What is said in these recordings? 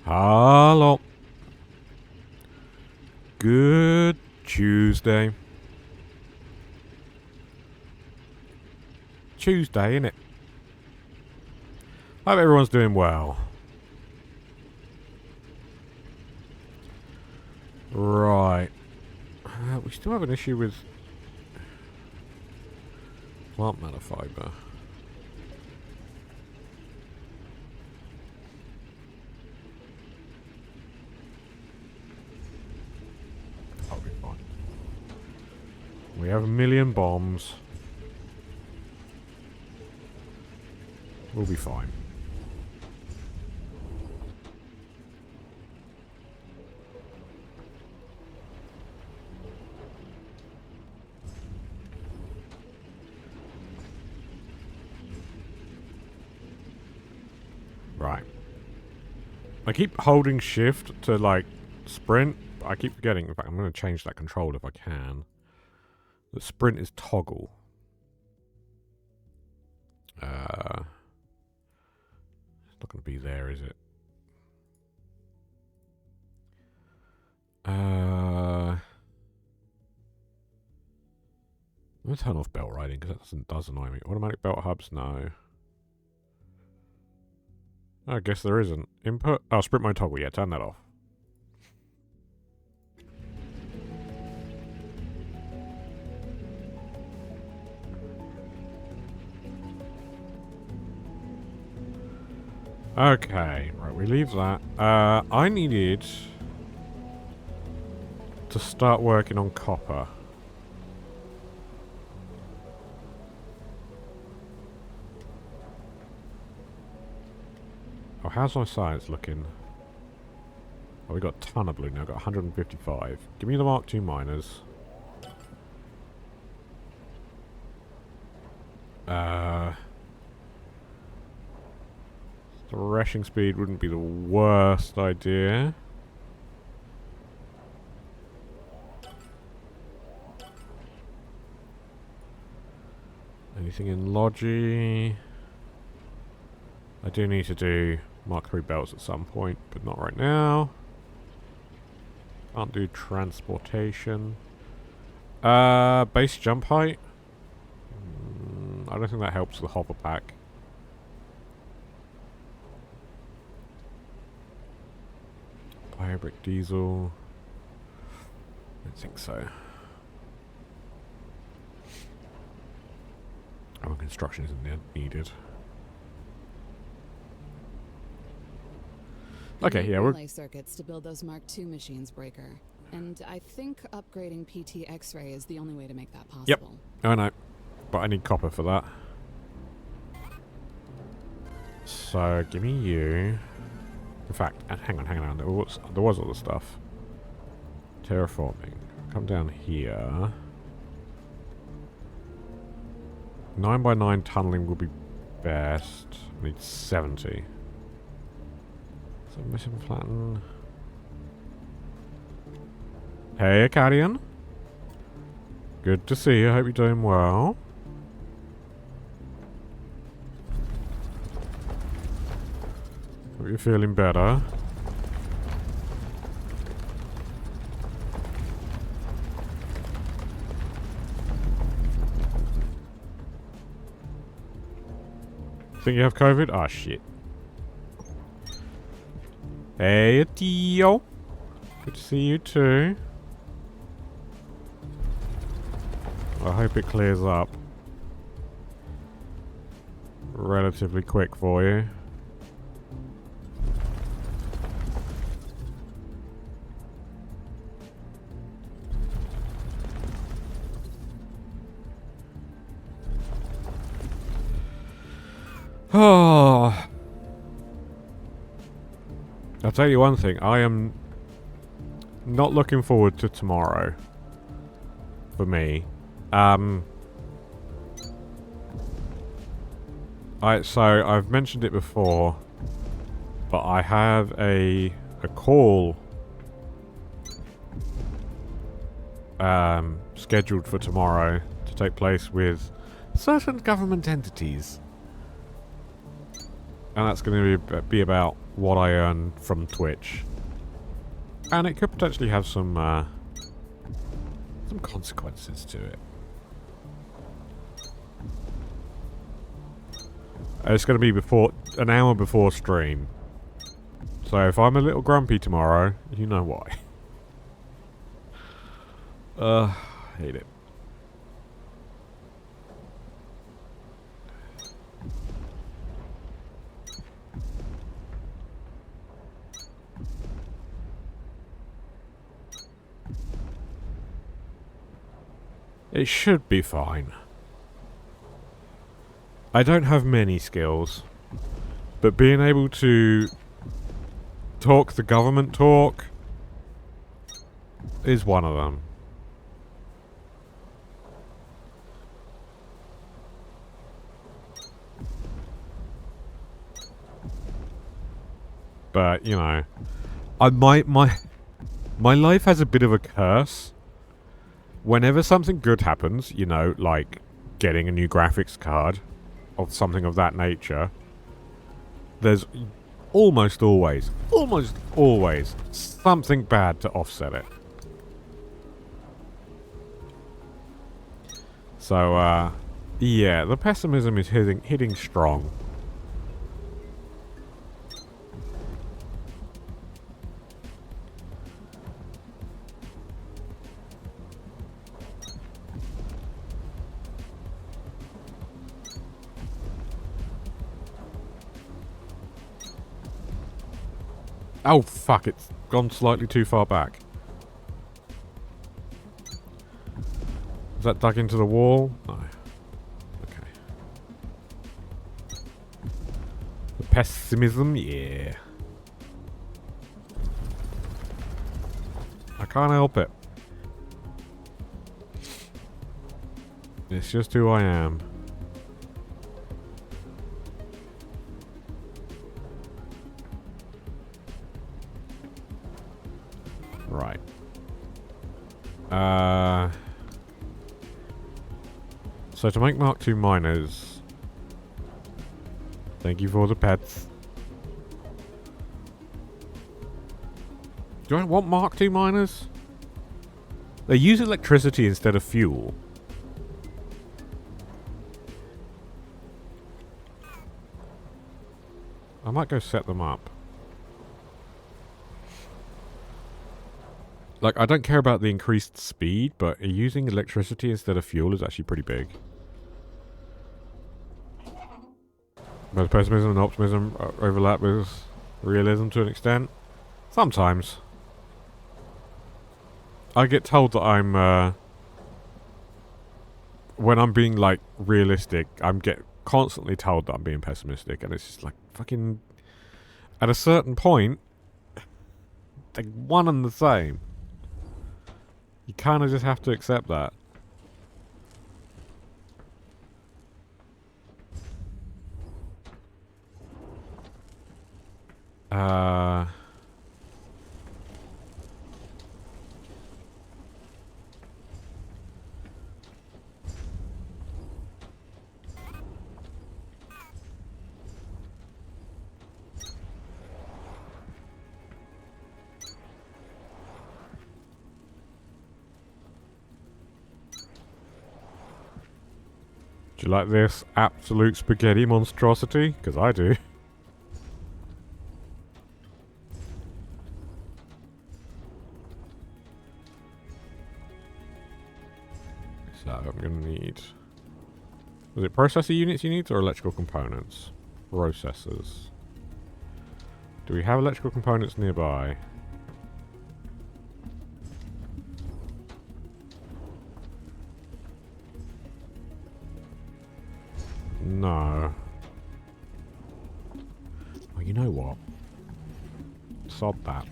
Hello. Good Tuesday. Tuesday, innit? Hope everyone's doing well. Right. We still have an issue with plant matter fibre. That'll be fine. We have 1,000,000 bombs. We'll be fine. Right. I keep holding shift to, like, sprint, but I keep forgetting. In fact, I'm going to change that control if I can. The sprint is toggle. It's not going to be there, is it? I'm going to turn off belt riding because that does annoy me. Automatic belt hubs, no. I guess there isn't. Input? Oh, sprint mode toggle. Yeah, turn that off. Okay, right, we leave that. I needed to start working on copper. Oh, how's my science looking? Oh, we got a ton of blue now. Got 155. Give me the Mark II miners. Threshing speed wouldn't be the worst idea. Anything in Logi? I do need to do Mark III belts at some point, but not right now. Can't do transportation. Base jump height? I don't think that helps the hopper pack. Biobrick diesel. I don't think so. Oh, construction isn't needed. Okay, yeah, we're relay circuits to build those Mark II machines, Breaker. And I think upgrading PT X-ray is the only way to make that possible. Yep. I know. But I need copper for that. So, give me you. In fact, hang on. There was other stuff. Terraforming. Come down here. 9x9 tunneling will be best. I need 70. So, mission flatten. Hey, Acadian. Good to see you. Hope you're doing well. Hope you're feeling better. Think you have COVID? Ah, shit. Hey, Tio. Good to see you too. I hope it clears up relatively quick for you. Oh, I'll tell you one thing. I am not looking forward to tomorrow. For me. So I've mentioned it before, but I have a call scheduled for tomorrow to take place with certain government entities. And that's going to be about what I earn from Twitch. And it could potentially have some consequences to it. It's going to be an hour before stream. So if I'm a little grumpy tomorrow, you know why. Hate it. It should be fine. I don't have many skills, but being able to talk the government talk is one of them. But, you know, my life has a bit of a curse. Whenever something good happens, you know, like getting a new graphics card or something of that nature, there's almost always something bad to offset it. So, yeah, the pessimism is hitting strong. Oh, fuck, it's gone slightly too far back. Is that dug into the wall? No. Okay. The pessimism, yeah. I can't help it. It's just who I am. Right. So to make Mark II miners, thank you for the pets. Do I want Mark II miners? They use electricity instead of fuel. I might go set them up. Like, I don't care about the increased speed, but using electricity instead of fuel is actually pretty big. Both pessimism and optimism overlap with realism to an extent. Sometimes. I get told that I'm, when I'm being, like, realistic, constantly told that I'm being pessimistic, and it's just like, fucking... At a certain point, they're one and the same. You kind of just have to accept that. Do you like this absolute spaghetti monstrosity? Because I do. So I'm going to need... Was it processor units you need or electrical components? Processors. Do we have electrical components nearby? No. Well, you know what? Sod that.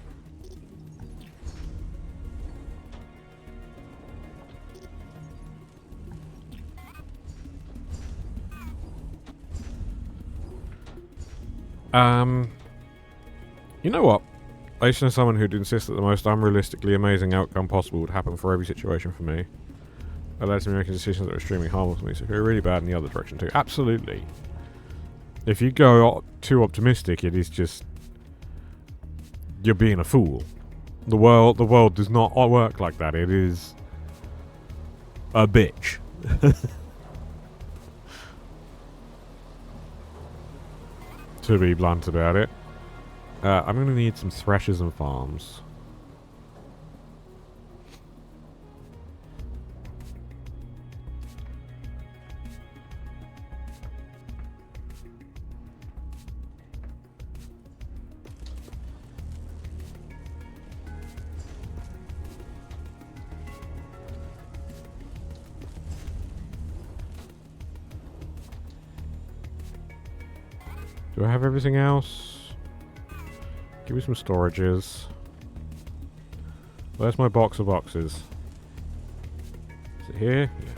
You know what? I used to know someone who'd insist that the most unrealistically amazing outcome possible would happen for every situation for me. That led to me making decisions that were extremely harmful to me, so it could be really bad in the other direction too. Absolutely. If you go too optimistic, it is just you're being a fool. The world does not work like that. It is a bitch. To be blunt about it. I'm going to need some threshers and farms. Do I have everything else? Give me some storages. Where's my box of boxes? Is it here? Yeah.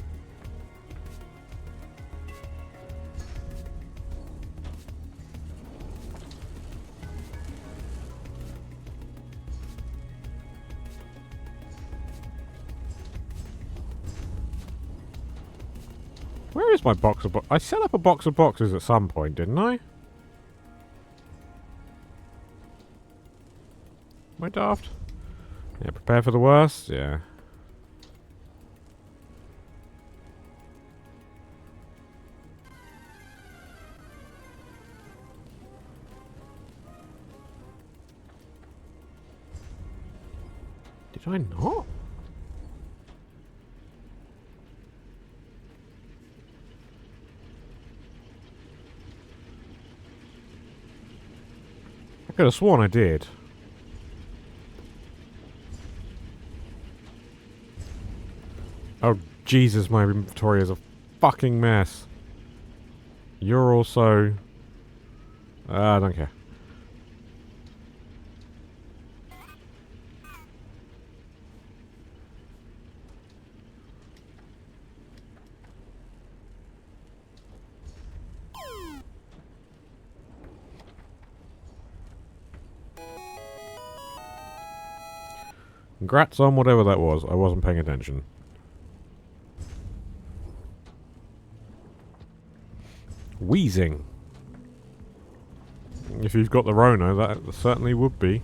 Where is my box of boxes? I set up a box of boxes at some point, didn't I? Am I daft? Yeah, prepare for the worst? Yeah. Did I not? I could have sworn I did. Oh, Jesus, my inventory is a fucking mess. You're also... I don't care. Congrats on whatever that was. I wasn't paying attention. Wheezing. If you've got the Rona, that certainly would be.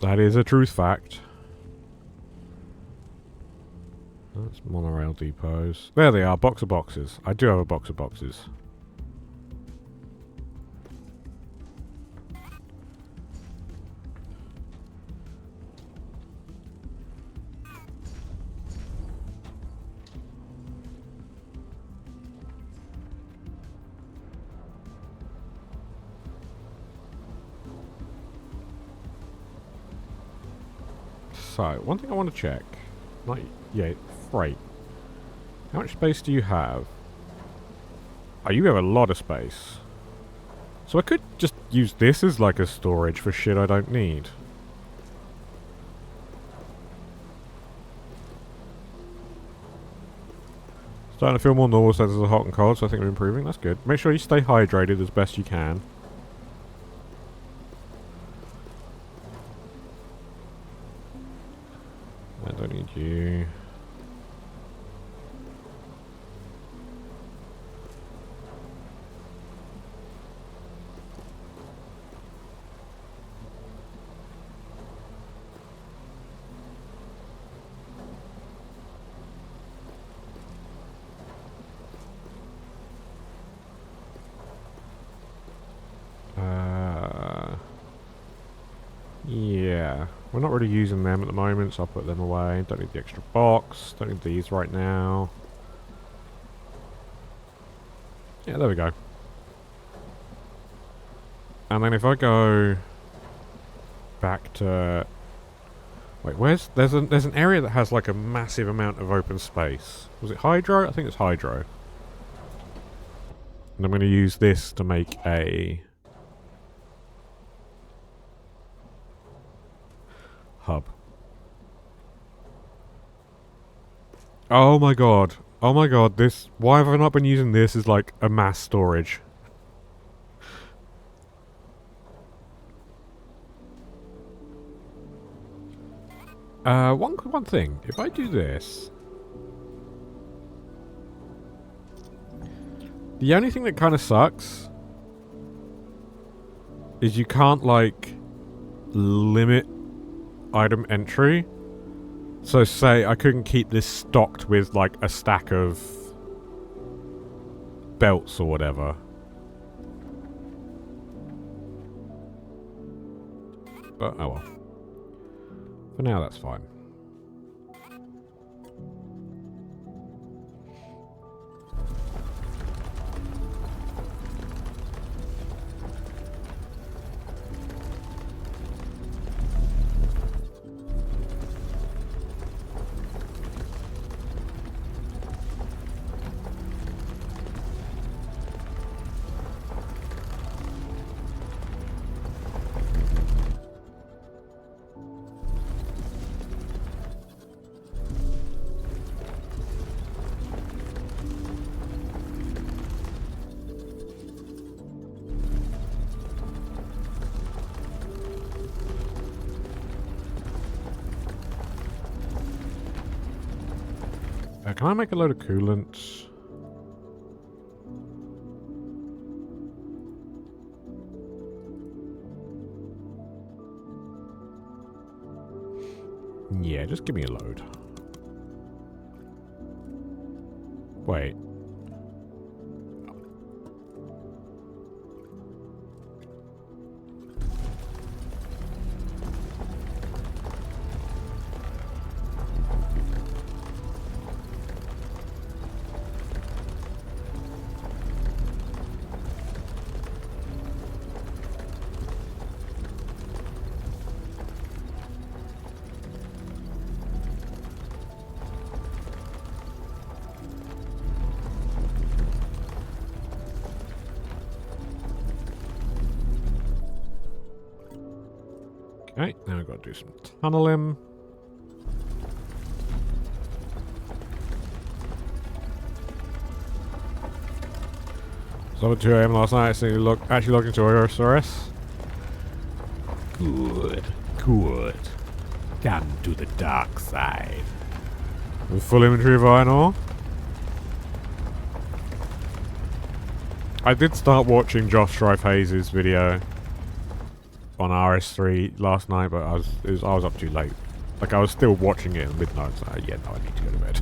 That is a truth fact. That's monorail depots. There they are, box of boxes. I do have a box of boxes. So, one thing I want to check. Not yet. Freight. How much space do you have? Oh, you have a lot of space. So I could just use this as like a storage for shit I don't need. Starting to feel more normal senses of hot and cold, so I think we're improving. That's good. Make sure you stay hydrated as best you can. I don't need you. Yeah. We're not really using them at the moment, so I'll put them away. Don't need the extra box. Don't need these right now. Yeah, there we go. And then if I go back to... Wait, where's... There's an area that has like a massive amount of open space. Was it hydro? I think it's hydro. And I'm going to use this to make a... hub. Oh my god. Oh my god, this... Why have I not been using this as like a mass storage? One thing. If I do this... The only thing that kind of sucks is you can't, like, limit item entry. So say I couldn't keep this stocked with, like, a stack of belts or whatever. But, oh well. For now, that's fine. Can I make a load of coolant? Yeah, just give me a load. Wait. Okay, now I've got to do some tunneling. So at 2 AM last night, I actually looked into OSRS. Good. Good. Come to the dark side. With full inventory of iron ore. I did start watching Josh Strife Hayes' video on RS3 last night, but I was up too late. Like, I was still watching it at midnight. So yeah, no, I need to go to bed.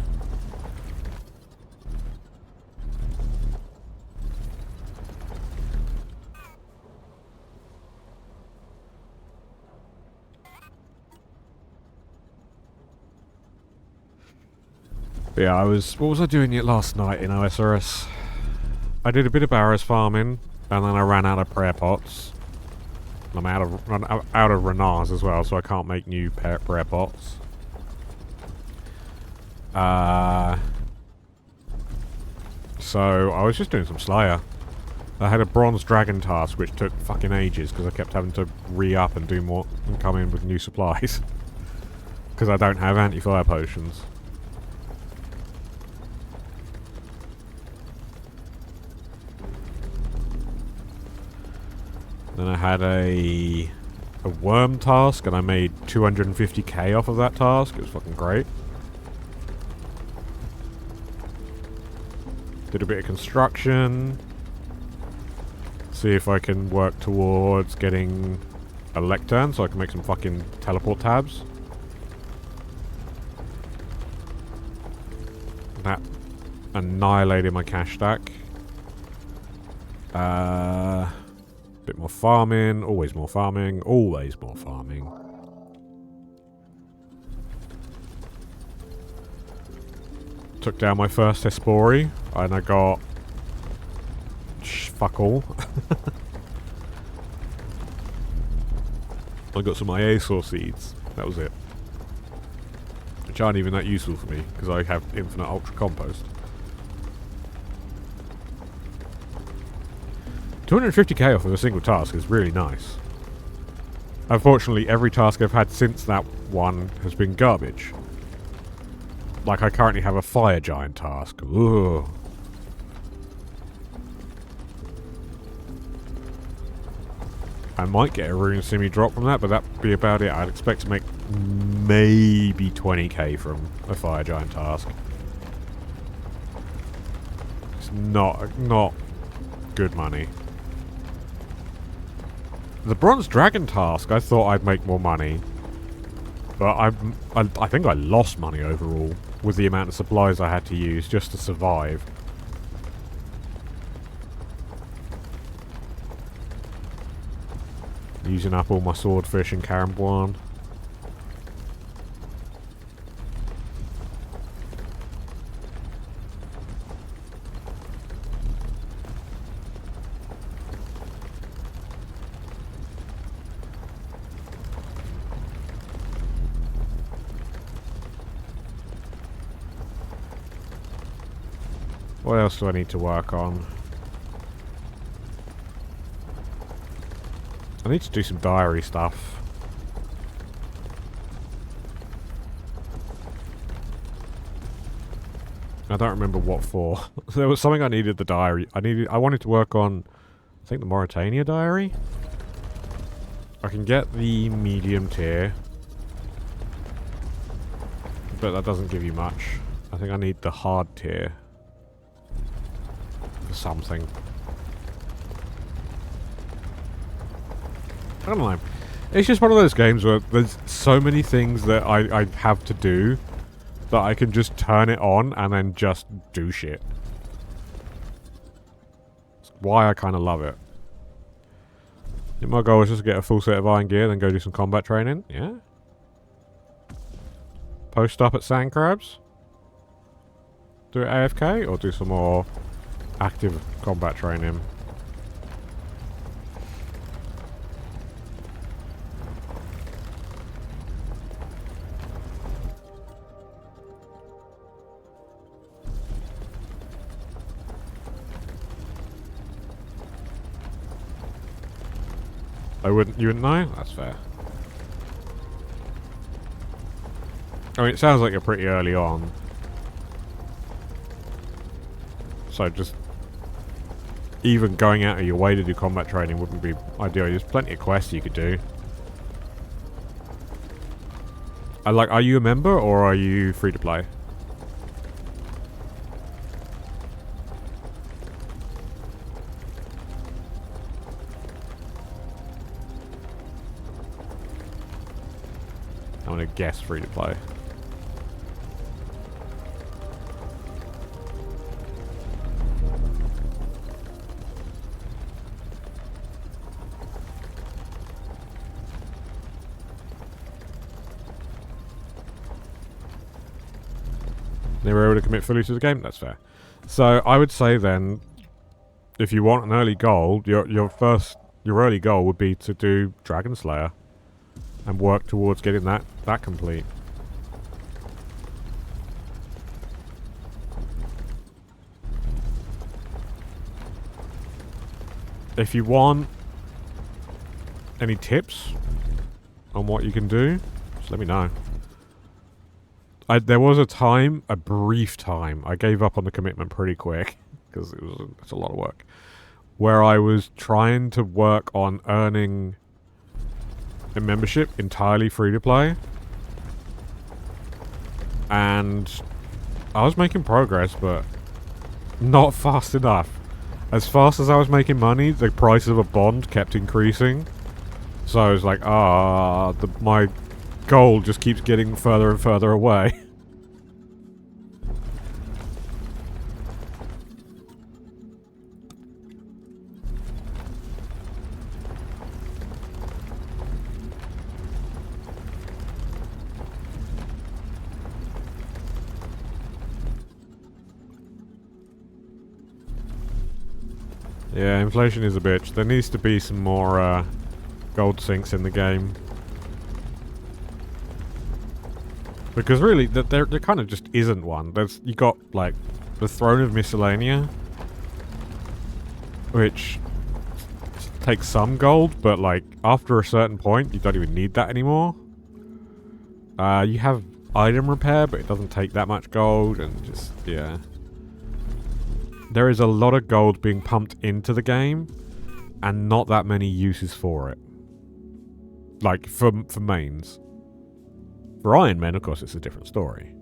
But yeah, what was I doing it last night in OSRS? I did a bit of Barrows farming, and then I ran out of prayer pots. I'm out of Renars as well, so I can't make new prayer pots. So I was just doing some Slayer. I had a bronze dragon task, which took fucking ages because I kept having to re-up and do more and come in with new supplies because I don't have anti-fire potions. Then I had a worm task, and I made 250k off of that task. It was fucking great. Did a bit of construction. See if I can work towards getting a lectern so I can make some fucking teleport tabs. That annihilated my cash stack. Bit more farming, always more farming, always more farming. Took down my first Hespori, and I got fuck all. I got some Iazor seeds, that was it. Which aren't even that useful for me, because I have infinite ultra compost. 250k off of a single task is really nice. Unfortunately, every task I've had since that one has been garbage. Like, I currently have a fire giant task. Ooh. I might get a rune simi drop from that, but that'd be about it. I'd expect to make maybe 20k from a fire giant task. It's not good money. The Bronze Dragon task, I thought I'd make more money. But I think I lost money overall with the amount of supplies I had to use just to survive. Using up all my swordfish and caramboine. What else do I need to work on? I need to do some diary stuff. I don't remember what for. There was something I needed the diary. I wanted to work on, I think, the Mauritania diary. I can get the medium tier, but that doesn't give you much. I think I need the hard tier for something. I don't know. It's just one of those games where there's so many things that I have to do that I can just turn it on and then just do shit. It's why I kind of love it. I think my goal is just to get a full set of iron gear, then go do some combat training. Yeah. Post up at Sand Crabs. Do it AFK or do some more active combat training. You wouldn't know? That's fair. I mean, it sounds like you're pretty early on. So just even going out of your way to do combat training wouldn't be ideal. There's plenty of quests you could do. Are you a member or are you free to play? I'm gonna guess free to play. They were able to commit fully to the game? That's fair. So I would say then, if you want an early goal, your early goal would be to do Dragon Slayer and work towards getting that complete. If you want any tips on what you can do, just let me know. There was a brief time, I gave up on the commitment pretty quick, because it's a lot of work, where I was trying to work on earning a membership entirely free to play. And I was making progress, but not fast enough. As fast as I was making money, the price of a bond kept increasing. So I was like, my goal just keeps getting further and further away. Yeah, inflation is a bitch. There needs to be some more gold sinks in the game. Because really, there kind of just isn't one. You got, like, the Throne of Miscellanea, which takes some gold, but, like, after a certain point, you don't even need that anymore. You have item repair, but it doesn't take that much gold, and just, yeah. There is a lot of gold being pumped into the game, and not that many uses for it. Like, for mains. For Iron Men, of course, it's a different story.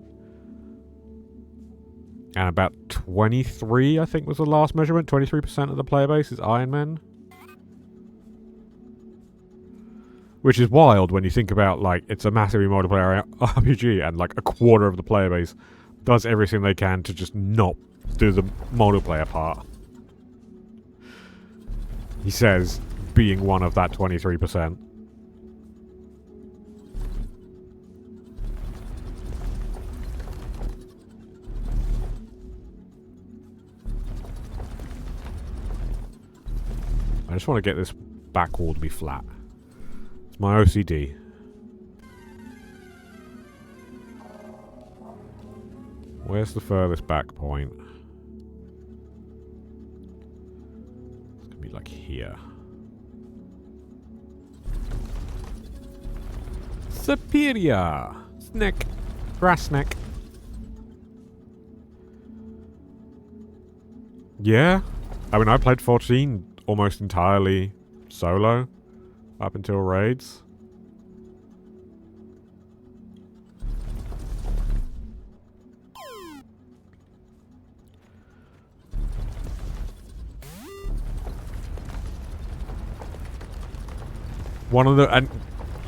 And about 23, I think was the last measurement. 23% of the player base is Iron Men. Which is wild when you think about, like, it's a massively multiplayer RPG and, like, a quarter of the player base does everything they can to just not do the multiplayer part. He says, being one of that 23%. I just want to get this back wall to be flat. It's my OCD. Where's the furthest back point? It's gonna be like here. Superior! Snack. Grass snack. Yeah. I mean, I played 14 almost entirely solo up until raids. And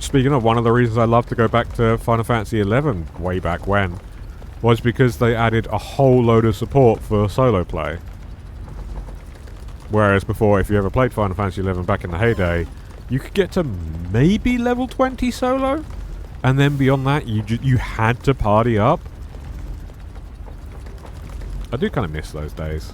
speaking of, one of the reasons I love to go back to Final Fantasy XI way back when was because they added a whole load of support for solo play. Whereas before, if you ever played Final Fantasy XI back in the heyday, you could get to maybe level 20 solo, and then beyond that, you had to party up. I do kind of miss those days.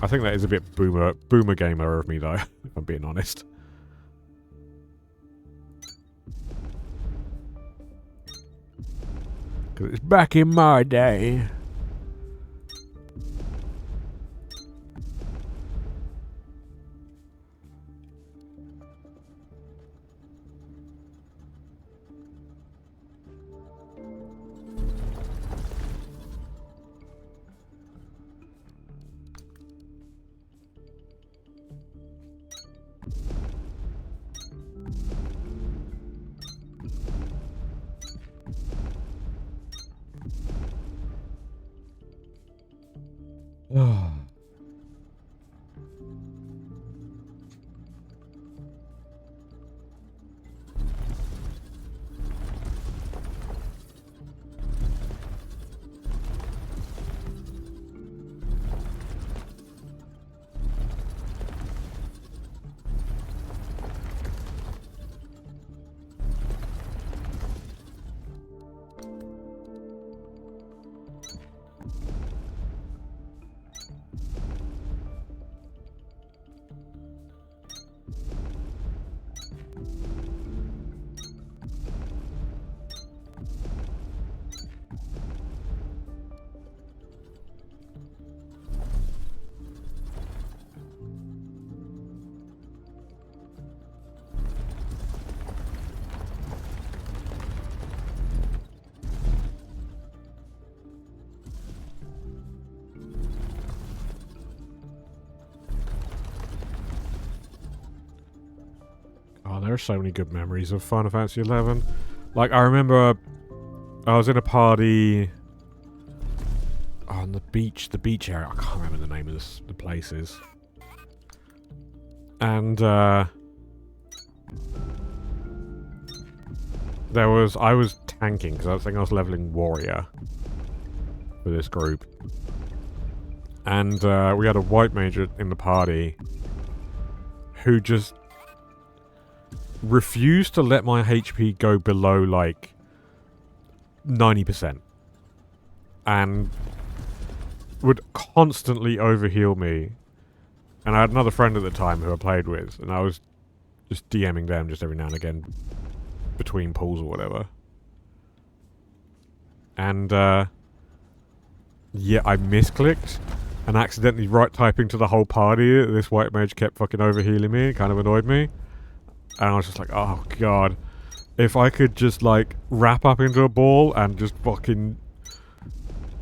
I think that is a bit boomer gamer of me, though, if I'm being honest. Because it's back in my day. Oh, there are so many good memories of Final Fantasy XI. Like, I remember I was in a party on the beach area. I can't remember the name of the places. And I was tanking because I think I was leveling warrior for this group. And we had a white mage in the party who just refused to let my HP go below, like, 90%. And would constantly overheal me. And I had another friend at the time who I played with, and I was just DMing them just every now and again between pulls or whatever. And, yeah, I misclicked and accidentally right-typing to the whole party. This white mage kept fucking overhealing me. It kind of annoyed me. And I was just like, oh god. If I could just, like, wrap up into a ball and just fucking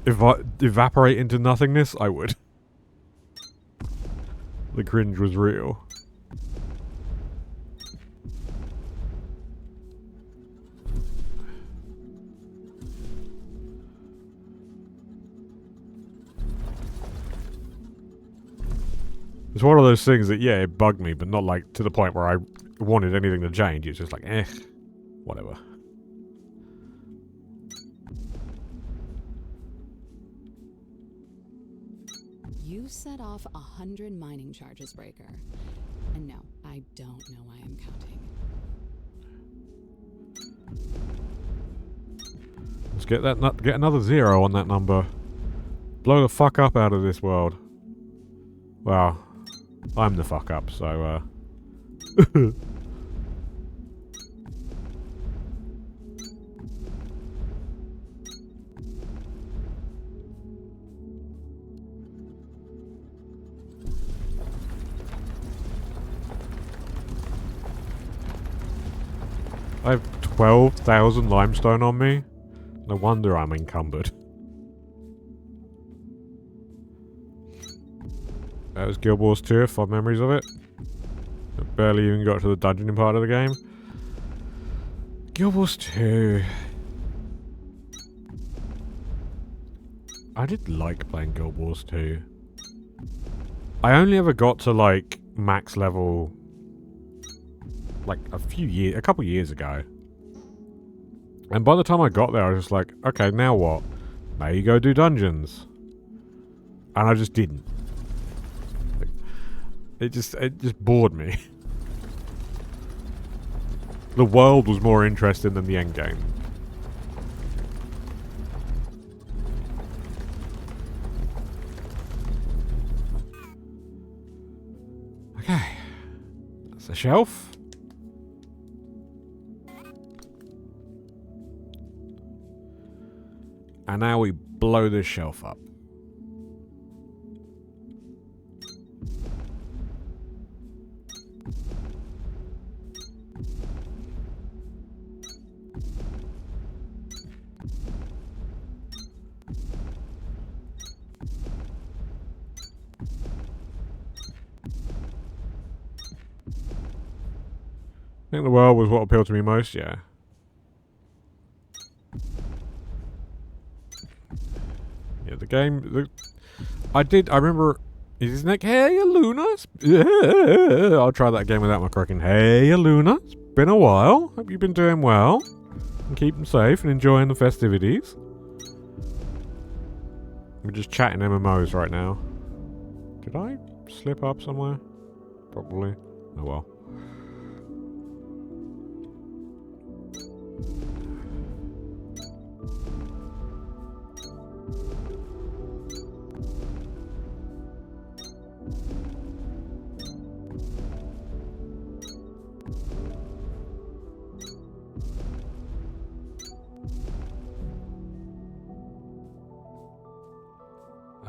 evaporate into nothingness, I would. The cringe was real. It's one of those things that, yeah, it bugged me, but not like to the point where I wanted anything to change. It's just like, whatever. You set off 100 mining charges, Breaker. And no, I don't know why I'm counting. Let's get get another 0 on that number. Blow the fuck up out of this world. Well, I'm the fuck up, so I have 12,000 limestone on me. No wonder I'm encumbered. That was Guild Wars 2, fond memories of it. I barely even got to the dungeon part of the game. Guild Wars 2. I did like playing Guild Wars 2. I only ever got to like max level like a couple years ago. And by the time I got there, I was just like, okay, now what? Now you go do dungeons. And I just didn't. It just bored me. The world was more interesting than the end game. Okay. That's a shelf. And now we blow this shelf up. I think the world was what appealed to me most, yeah. Yeah, the game... I remember... Is his neck... Hey, Luna! Yeah, I'll try that again without my croaking. Hey, Luna! It's been a while. Hope you've been doing well. And keeping safe and enjoying the festivities. We're just chatting MMOs right now. Did I slip up somewhere? Probably. Oh well.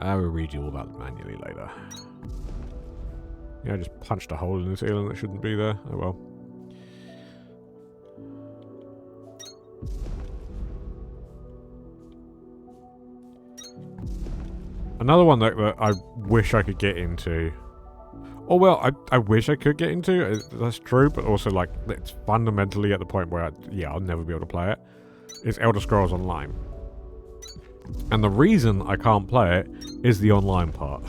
I will read you all that manually later. Yeah, I just punched a hole in the ceiling that shouldn't be there. Oh well. Another one that I wish I could get into. Oh well, I wish I could get into. That's true, but also like it's fundamentally at the point where I'll never be able to play it. It's Elder Scrolls Online. And the reason I can't play it is the online part.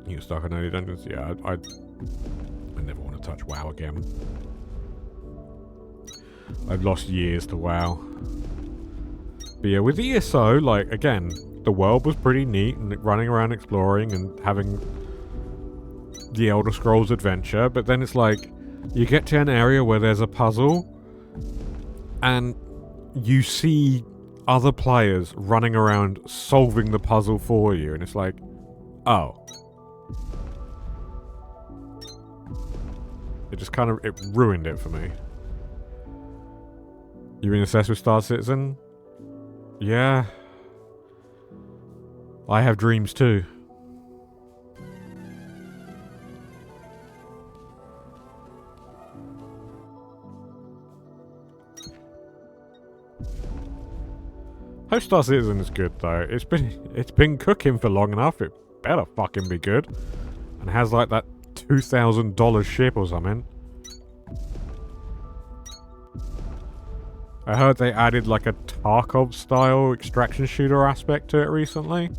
You stuck in early dungeons? Yeah, I never want to touch WoW again. I've lost years to WoW. But yeah, with ESO, like, again, the world was pretty neat and running around exploring and having the Elder Scrolls adventure, but then it's like, you get to an area where there's a puzzle, and you see other players running around solving the puzzle for you, and it's like, oh. It just kind of, it ruined it for me. You been obsessed with Star Citizen? Yeah. I have dreams too. Hope Star Citizen is good though. It's been cooking for long enough. It better fucking be good. And has like that $2,000 ship or something. I heard they added like a Tarkov-style extraction shooter aspect to it recently.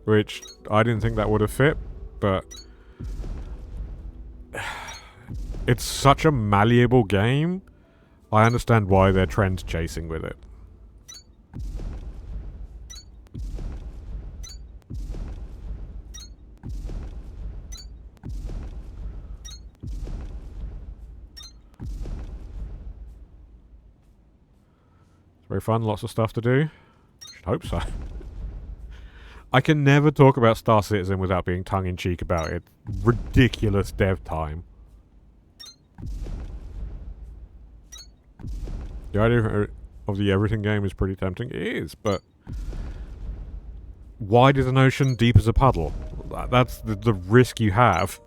Which I didn't think that would have fit, but... It's such a malleable game. I understand why they're trend chasing with it. Very fun, lots of stuff to do. Should hope so. I can never talk about Star Citizen without being tongue-in-cheek about it. Ridiculous dev time. The idea of the everything game is pretty tempting. It is, but... wide as an ocean, deep as a puddle. That's the risk you have.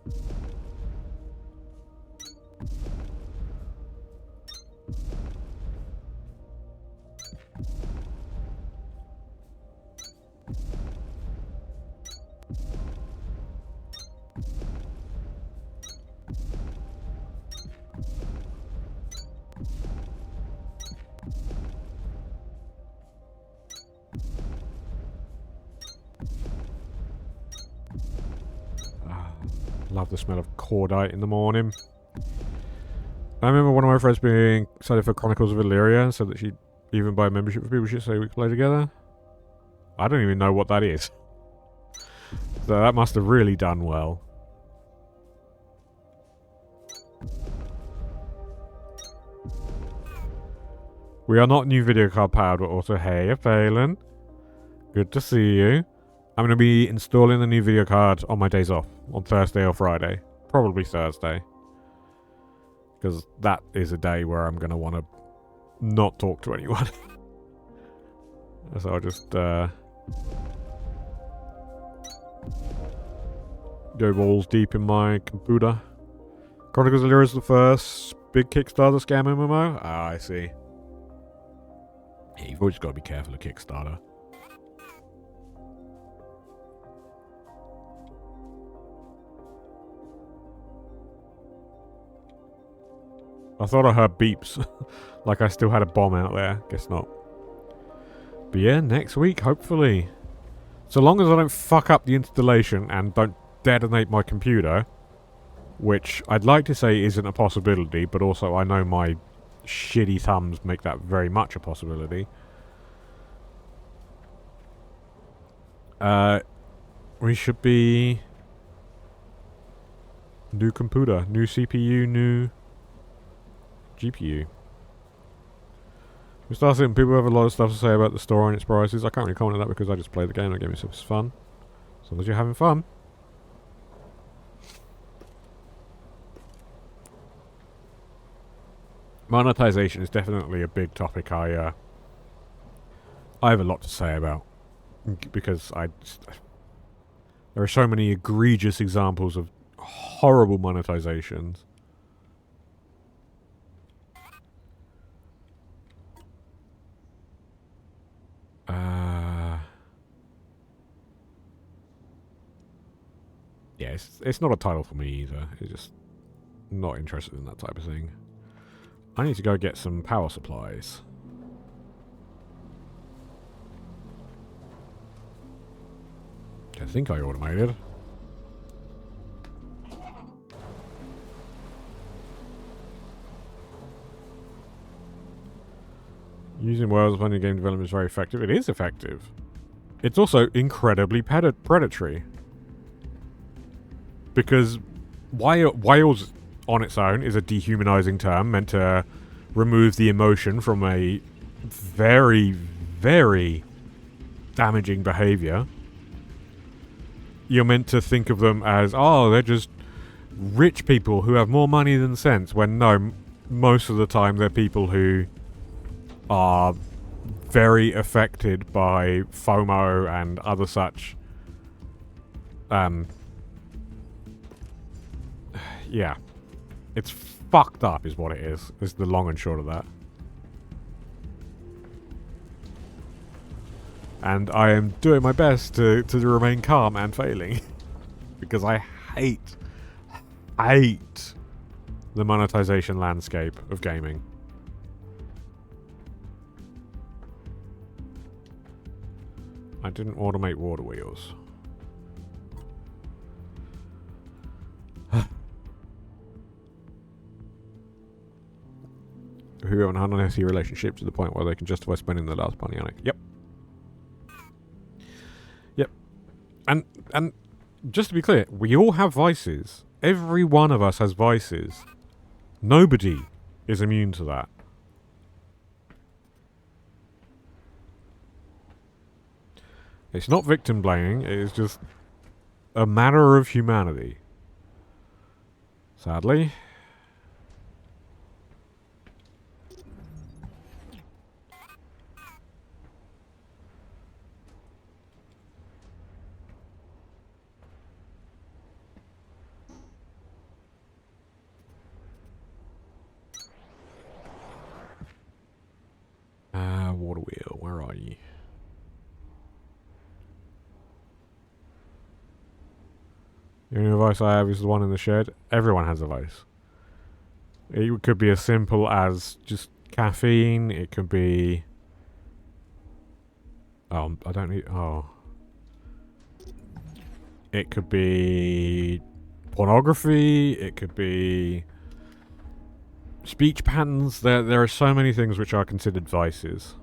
Love the smell of cordite in the morning. I remember one of my friends being excited for Chronicles of Illyria and said that she'd even buy a membership for people so we could play together. I don't even know what that is. So that must have really done well. We are not new video card powered, but also, hey, Phelan. Good to see you. I'm going to be installing the new video card on my days off. On Thursday or Friday. Probably Thursday. Because that is a day where I'm going to want to not talk to anyone. So I'll just go balls deep in my computer. Chronicles of Illyria is the first big Kickstarter scam MMO? Ah, I see. Yeah, you've always got to be careful of Kickstarter. I thought I heard beeps. Like I still had a bomb out there. Guess not. But yeah, next week, hopefully. So long as I don't fuck up the installation and don't detonate my computer. Which I'd like to say isn't a possibility, but also I know my shitty thumbs make that very much a possibility. We should be... new computer, new CPU, new... GPU. We start seeing people have a lot of stuff to say about the store and its prices. I can't really comment on that because I just play the game and the game itself is fun. As long as you're having fun. Monetization is definitely a big topic I have a lot to say about. Because there are so many egregious examples of horrible monetizations. Yeah, it's not a title for me either. It's just not interested in that type of thing. I need to go get some power supplies. I think I automated. Using Wales of game development is very effective. It is effective. It's also incredibly predatory. Because Wales on its own is a dehumanizing term meant to remove the emotion from a very, very damaging behavior. You're meant to think of them as, oh, they're just rich people who have more money than sense, when no, most of the time they're people who are very affected by FOMO and other such yeah. It's fucked up is what it is the long and short of that. And I am doing my best to remain calm and failing. Because I hate the monetization landscape of gaming. didn't automate water wheels. Who have an unhealthy relationship to the point where they can justify spending the last money on it. Yep. Yep. And just to be clear, we all have vices. Every one of us has vices. Nobody is immune to that. It's not victim blaming, it is just a matter of humanity. Sadly. Water wheel, where are you? The only vice I have is the one in the shed. Everyone has a vice. It could be as simple as just caffeine. It could be... Oh, I don't need... Oh. It could be... pornography. It could be... speech patterns. There are so many things which are considered vices.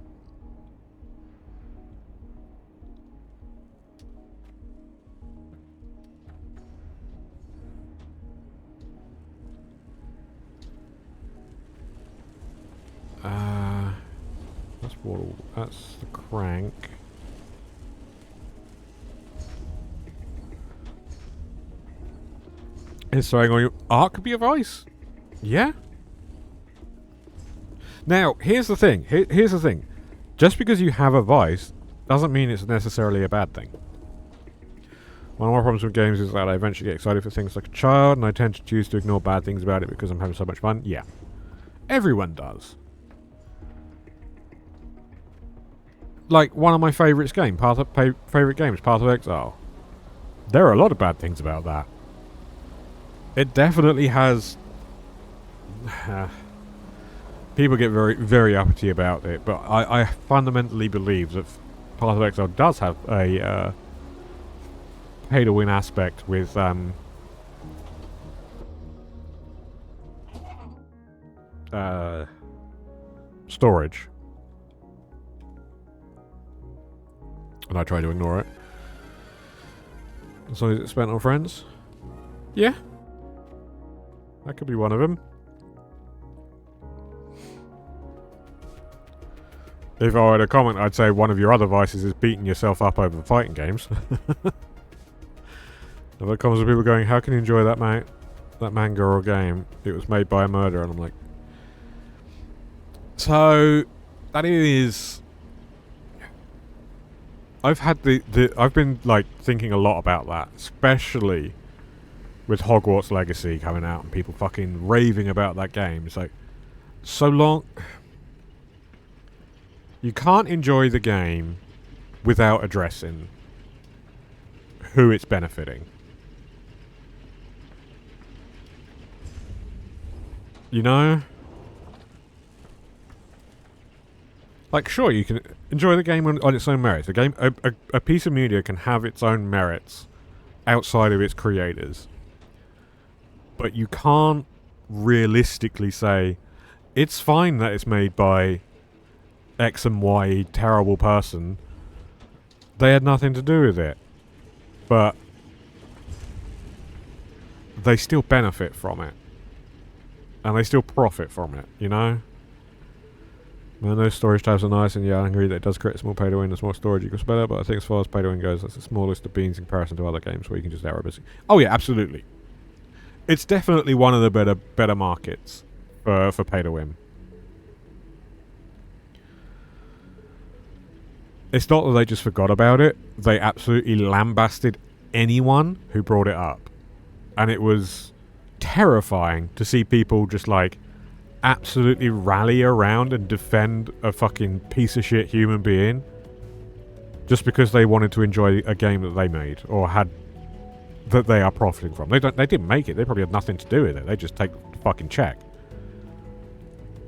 That's the crank. It's throwing on your art could be a vice. Yeah. Now, here's the thing. Here's the thing. Just because you have a vice doesn't mean it's necessarily a bad thing. One of my problems with games is that I eventually get excited for things like a child, and I tend to choose to ignore bad things about it because I'm having so much fun. Yeah. Everyone does. Like, one of my favourite games, Path of Exile. There are a lot of bad things about that. It definitely has... people get very, very uppity about it, but I fundamentally believe that Path of Exile does have a pay-to-win aspect with... storage. And I try to ignore it. As long as it's spent on friends. Yeah. That could be one of them. If I had a comment, I'd say one of your other vices is beating yourself up over fighting games. I've had comments of people going, how can you enjoy that manga or game? It was made by a murderer. And I'm like... So... That is... I've had I've been, like, thinking a lot about that. Especially with Hogwarts Legacy coming out and people fucking raving about that game. It's like... So long... You can't enjoy the game without addressing who it's benefiting. You know? Like, sure, you can enjoy the game on its own merits. A piece of media can have its own merits outside of its creators. But you can't realistically say, it's fine that it's made by X and Y terrible person. They had nothing to do with it. But they still benefit from it. And they still profit from it, you know? Man, those storage tabs are nice, and yeah, I agree that it does create a small pay to win. The more storage equals better, but I think as far as pay to win goes, that's the smallest of beans in comparison to other games where you can just error busy. Oh yeah, absolutely. It's definitely one of the better markets for pay to win. It's not that they just forgot about it. They absolutely lambasted anyone who brought it up. And it was terrifying to see people just like absolutely rally around and defend a fucking piece of shit human being just because they wanted to enjoy a game that they made or had that they are profiting from. They didn't make it. They probably had nothing to do with it. They just take the fucking check.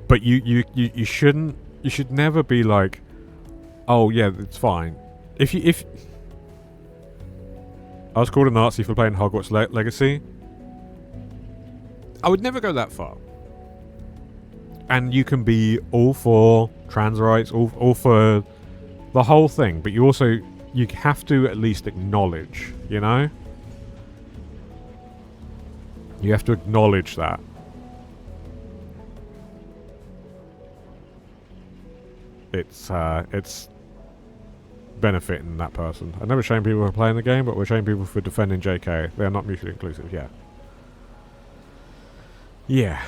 But you should never be like, oh yeah, it's fine. if I was called a Nazi for playing Hogwarts Legacy, I would never go that far. And you can be all for trans rights, all for the whole thing, but you have to at least acknowledge, you know? You have to acknowledge that. It's benefiting that person. I never shame people for playing the game, but we're shaming people for defending JK. They are not mutually inclusive, yeah. Yeah.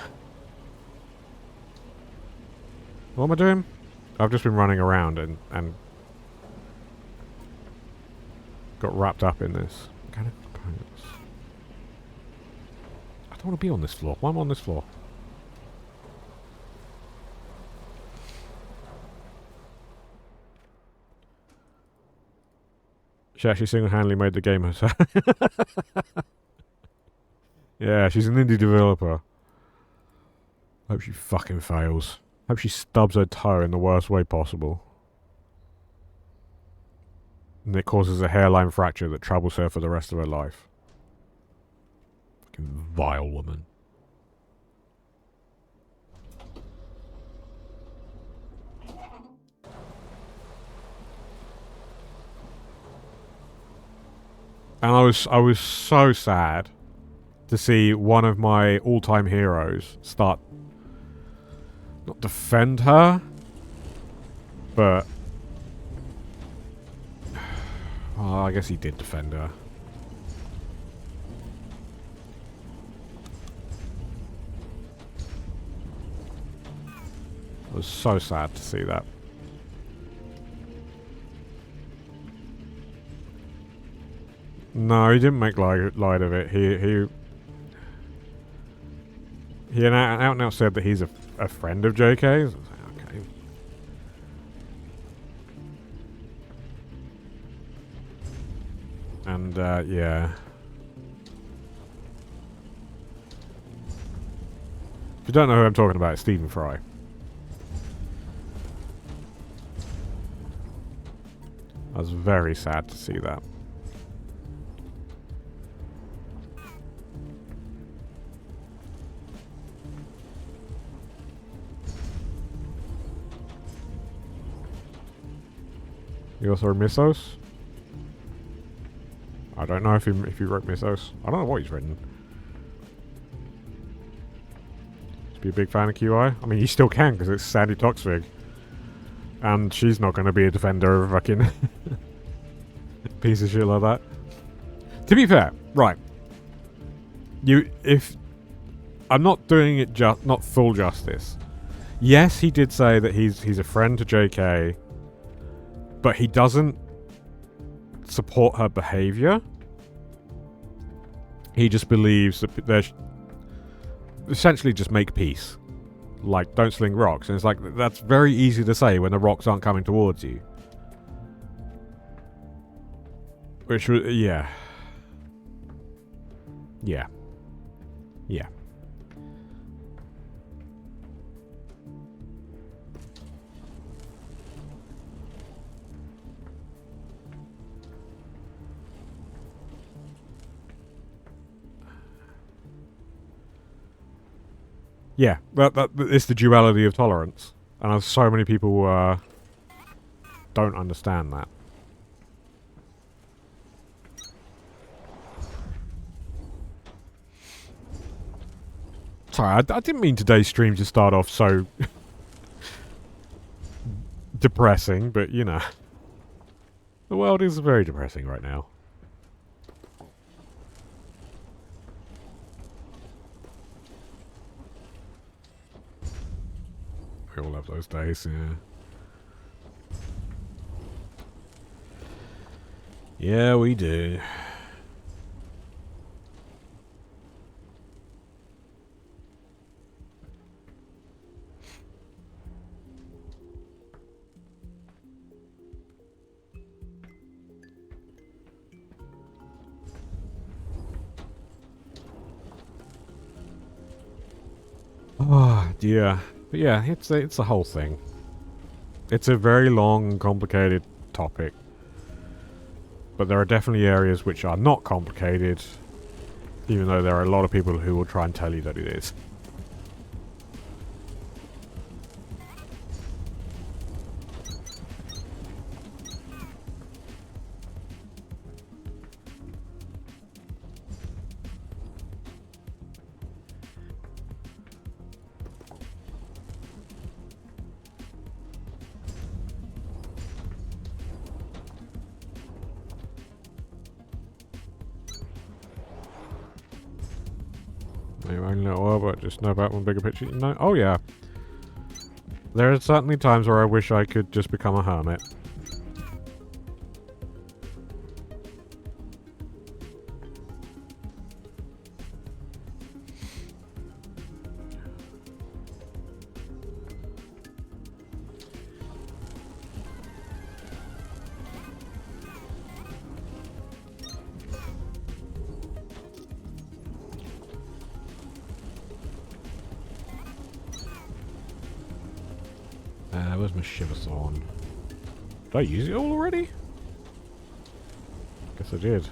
What am I doing? I've just been running around and got wrapped up in this. Mechanical components. I don't want to be on this floor. Why am I on this floor? She actually single-handedly made the game herself. Yeah, she's an indie developer. Hope she fucking fails. Hope she stubs her toe in the worst way possible. And it causes a hairline fracture that troubles her for the rest of her life. Fucking vile woman. And I was so sad to see one of my all-time heroes start, not defend her, but well, I guess he did defend her. I was so sad to see that. No, he didn't make light of it. He out and out said that he's a friend of JK's. Okay. And yeah. If you don't know who I'm talking about, it's Stephen Fry. I was very sad to see that. The author of Mythos? I don't know if he wrote Mythos. I don't know what he's written. Just be a big fan of QI? I mean, you still can, because it's Sandy Toksvig. And she's not going to be a defender of a fucking piece of shit like that. To be fair, right. I'm not doing it not full justice. Yes, he did say that he's a friend to JK, but he doesn't support her behavior. He just believes that there's essentially just make peace. Like, don't sling rocks. And it's like, that's very easy to say when the rocks aren't coming towards you. Which was, yeah. Yeah. Yeah. Yeah, that it's the duality of tolerance, and so many people don't understand that. Sorry, I didn't mean today's stream to start off so depressing, but you know, the world is very depressing right now. We all have those days, yeah. Yeah, we do. Oh, dear. But yeah, it's a whole thing. It's a very long and complicated topic. But there are definitely areas which are not complicated, even though there are a lot of people who will try and tell you that it is. Maybe only a little while, but just know about one bigger picture. No, oh yeah. There are certainly times where I wish I could just become a hermit. Where's my Shiver Thorn? Did I use it all already? Guess I did.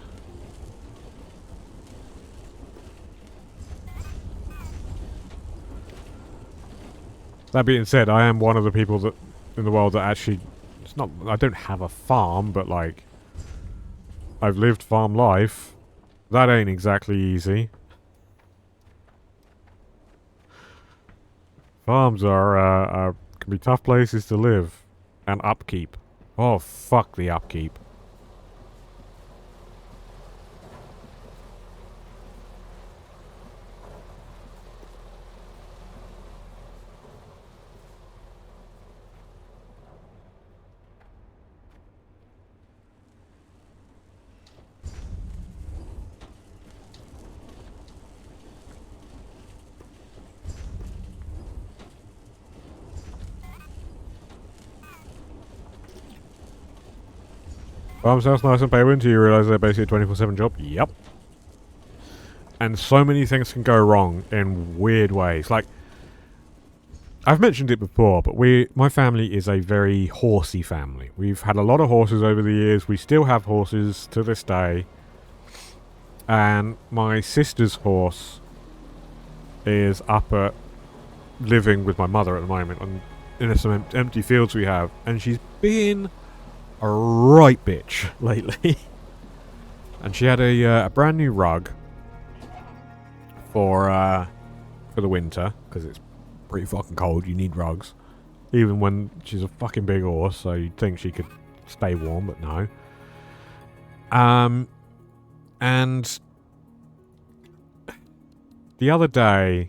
That being said, I am one of the people that in the world that actually, it's not, I don't have a farm, but like, I've lived farm life. That ain't exactly easy. Farms are can be tough places to live. And upkeep. Oh, fuck the upkeep. Farm sounds nice on paper until you realise they're basically a 24/7 job. Yep. And so many things can go wrong in weird ways. Like, I've mentioned it before, but my family is a very horsey family. We've had a lot of horses over the years. We still have horses to this day. And my sister's horse is up at living with my mother at the moment in some empty fields we have. And she's been a right bitch lately. And she had a brand new rug for the winter, because it's pretty fucking cold. You need rugs, even when she's a fucking big horse. So you'd think she could stay warm, but no. And the other day,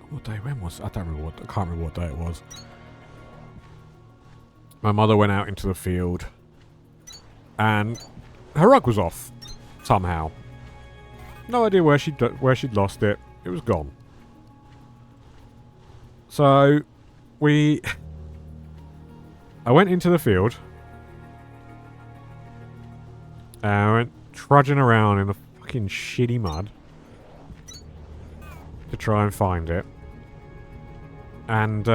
what day? When was? I don't remember. I can't remember what day it was. My mother went out into the field, and her rug was off somehow. No idea where she'd lost it. It was gone. So I went into the field and I went trudging around in the fucking shitty mud to try and find it. And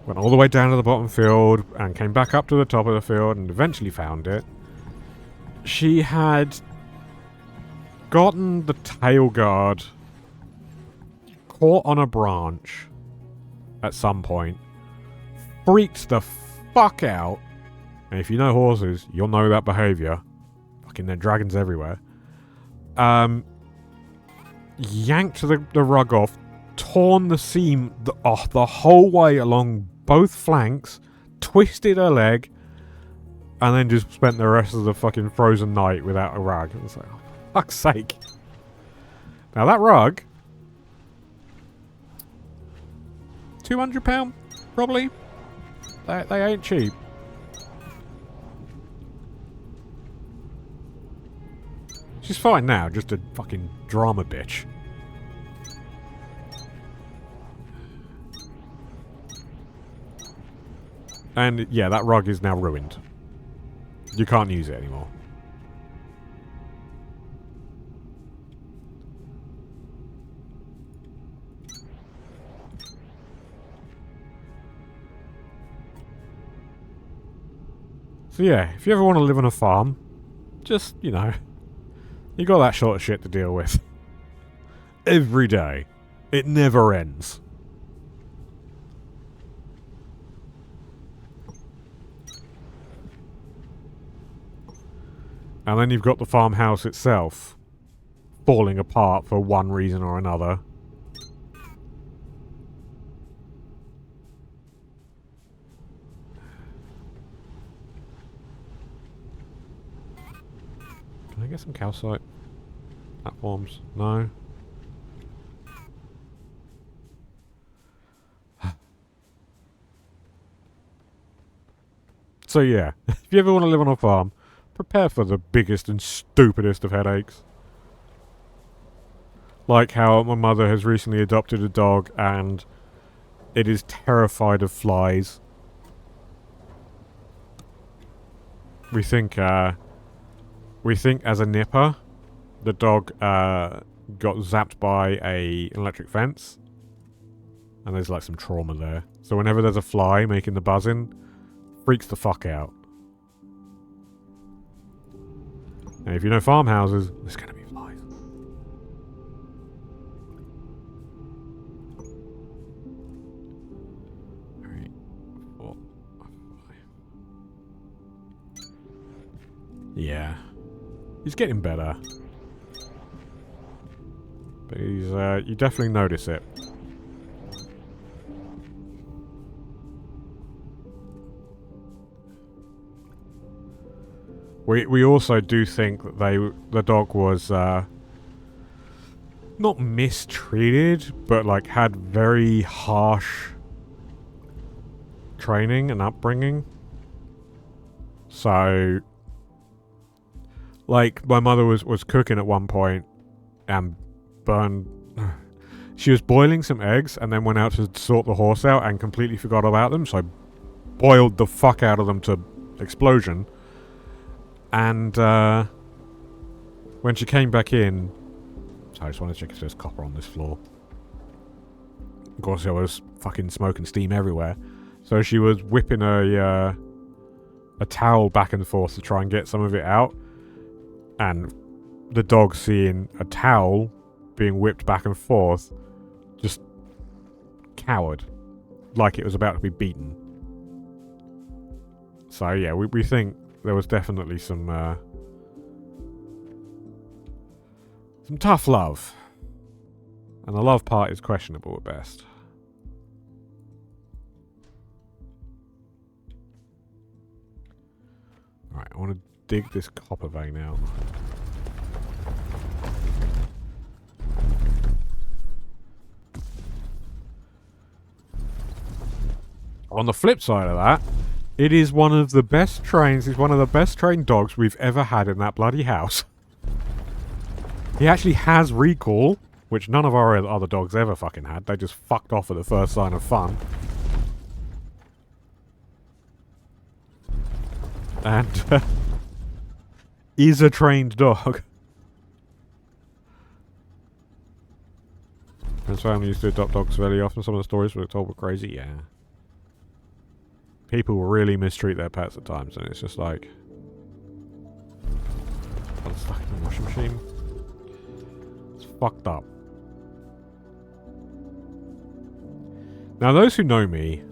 went all the way down to the bottom field and came back up to the top of the field and eventually found it. She had gotten the tail guard caught on a branch at some point, freaked the fuck out, and if you know horses, you'll know that behaviour. Fucking there are dragons everywhere. Yanked the rug off, torn the seam the whole way along both flanks, twisted her leg, and then just spent the rest of the fucking frozen night without a rug. It was like, oh, for fuck's sake. Now that rug, £200 probably. They ain't cheap. She's fine now, just a fucking drama bitch. And yeah, that rug is now ruined. You can't use it anymore. So So yeah, if you ever want to live on a farm, just, you know, you got that sort of shit to deal with. Every day. It never ends. And then you've got the farmhouse itself falling apart for one reason or another. Can I get some calcite platforms? No. So yeah, if you ever want to live on a farm, prepare for the biggest and stupidest of headaches. Like how my mother has recently adopted a dog and it is terrified of flies. We think as a nipper, the dog got zapped by an electric fence. And there's like some trauma there. So whenever there's a fly making the buzzing, freaks the fuck out. And if you know farmhouses, there's gonna be flies. Alright. 4, 5. Yeah. He's getting better. But he's, you definitely notice it. We also do think that the dog was not mistreated, but like had very harsh training and upbringing. So, like my mother was cooking at one point and burned. She was boiling some eggs and then went out to sort the horse out and completely forgot about them. So, boiled the fuck out of them to explosion. And when she came back in, so I just want to check if there's copper on this floor. Of course, there was fucking smoke and steam everywhere. So she was whipping a towel back and forth to try and get some of it out. And the dog, seeing a towel being whipped back and forth, just cowered, like it was about to be beaten. So yeah, we think there was definitely some tough love. And the love part is questionable at best. Right, I want to dig this copper vein out. On the flip side of that, it is one of the best trains, he's one of the best trained dogs we've ever had in that bloody house. He actually has recall, which none of our other dogs ever fucking had. They just fucked off at the first sign of fun. And is a trained dog. Prince family used to adopt dogs fairly often. Some of the stories were told were crazy, yeah. People really mistreat their pets at times, and it's just like... I'm stuck in the washing machine. It's fucked up. Now, those who know me...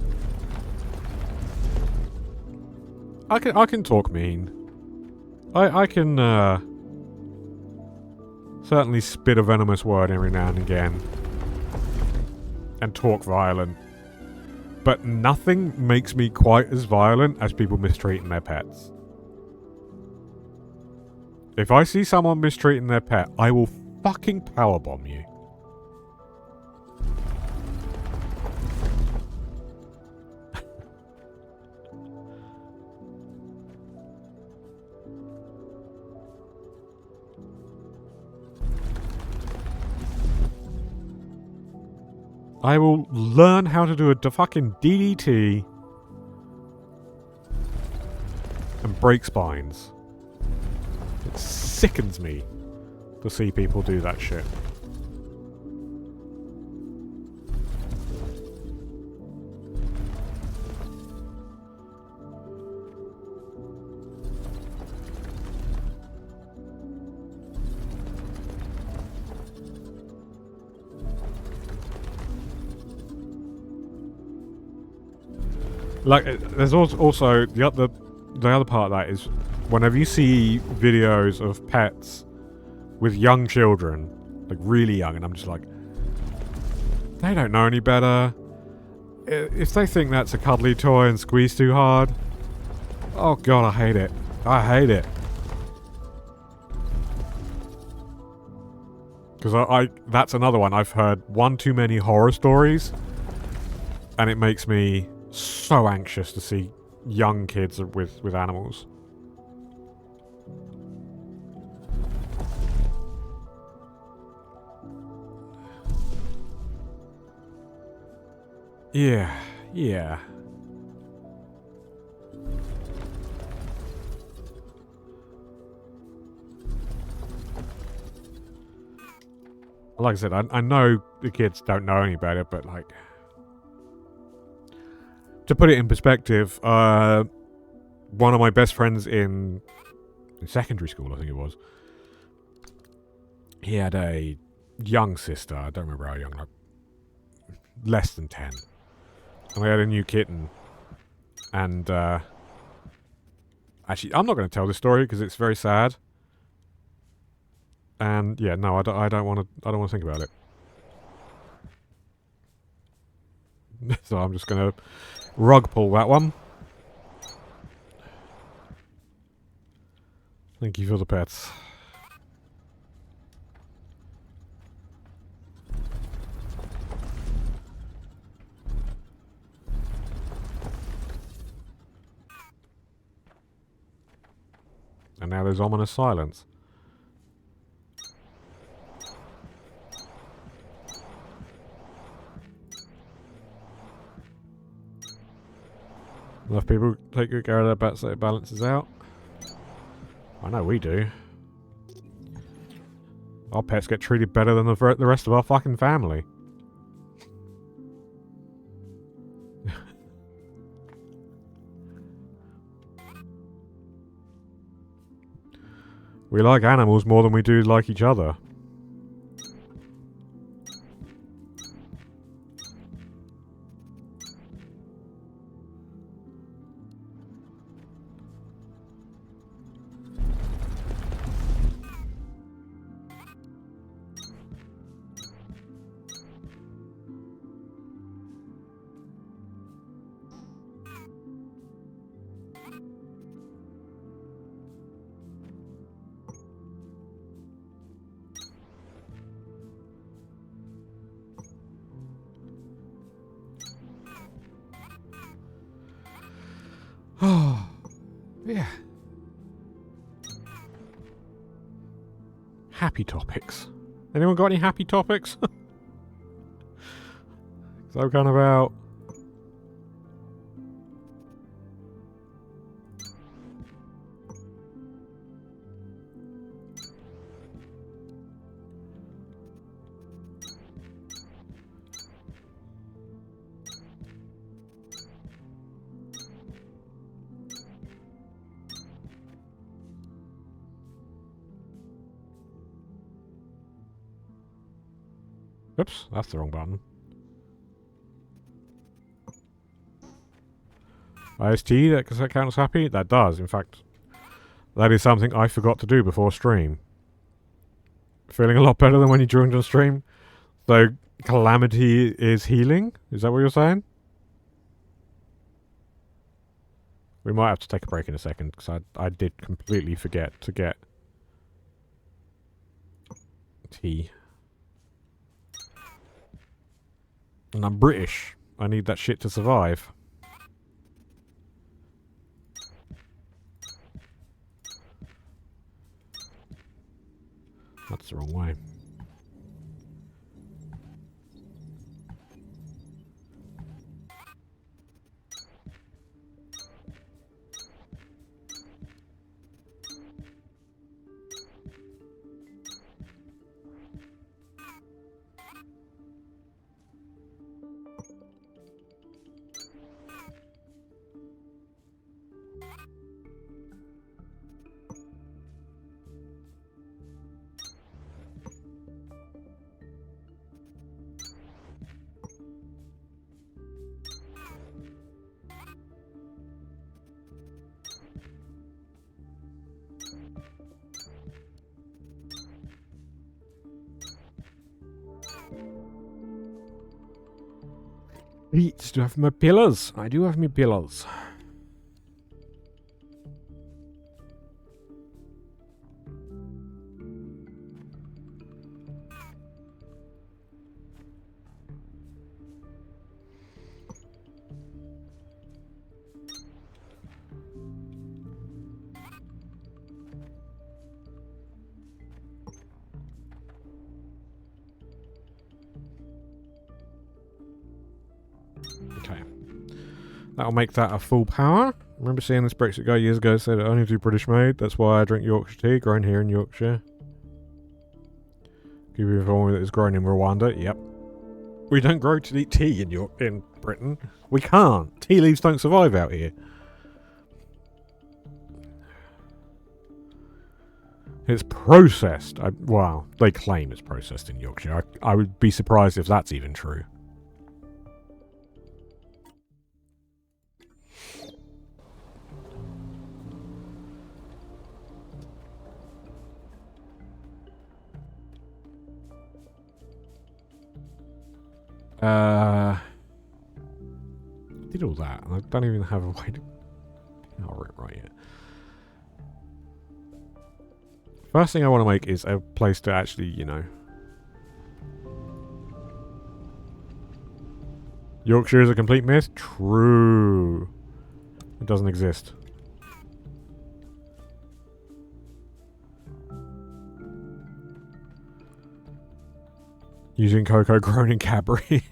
I can talk mean. I can, certainly spit a venomous word every now and again. And talk violent. But nothing makes me quite as violent as people mistreating their pets. If I see someone mistreating their pet, I will fucking powerbomb you. I will learn how to do a fucking DDT and break spines. It sickens me to see people do that shit. Like, there's also the other part of that is whenever you see videos of pets with young children, like really young, and I'm just like, they don't know any better. If they think that's a cuddly toy and squeeze too hard, oh god, I hate it. I hate it. Because that's another one. I've heard one too many horror stories, and it makes me so anxious to see young kids with animals. Yeah, yeah. Like I said, I know the kids don't know any better, but like, to put it in perspective, one of my best friends in secondary school, I think it was, he had a young sister. I don't remember how young, like less than 10. And we had a new kitten. And actually, I'm not going to tell this story because it's very sad. And yeah, no, I don't want to think about it. So I'm just going to rug pull that one. Thank you for the pets. And now there's ominous silence. Enough people take good care of their pets so it balances out. I know we do. Our pets get treated better than the rest of our fucking family. We like animals more than we do like each other. Oh, yeah. Happy topics. Anyone got any happy topics? So I'm kind of out. Oops, that's the wrong button. IST, does that count as happy? That does, in fact. That is something I forgot to do before stream. Feeling a lot better than when you joined on stream? So, calamity is healing? Is that what you're saying? We might have to take a break in a second, because I did completely forget to get tea. And I'm British. I need that shit to survive. That's the wrong way. Eats, do I have my pillars? I do have my pillars. Okay. That'll make that a full power. Remember seeing this Brexit guy years ago said it only do British made. That's why I drink Yorkshire tea, grown here in Yorkshire. Can you inform me that it's grown in Rwanda? Yep. We don't grow tea in Britain. We can't. Tea leaves don't survive out here. It's processed. Well, they claim it's processed in Yorkshire. I would be surprised if that's even true. Did all that, and I don't even have a way to power it right yet. First thing I want to make is a place to actually, you know... Yorkshire is a complete myth? True. It doesn't exist. Using cocoa grown in Cadbury.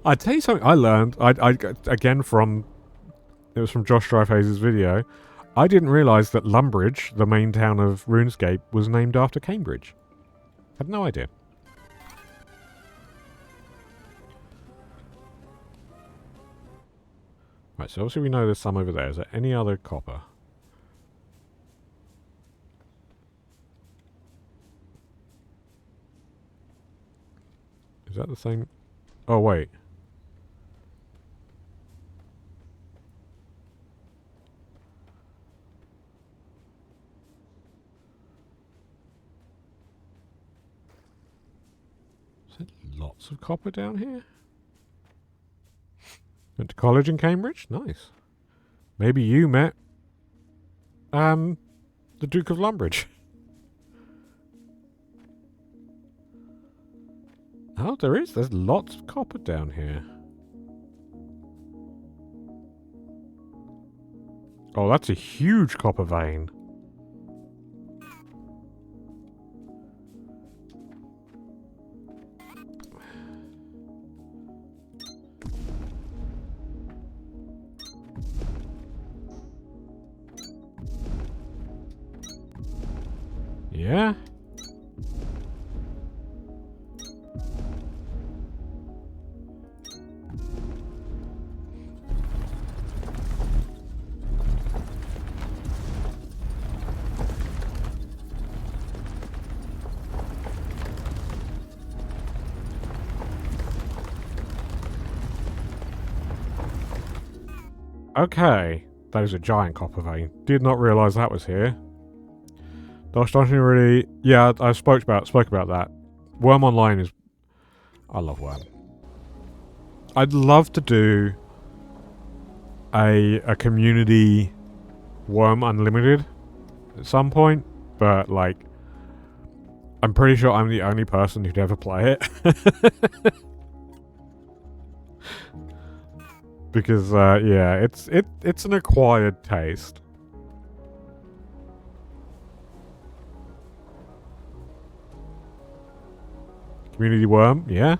I'd tell you something I learned. Again from... It was from Josh Drivehazes' video. I didn't realise that Lumbridge, the main town of RuneScape, was named after Cambridge. Had no idea. Right, so obviously we know there's some over there. Is there any other copper? Is that the same? Oh, wait. Is there lots of copper down here? Went to college in Cambridge? Nice. Maybe you met the Duke of Lumbridge. Oh, there is. There's lots of copper down here. Oh, that's a huge copper vein. Yeah? Okay. That is a giant copper vein. Did not realise that was here. Dosh don't really... Yeah, I spoke about that. Worm Online is... I love Worm. I'd love to do a community Worm Unlimited at some point, but like I'm pretty sure I'm the only person who'd ever play it. Because yeah, it's an acquired taste. Community Worm, yeah.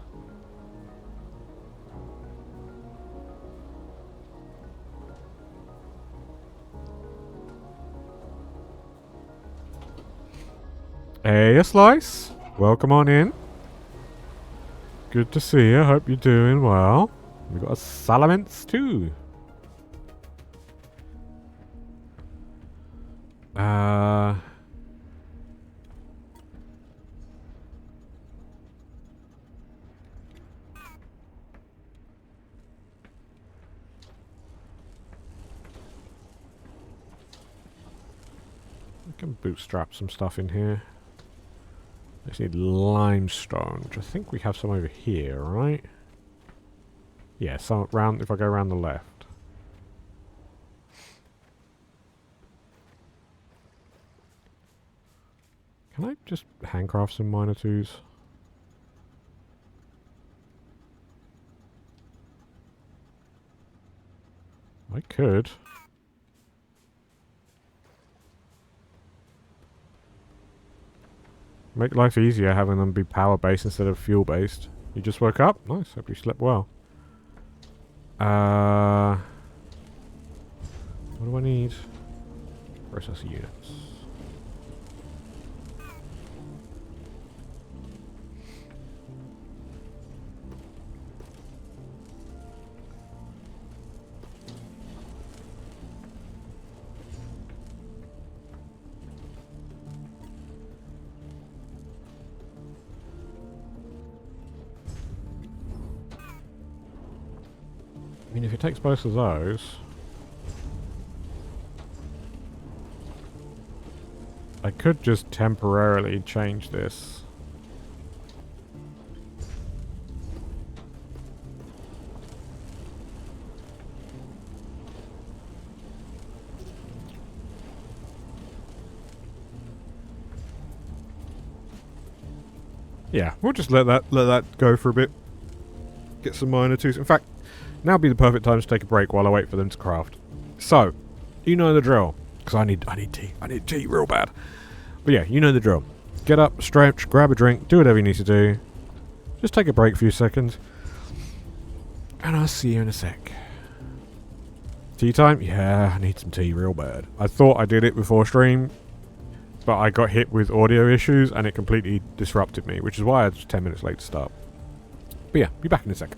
Hey, a Slice. Welcome on in. Good to see you. Hope you're doing well. We got a Salamence too. I can bootstrap some stuff in here. I just need limestone, which I think we have some over here, right? Yeah, so round if I go around the left. Can I just handcraft some minor twos? I could. Make life easier having them be power based instead of fuel based. You just woke up? Nice, hope you slept well. What do I need? Processor units. I mean, if it takes both of those, I could just temporarily change this. Yeah, we'll just let that go for a bit. Get some minor twos. In fact, now would be the perfect time to take a break while I wait for them to craft. So, you know the drill. Because I need tea. I need tea real bad. But yeah, you know the drill. Get up, stretch, grab a drink, do whatever you need to do. Just take a break for a few seconds. And I'll see you in a sec. Tea time? Yeah, I need some tea real bad. I thought I did it before stream, but I got hit with audio issues and it completely disrupted me, which is why I was 10 minutes late to start. But yeah, be back in a sec.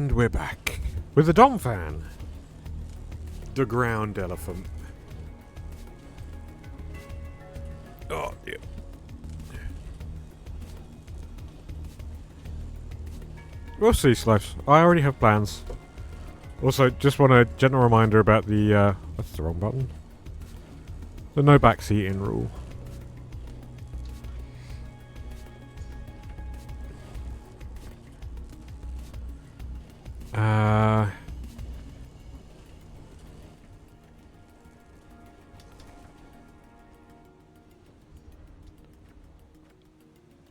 And we're back with the Dom fan. The ground elephant. Oh, yeah. We'll see, Slash. I already have plans. Also, just want a gentle reminder about the, that's the wrong button. The no backseating rule.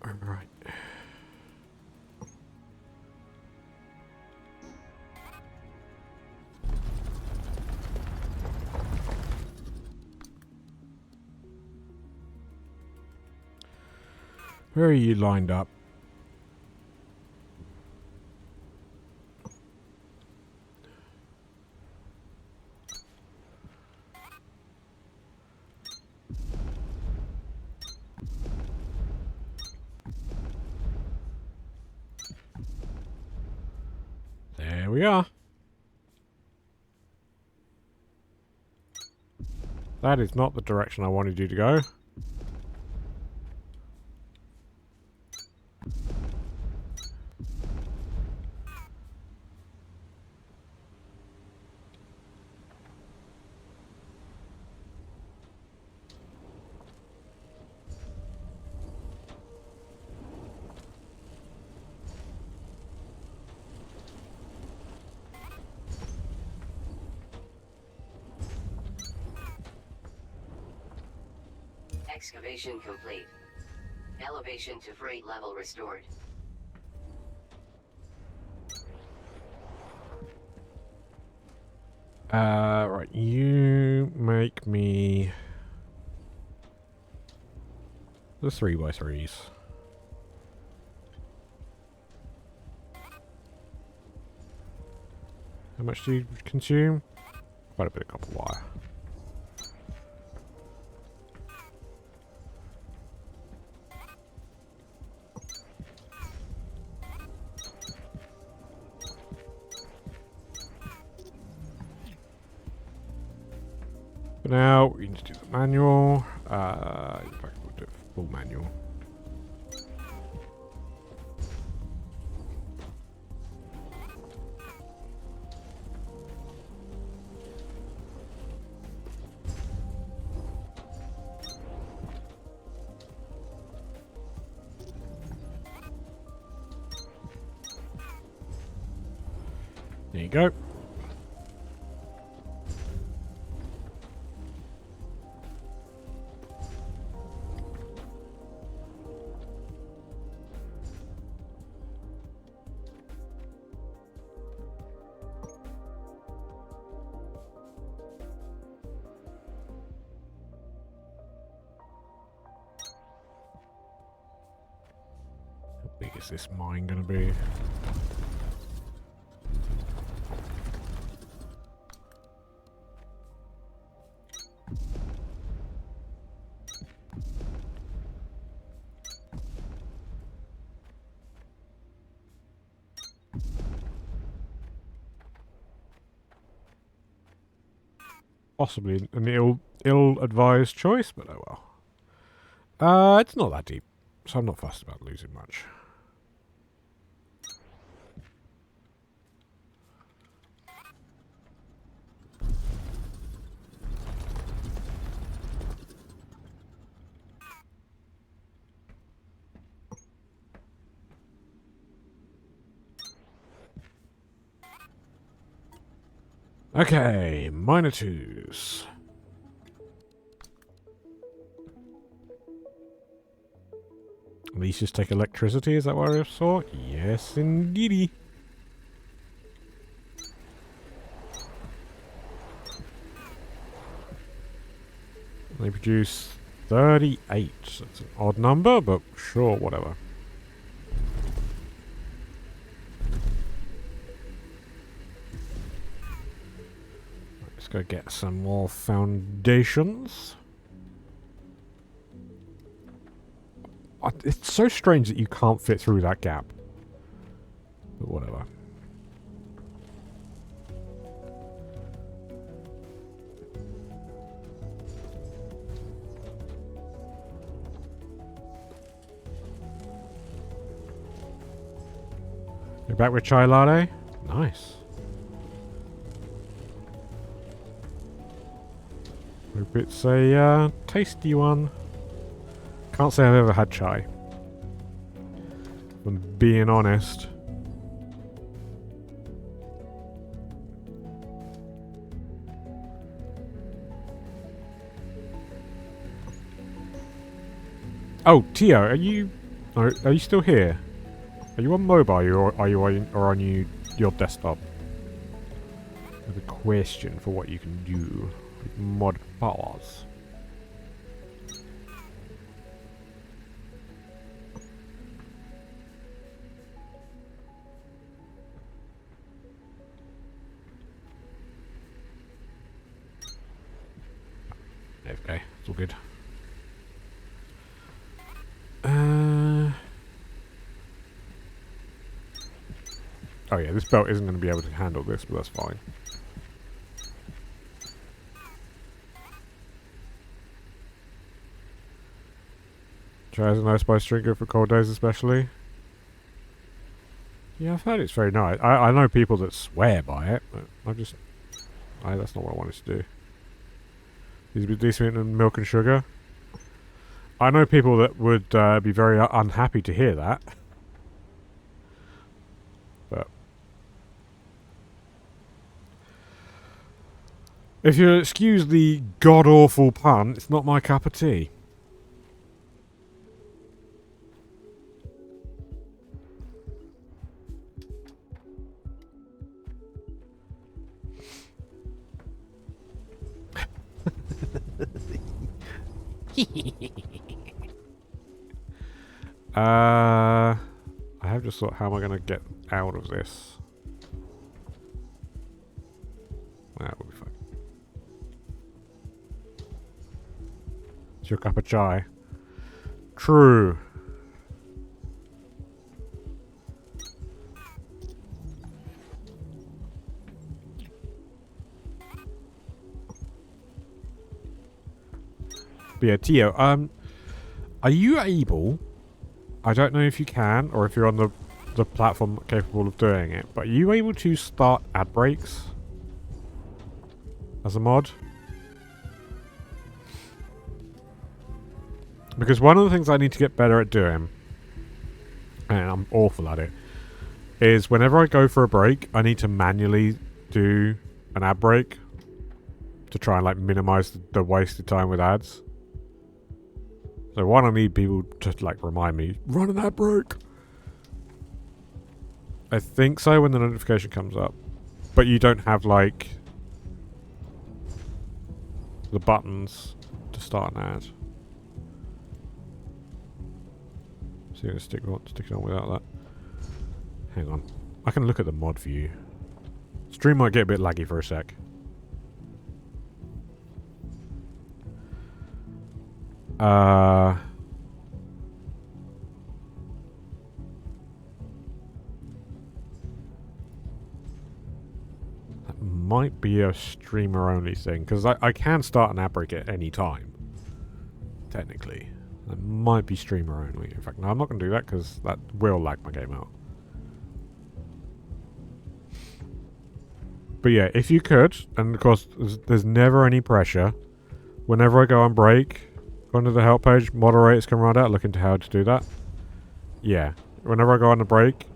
Alright. Where are you lined up? There we are. That is not the direction I wanted you to go. Excavation complete. Elevation to freight level restored. Right, you make me the 3x3s. How much do you consume? Quite a bit of copper wire. For now, we need to do the manual. In fact, we'll do a full manual. There you go. How big is this mine gonna be? Possibly an ill-advised choice, but oh well. It's not that deep, so I'm not fussed about losing much. Okay, minor twos. Leashes take electricity, is that what I saw? Yes, indeedy. They produce 38. That's an odd number, but sure, whatever. Let's go get some more foundations. It's so strange that you can't fit through that gap. But whatever. You're back with chai latte? Nice. Hope it's a tasty one. Can't say I've ever had chai. If I'm being honest. Oh, Tio, are you still here? Are you on mobile or are you on your desktop? I have a question for what you can do with mod powers. Okay, it's all good. Oh yeah, this belt isn't going to be able to handle this, but that's fine. Chai is a nice spice drink, good for cold days especially. Yeah, I've heard it's very nice. I know people that swear by it, but that's not what I wanted to do. These would be decent in milk and sugar. I know people that would be very unhappy to hear that. But if you'll excuse the god-awful pun, it's not my cup of tea. I have just thought, how am I going to get out of this? That will be fine. It's your cup of chai. True. But yeah, Tio, are you able, I don't know if you can, or if you're on the platform capable of doing it, but are you able to start ad breaks as a mod? Because one of the things I need to get better at doing, and I'm awful at it, is whenever I go for a break, I need to manually do an ad break to try and like minimize the wasted time with ads. So one, I need people to like remind me, run an ad break. I think so when the notification comes up. But you don't have like the buttons to start an ad. So you're gonna stick it on without that. Hang on. I can look at the mod view. Stream might get a bit laggy for a sec. That might be a streamer only thing, because I can start an ad break at any time. Technically. That might be streamer only. In fact, no, I'm not going to do that because that will lag my game out. But yeah, if you could, and of course there's never any pressure, whenever I go on break, go onto the help page, moderators can run out, look into how to do that. Yeah, whenever I go on a break,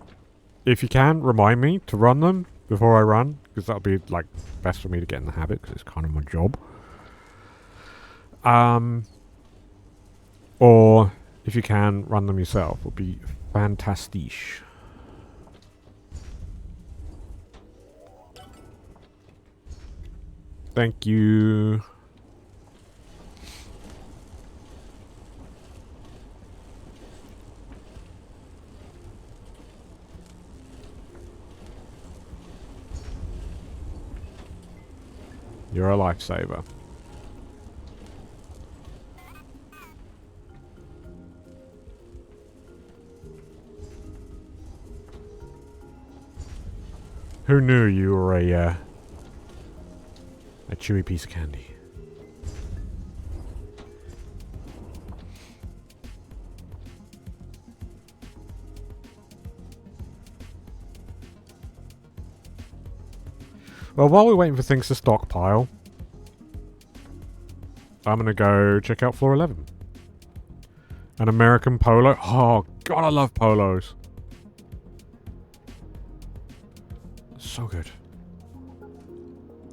if you can, remind me to run them before I run, because that'll be like best for me to get in the habit, because it's kind of my job. Or if you can, run them yourself, would be fantastic. Thank you. You're a lifesaver. Who knew you were a chewy piece of candy? Well, while we're waiting for things to stockpile, I'm going to go check out floor 11. An American polo. Oh, God, I love polos. So good.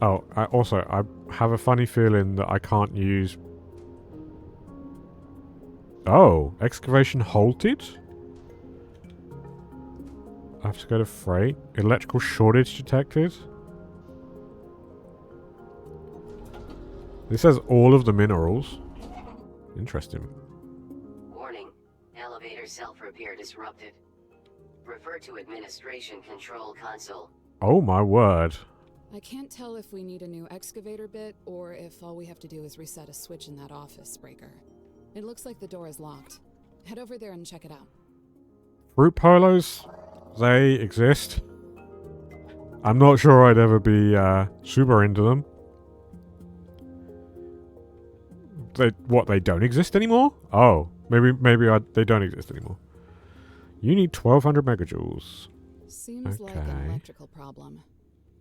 Oh, I have a funny feeling that I can't use... Oh, excavation halted? I have to go to freight. Electrical shortage detected. This has all of the minerals. Interesting. Warning. Elevator self-repair disrupted. Refer to administration control console. Oh my word. I can't tell if we need a new excavator bit or if all we have to do is reset a switch in that office breaker. It looks like the door is locked. Head over there and check it out. Fruit polos? They exist. I'm not sure I'd ever be super into them. They don't exist anymore? Oh, maybe they don't exist anymore. You need 1200 megajoules. Seems like an Okay. electrical problem.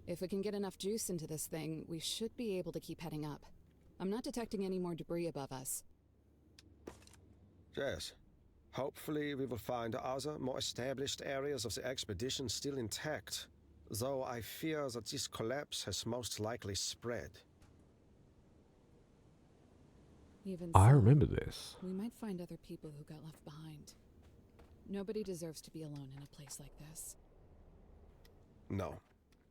If we can get enough juice into this thing, we should be able to keep heading up. I'm not detecting any more debris above us. Yes. Hopefully we will find other, more established areas of the expedition still intact, though I fear that this collapse has most likely spread. Even I so, remember this. we might find other people who got left behind. Nobody deserves to be alone in a place like this. No.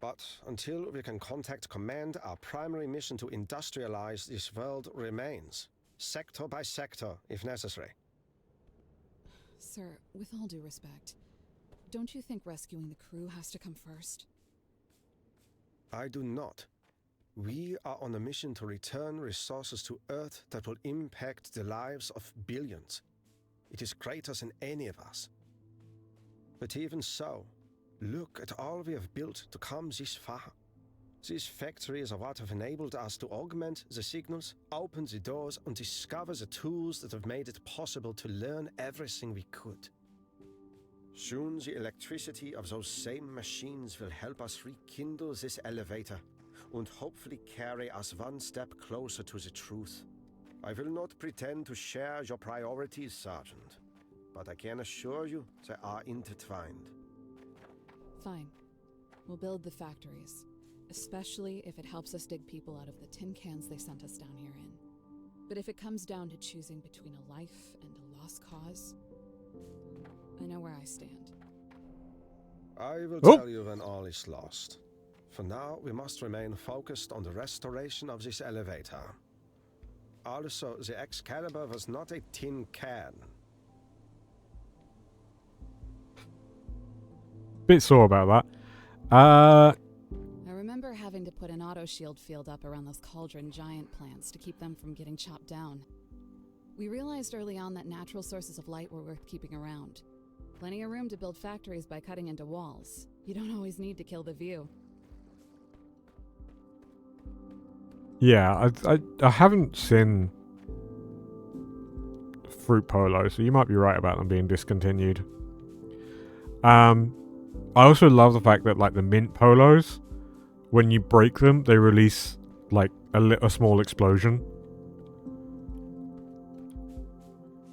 But until we can contact command, our primary mission to industrialize this world remains. Sector by sector, if necessary. Sir, with all due respect, don't you think rescuing the crew has to come first? I do not. We are on a mission to return resources to Earth that will impact the lives of billions. It is greater than any of us. But even so, look at all we have built to come this far. These factories are what have enabled us to augment the signals, open the doors, and discover the tools that have made it possible to learn everything we could. Soon the electricity of those same machines will help us rekindle this elevator, and hopefully carry us one step closer to the truth. I will not pretend to share your priorities, Sergeant, but I can assure you they are intertwined. Fine. We'll build the factories. Especially if it helps us dig people out of the tin cans they sent us down here in. But if it comes down to choosing between a life and a lost cause, I know where I stand. I will Oh. tell you when all is lost. For now, we must remain focused on the restoration of this elevator. Also, the Excalibur was not a tin can. Bit sore about that. I remember having to put an auto shield field up around those cauldron giant plants to keep them from getting chopped down. We realized early on that natural sources of light were worth keeping around. Plenty of room to build factories by cutting into walls. You don't always need to kill the view. Yeah, I haven't seen Fruit Polo, so you might be right about them being discontinued. I also love the fact that, like, the mint polos, when you break them, they release, like, a small explosion.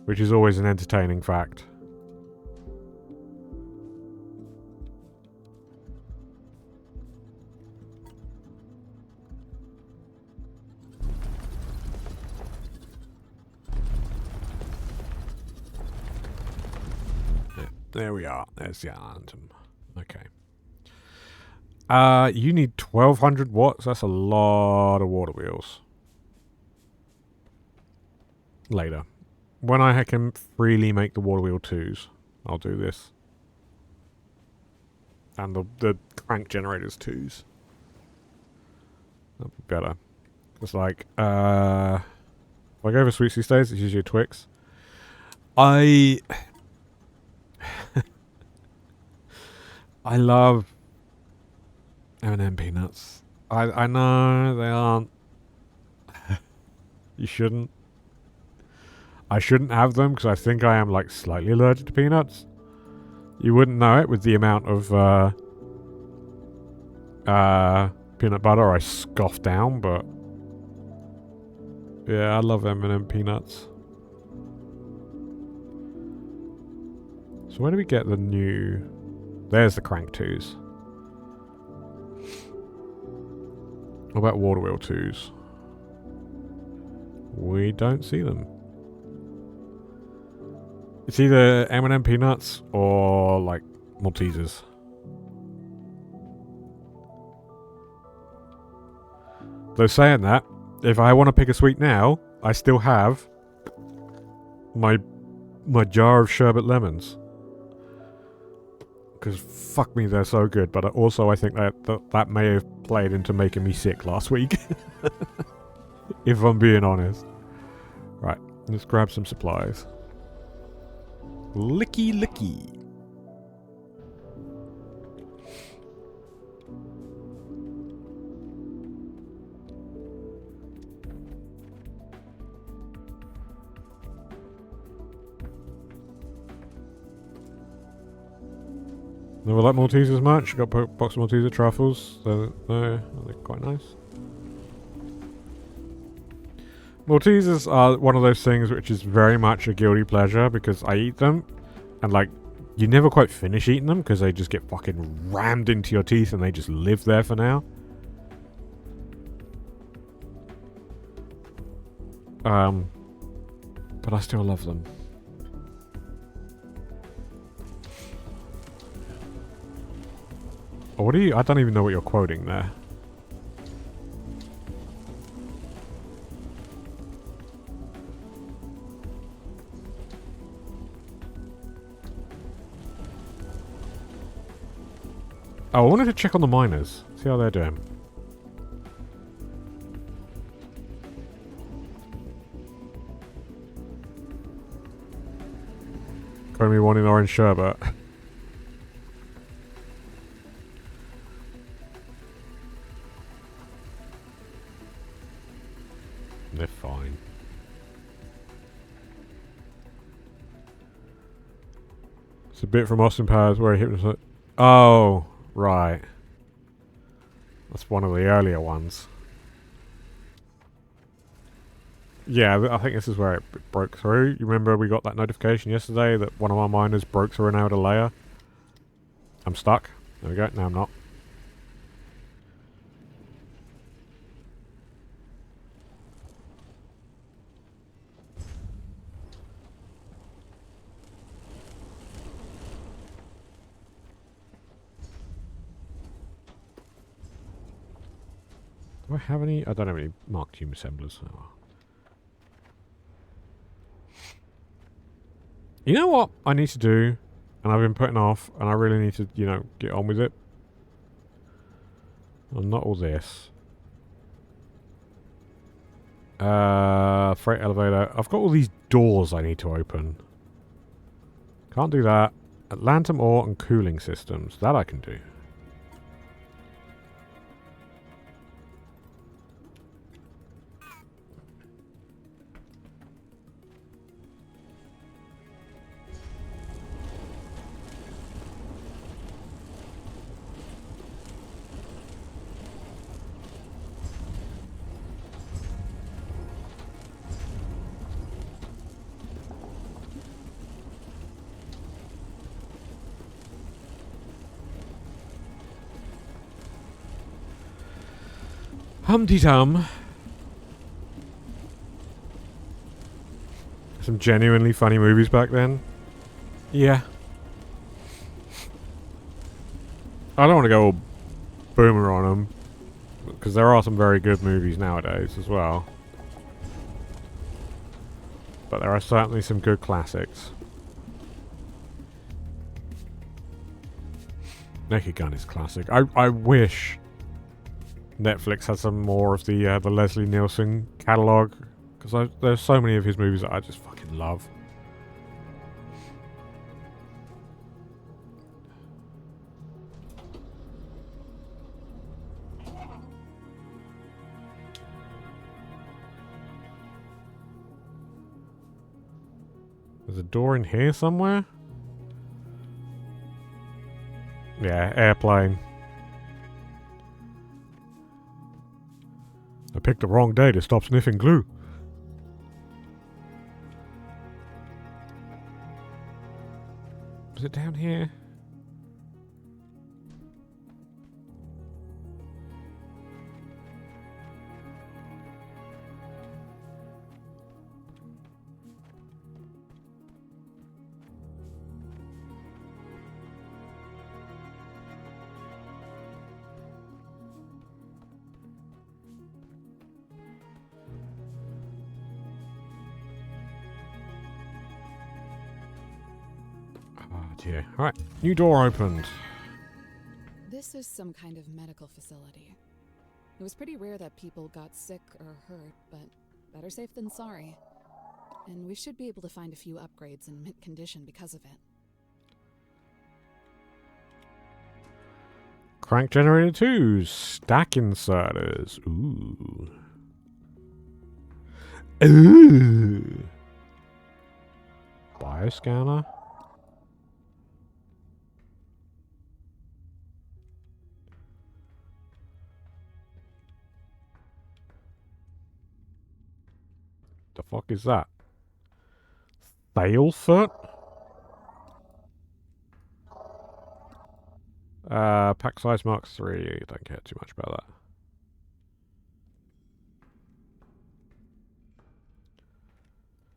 Which is always an entertaining fact. There we are. There's the anthem. Okay. You need 1200 watts. That's a lot of water wheels. Later. When I can freely make the water wheel 2s, I'll do this. And the crank generators 2s. That'd be better. It's like, if I go for Sweet These Days, it's usually a Twix. I love M&M peanuts. I know they aren't. You shouldn't. I shouldn't have them because I think I am, like, slightly allergic to peanuts. You wouldn't know it with the amount of peanut butter I scoff down, but yeah, I love M&M peanuts. So where do we get the new... There's the Crank 2s. What about Water Wheel 2s? We don't see them. It's either M&M peanuts or like Maltesers. Though saying that, if I want to pick a sweet now, I still have my jar of sherbet lemons. Because fuck me, they're so good. But also I think that may have played into making me sick last week. If I'm being honest. Right, let's grab some supplies. Licky licky. Never like Maltesers much. Got a box of Malteser truffles. So, they're quite nice. Maltesers are one of those things which is very much a guilty pleasure because I eat them and like you never quite finish eating them because they just get fucking rammed into your teeth and they just live there for now. But I still love them. Oh, what are you? I don't even know what you're quoting there. Oh, I wanted to check on the miners. See how they're doing. Calling me wanting orange sherbet. They're fine. It's a bit from Austin Powers where he hypnotized. Oh, right. That's one of the earlier ones. Yeah, I think this is where it broke through. You remember we got that notification yesterday that one of our miners broke through an outer layer? I'm stuck. There we go. No, I'm not. Do I have any? I don't have any marked human assemblers. Oh. You know what I need to do? And I've been putting off, and I really need to, you know, get on with it. Well, not all this. Freight elevator. I've got all these doors I need to open. Can't do that. Atlantum ore and cooling systems. That I can do. Humpty Tum. Some genuinely funny movies back then. Yeah. I don't want to go all boomer on them. Because there are some very good movies nowadays as well. But there are certainly some good classics. Naked Gun is classic. I wish Netflix had some more of the Leslie Nielsen catalogue, because there's so many of his movies that I just fucking love. There's a door in here somewhere? Yeah, airplane. picked the wrong day to stop sniffing glue. Is it down here? Oh dear. Alright, new door opened. This is some kind of medical facility. It was pretty rare that people got sick or hurt, but better safe than sorry. And we should be able to find a few upgrades in mint condition because of it. Crank generator 2, stack inserters. Ooh. Ooh. Bioscanner. The fuck is that? Thalefoot? Pack size Mark 3. Don't care too much about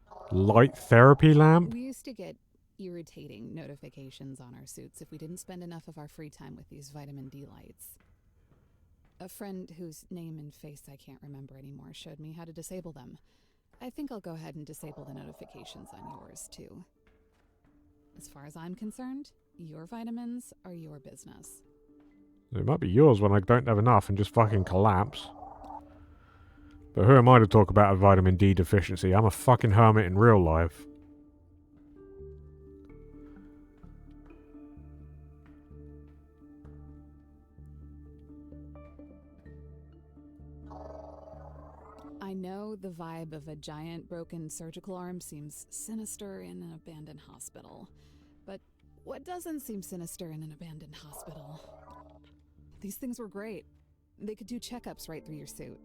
that. Light therapy lamp? We used to get irritating notifications on our suits if we didn't spend enough of our free time with these vitamin D lights. A friend whose name and face I can't remember anymore showed me how to disable them. I think I'll go ahead and disable the notifications on yours, too. As far as I'm concerned, your vitamins are your business. It might be yours when I don't have enough and just fucking collapse. But who am I to talk about a vitamin D deficiency? I'm a fucking hermit in real life. I know the vibe of a giant broken surgical arm seems sinister in an abandoned hospital. But what doesn't seem sinister in an abandoned hospital? These things were great. They could do checkups right through your suit.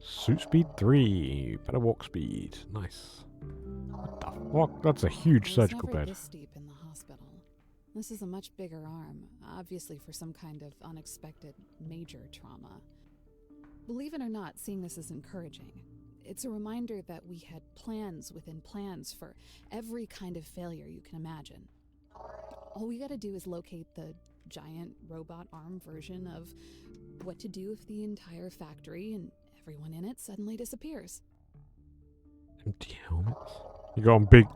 Suit speed 3. Better walk speed. Nice. What the fuck? That's a huge surgical never bed. This deep in the hospital. This is a much bigger arm, obviously for some kind of unexpected major trauma. Believe it or not, seeing this is encouraging. It's a reminder that we had plans within plans for every kind of failure you can imagine. All we gotta do is locate the giant robot arm version of what to do if the entire factory and everyone in it suddenly disappears. Empty helmets. You got on big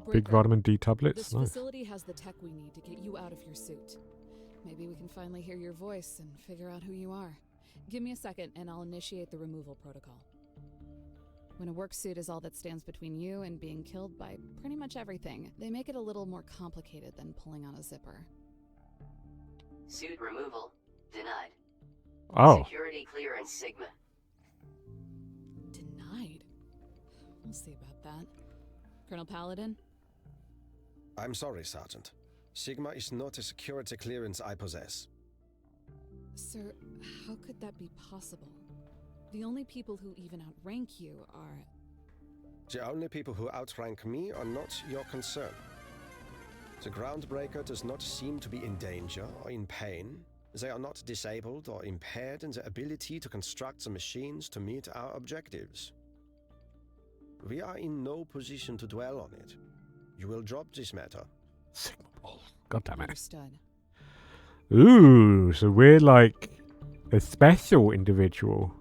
Breaker, vitamin D tablets? this Nice. facility has the tech we need to get you out of your suit. Maybe we can finally hear your voice and figure out who you are. Give me a second and I'll initiate the removal protocol. When a work suit is all that stands between you and being killed by pretty much everything, they make it a little more complicated than pulling on a zipper. Suit removal denied. Oh. Security clearance Sigma. Denied? We'll see about that. Colonel Paladin? I'm sorry, Sergeant. Sigma is not a security clearance I possess. Sir, how could that be possible? The only people who even outrank you are... The only people who outrank me are not your concern. The Groundbreaker does not seem to be in danger or in pain. They are not disabled or impaired in their ability to construct the machines to meet our objectives. We are in no position to dwell on it. You will drop this matter. Sigma balls. God damn it. Understood. Ooh, so we're like a special individual.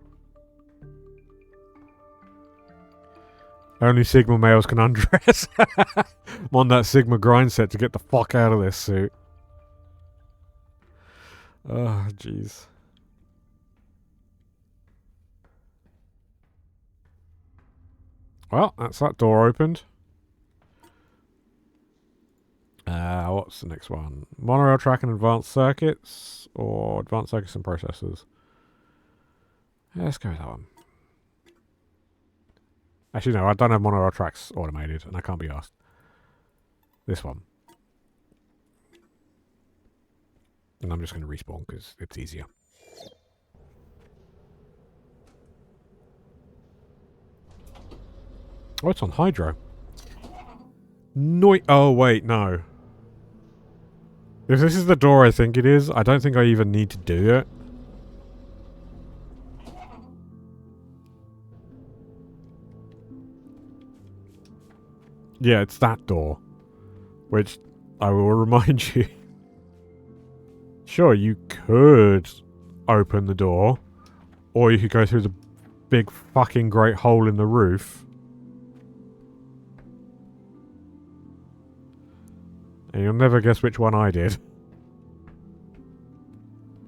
Only Sigma males can undress. I'm on that Sigma grind set to get the fuck out of this suit. Oh, jeez. Well, that's that door opened. What's the next one? Monorail track and advanced circuits, or advanced circuits and processors? Let's go with that one. Actually, no, I don't have monorail tracks automated, and I can't be asked. This one. And I'm just going to respawn because it's easier. Oh, it's on hydro. Oh, wait, no. If this is the door I think it is, I don't think I even need to do it. Yeah, it's that door. Which, I will remind you. Sure, you could open the door. Or you could go through the big fucking great hole in the roof. And you'll never guess which one I did.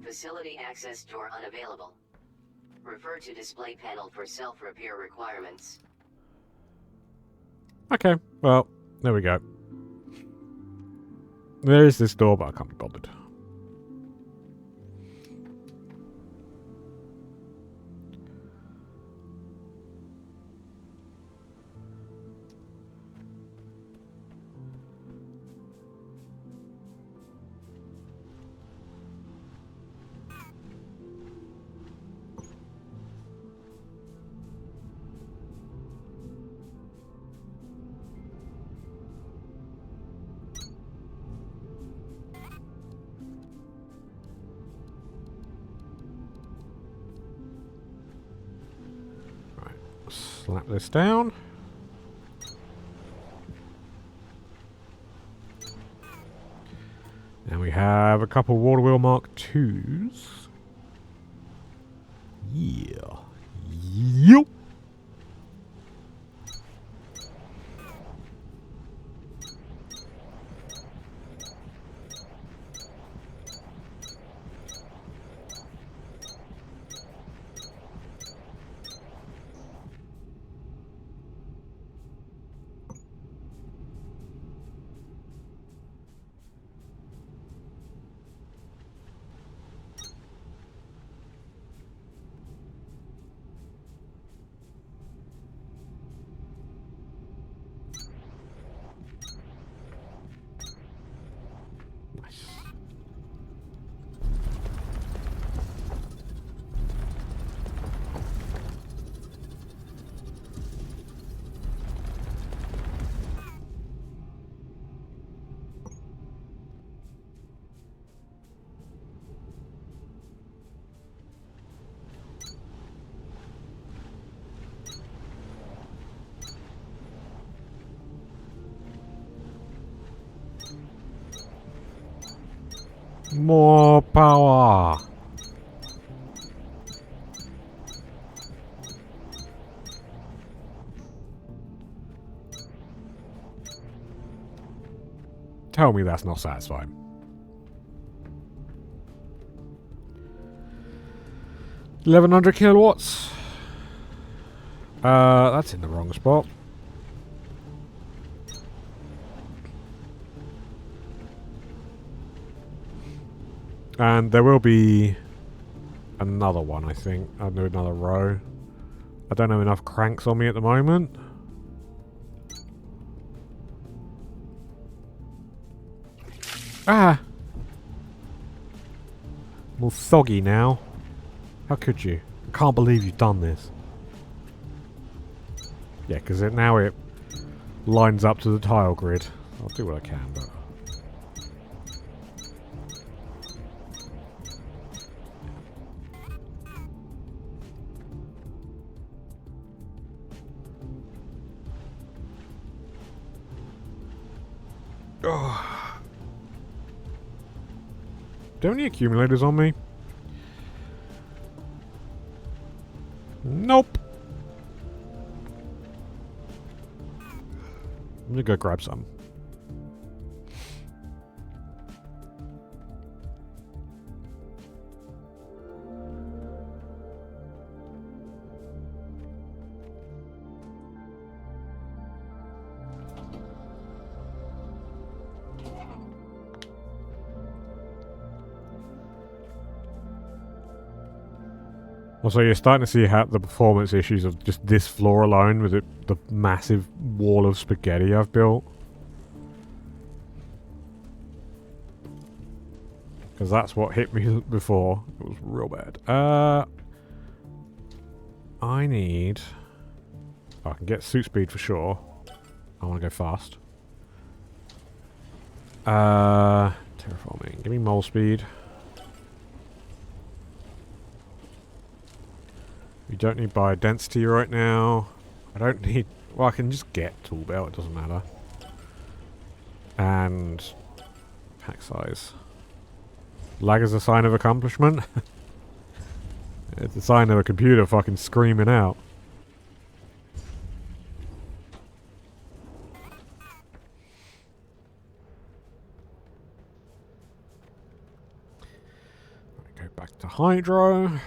Facility access door unavailable. Refer to display panel for self-repair requirements. Okay, well, there we go. There is this door, but I can't be bothered. Slap this down. And we have a couple water wheel Mark IIs. Yeah. Yup. More power. Tell me that's not satisfying. $1,100 kilowatts. That's in the wrong spot. And there will be another one, I think. I'll do another row. I don't have enough cranks on me at the moment. Ah! I'm all soggy now. How could you? I can't believe you've done this. Yeah, because now it lines up to the tile grid. I'll do what I can, but... Oh. Do you have any accumulators on me? Nope. I'm gonna go grab some. Also, you're starting to see how the performance issues of just this floor alone with the massive wall of spaghetti I've built. Because that's what hit me before. It was real bad. I need... I can get suit speed for sure. I want to go fast. Terraforming. Give me mole speed. We don't need biodensity right now. I don't need... Well, I can just get tool belt. It doesn't matter. And... pack size. Lag is a sign of accomplishment. It's a sign of a computer fucking screaming out. Go back to Hydro.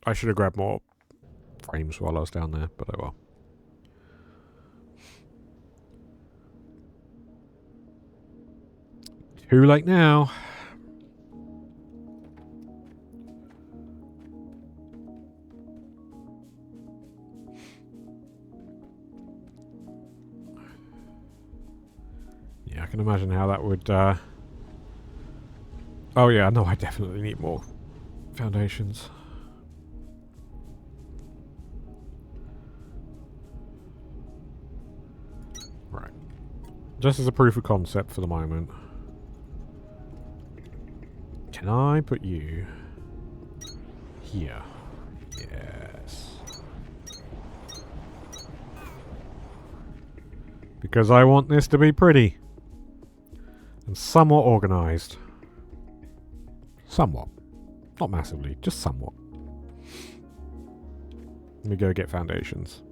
I should have grabbed more frames while I was down there, but oh well. Too late now. Yeah, I can imagine how that would... Oh yeah, no, I definitely need more foundations. Right. Just as a proof of concept for the moment. Can I put you here? Yes. Because I want this to be pretty. And somewhat organised. Somewhat. Not massively, just somewhat. Let me go get foundations.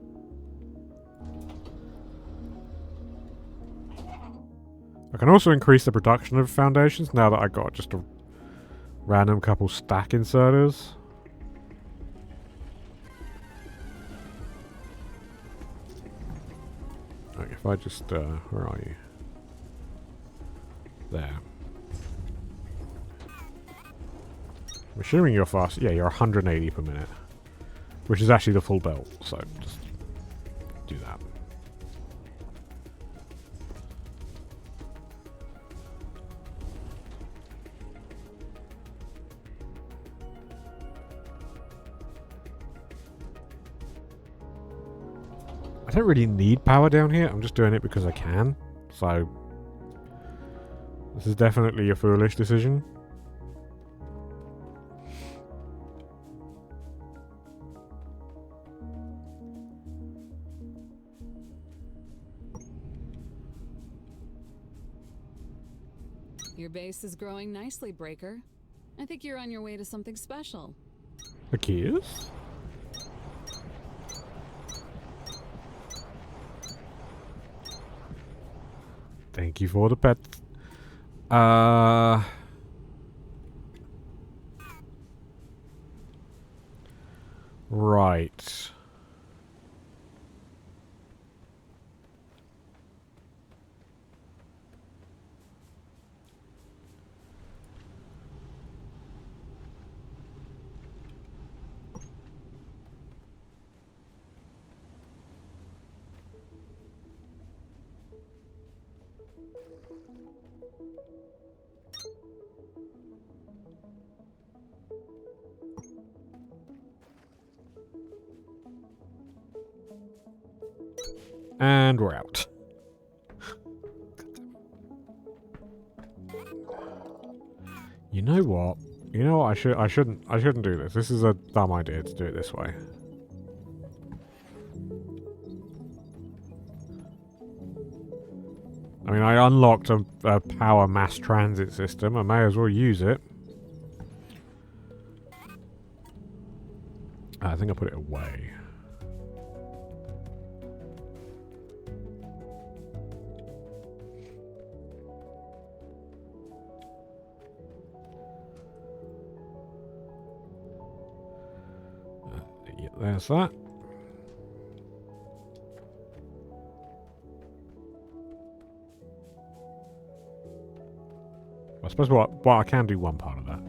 I can also increase the production of foundations now that I got just a random couple stack inserters. Like if I just, where are you? There. I'm assuming you're fast. Yeah, you're 180 per minute. Which is actually the full belt, so just do that. I don't really need power down here. I'm just doing it because I can. So this is definitely a foolish decision. Your base is growing nicely, Breaker. I think you're on your way to something special. A kiss? Thank you for the pet. Right. And we're out. You know what? You know what? I shouldn't do this. This is a dumb idea to do it this way. I mean, I unlocked a power mass transit system. I may as well use it. I think I put it away. Yeah, there's that. I suppose what I can do one part of that.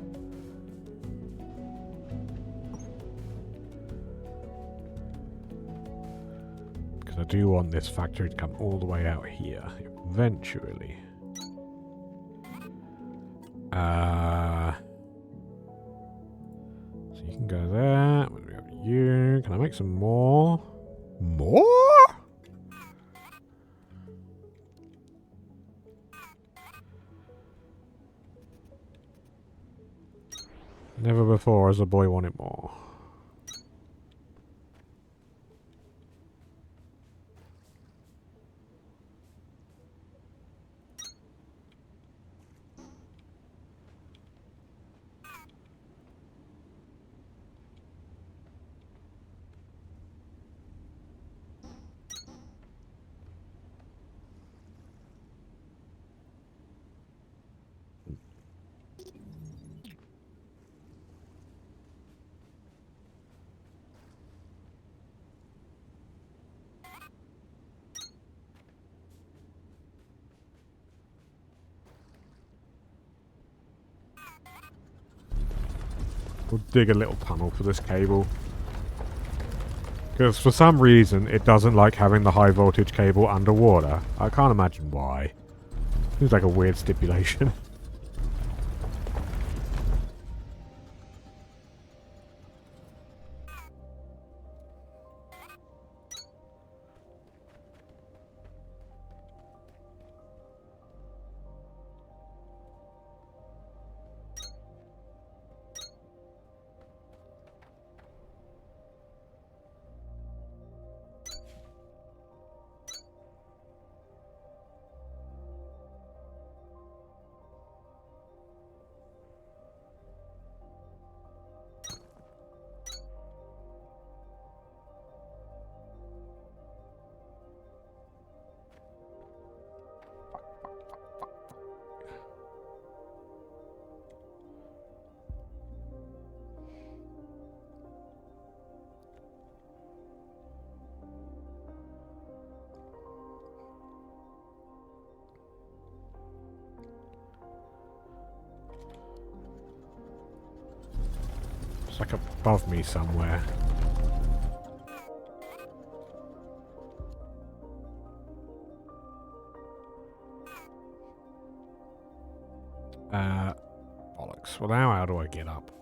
Because I do want this factory to come all the way out here eventually. So you can go there. What do we have? You. Can I make some more? More? Never before has a boy wanted more. We'll dig a little tunnel for this cable. Because for some reason, it doesn't like having the high voltage cable underwater. I can't imagine why. Seems like a weird stipulation. It's like above me somewhere. Bollocks. Well, now how do I get up?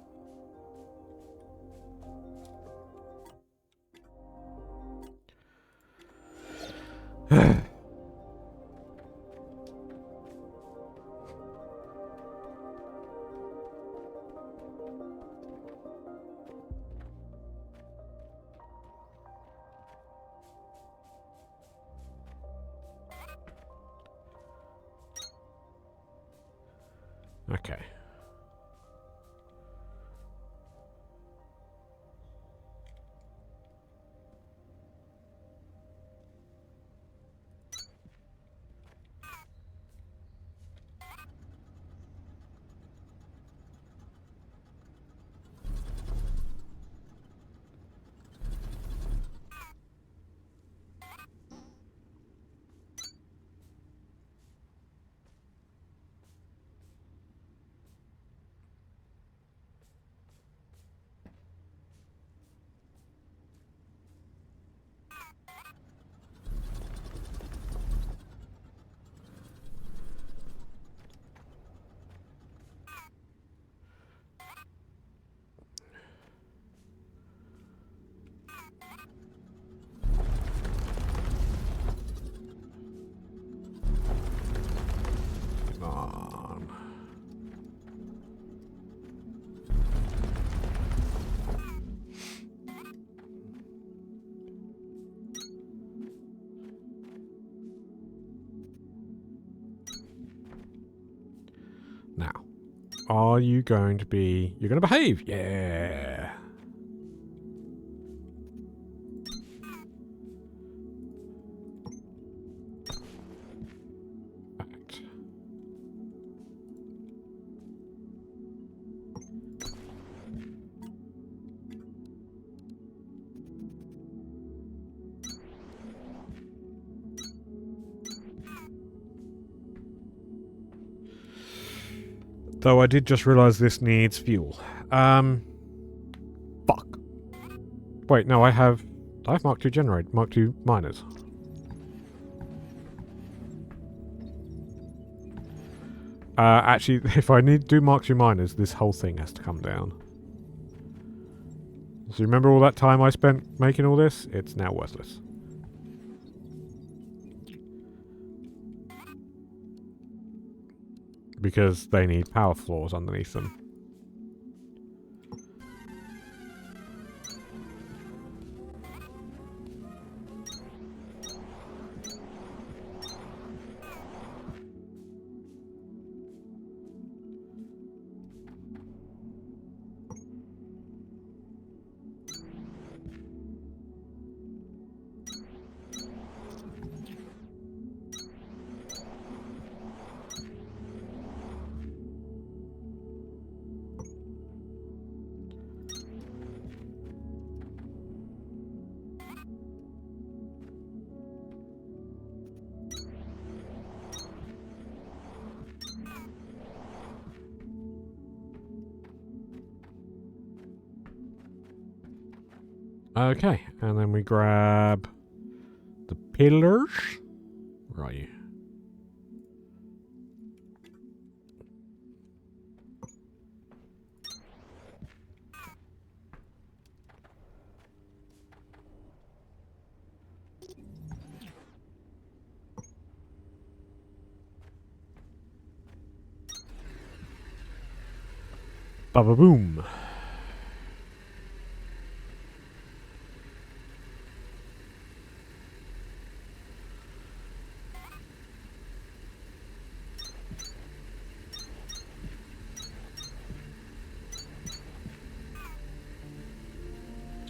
Okay. Come on. Now, are you going to be... You're going to behave? Yeah. Perfect. Though I did just realise this needs fuel. Fuck. Wait, no, I have Mark II generate, Mark II miners. Actually, if I need to do Mark II miners, this whole thing has to come down. So you remember all that time I spent making all this? It's now worthless. Because they need power floors underneath them. Okay, and then we grab the pillars. Where are you? Baba boom.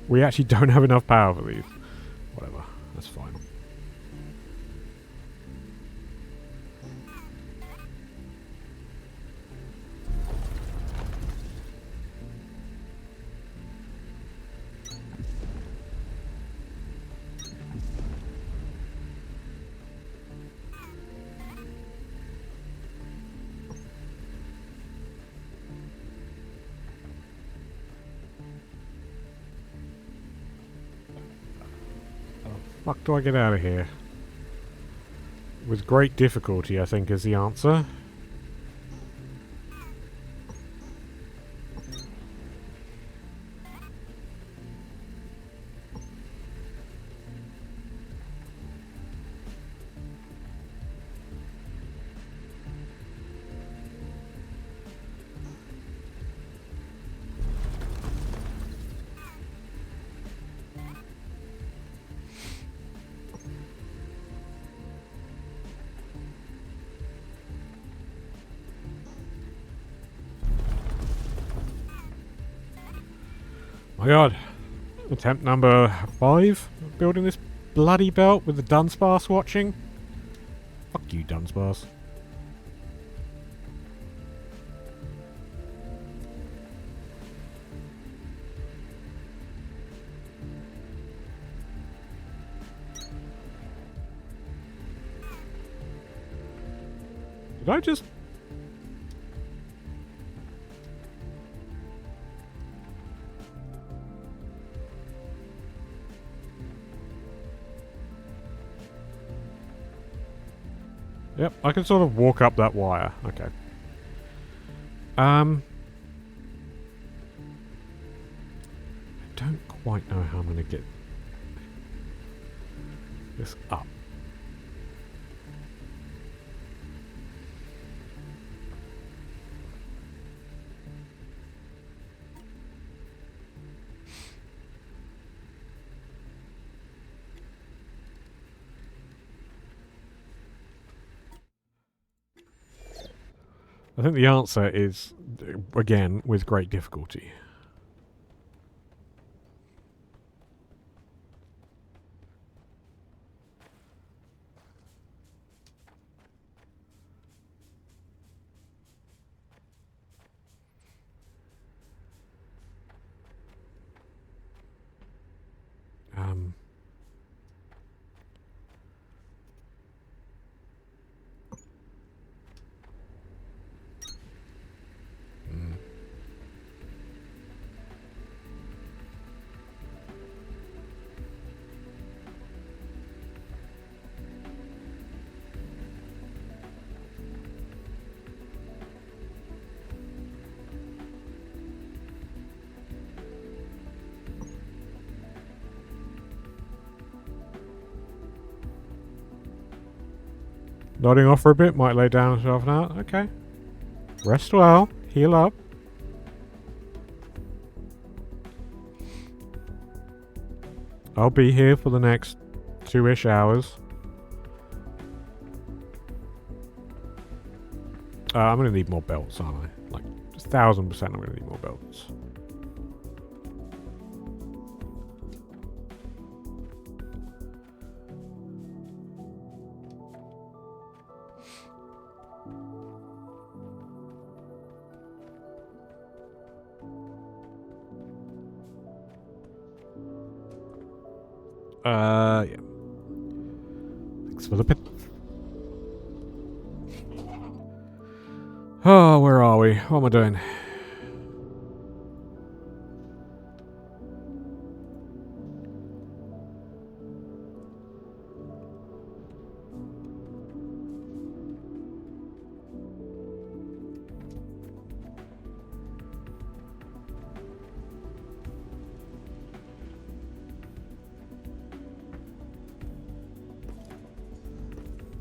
We actually don't have enough power for these. Whatever, that's fine. Fuck do I get out of here? With great difficulty, I think, is the answer. My god. Attempt number 5. Building this bloody belt with the Dunsparce watching. Fuck you, Dunsparce. Did I just... Yep, I can sort of walk up that wire. Okay. I don't quite know how I'm going to get this up. I think the answer is, again, with great difficulty. Nodding off for a bit, might lay down for half an hour. Okay. Rest well, heal up. I'll be here for the next 2-ish hours. I'm going to need more belts, aren't I? Like, 1,000% I'm going to need more belts. Yeah. Thanks for the pit. Oh, where are we? What am I doing?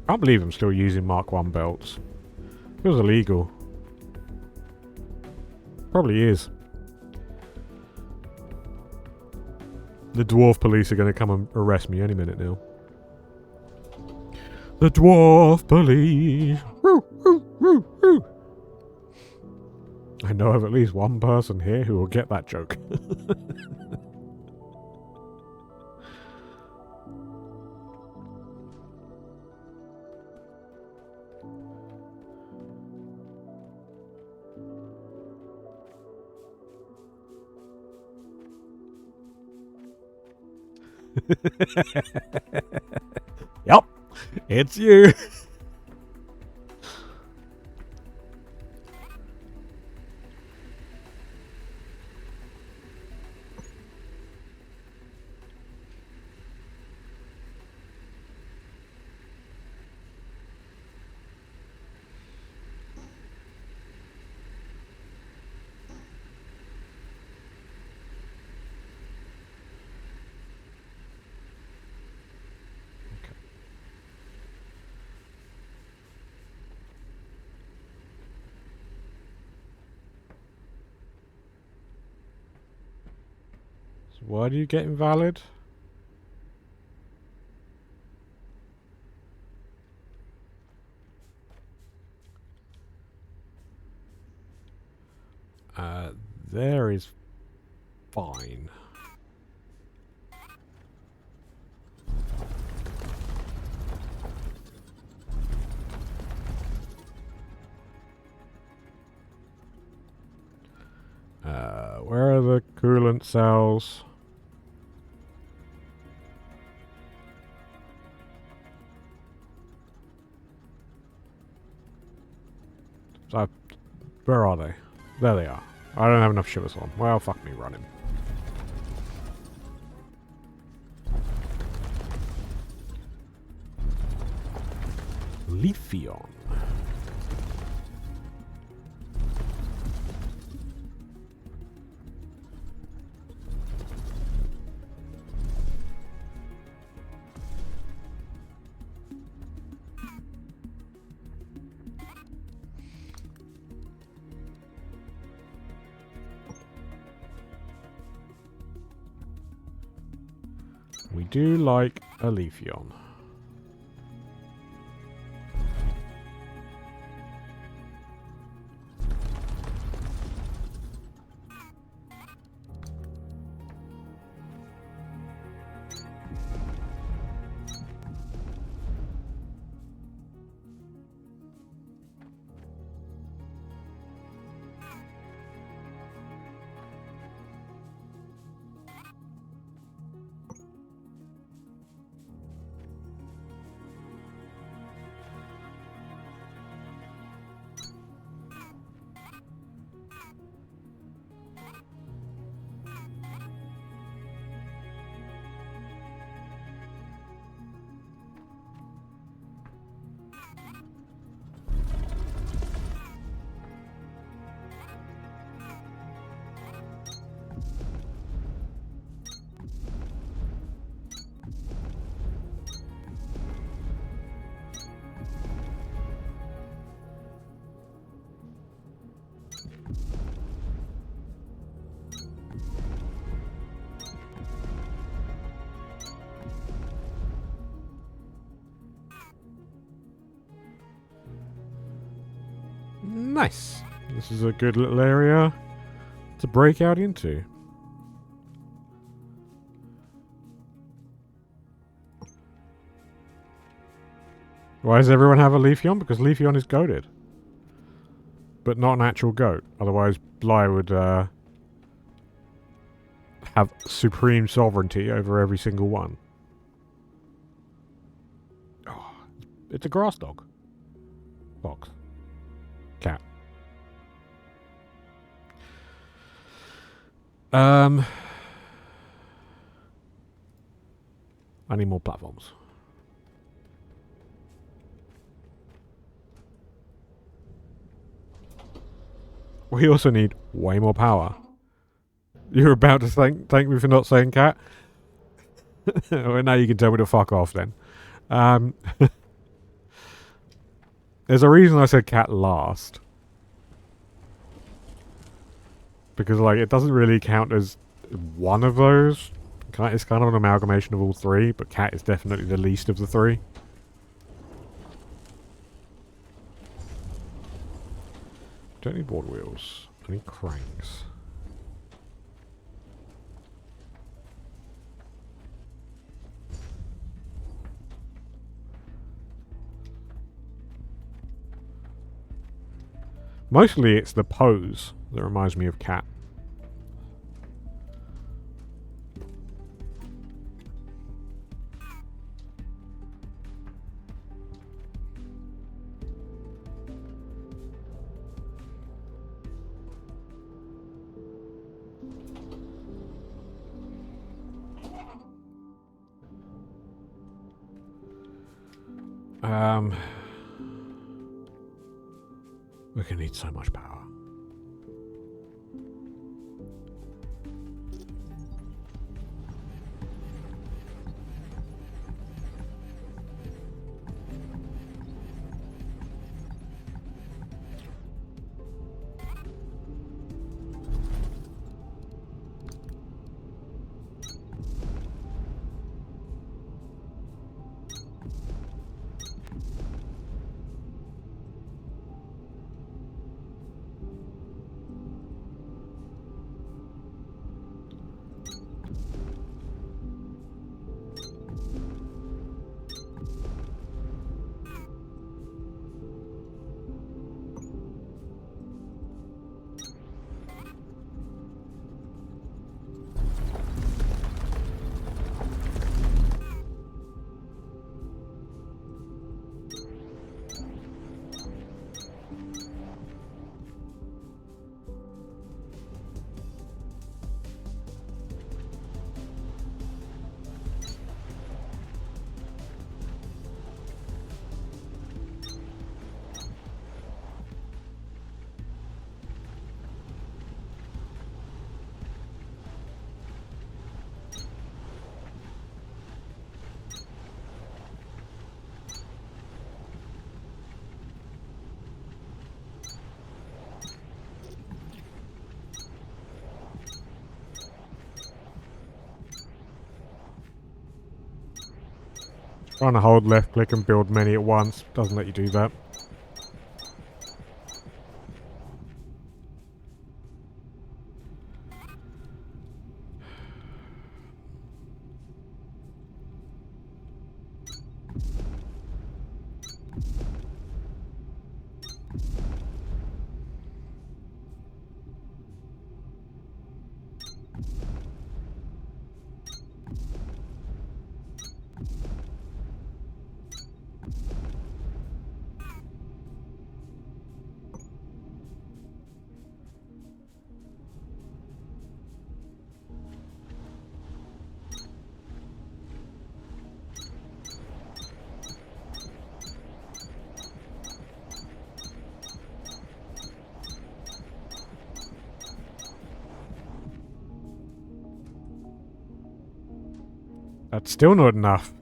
I can't believe I'm still using Mark 1 belts. Feels illegal. Probably is. The dwarf police are going to come and arrest me any minute now. The dwarf police! Woo, woo, woo, woo. I know of at least one person here who will get that joke. Yep, it's you. So why do you get invalid? There is fine. Where are the coolant cells? Where are they? There they are. I don't have enough sugars on. Well, fuck me running. Leafeon. We do like a Leafeon. Nice. This is a good little area to break out into. Why does everyone have a Leafeon? Because Leafeon is goated. But not an actual goat. Otherwise, Bly would have supreme sovereignty over every single one. Oh, it's a grass dog. Fox. Cat. I need more platforms. We also need way more power. You're about to thank me for not saying cat? Well, now you can tell me to fuck off then. There's a reason I said cat last. Because, like, it doesn't really count as one of those. It's kind of an amalgamation of all three, but cat is definitely the least of the three. Don't need board wheels. I need cranks. Mostly it's the pose that reminds me of cat. We're gonna need so much power. Trying to hold left click and build many at once doesn't let you do that. That's still not enough.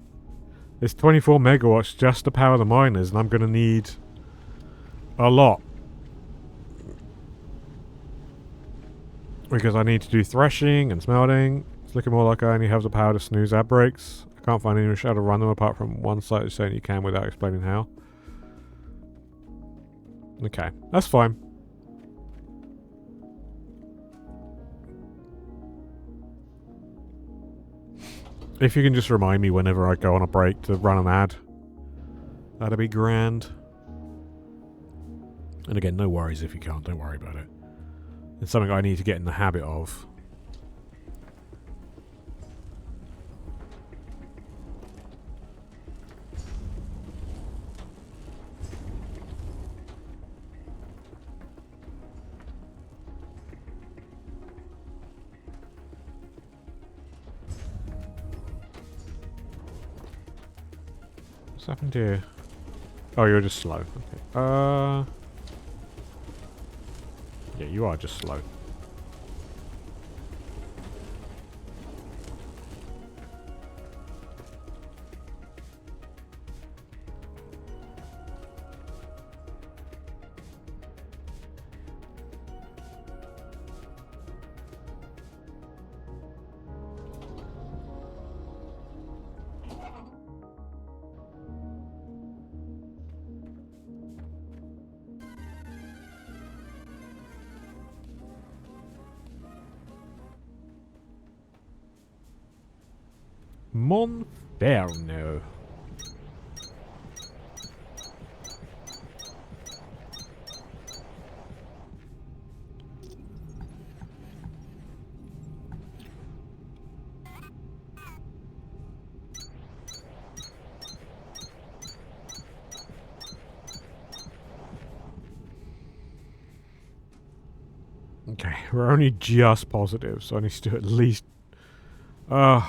There's 24 megawatts just to power the miners, and I'm going to need a lot. Because I need to do threshing and smelting. It's looking more like I only have the power to snooze ad breaks. I can't find any how to run them apart from one site saying you can without explaining how. Okay, that's fine. If you can just remind me whenever I go on a break to run an ad, that'd be grand. And again, no worries if you can't, don't worry about it. It's something I need to get in the habit of. What's happened here? Oh, you're just slow. Okay. Yeah, you are just slow. Monferno. Okay, we're only just positive, so I need to do at least... yeah,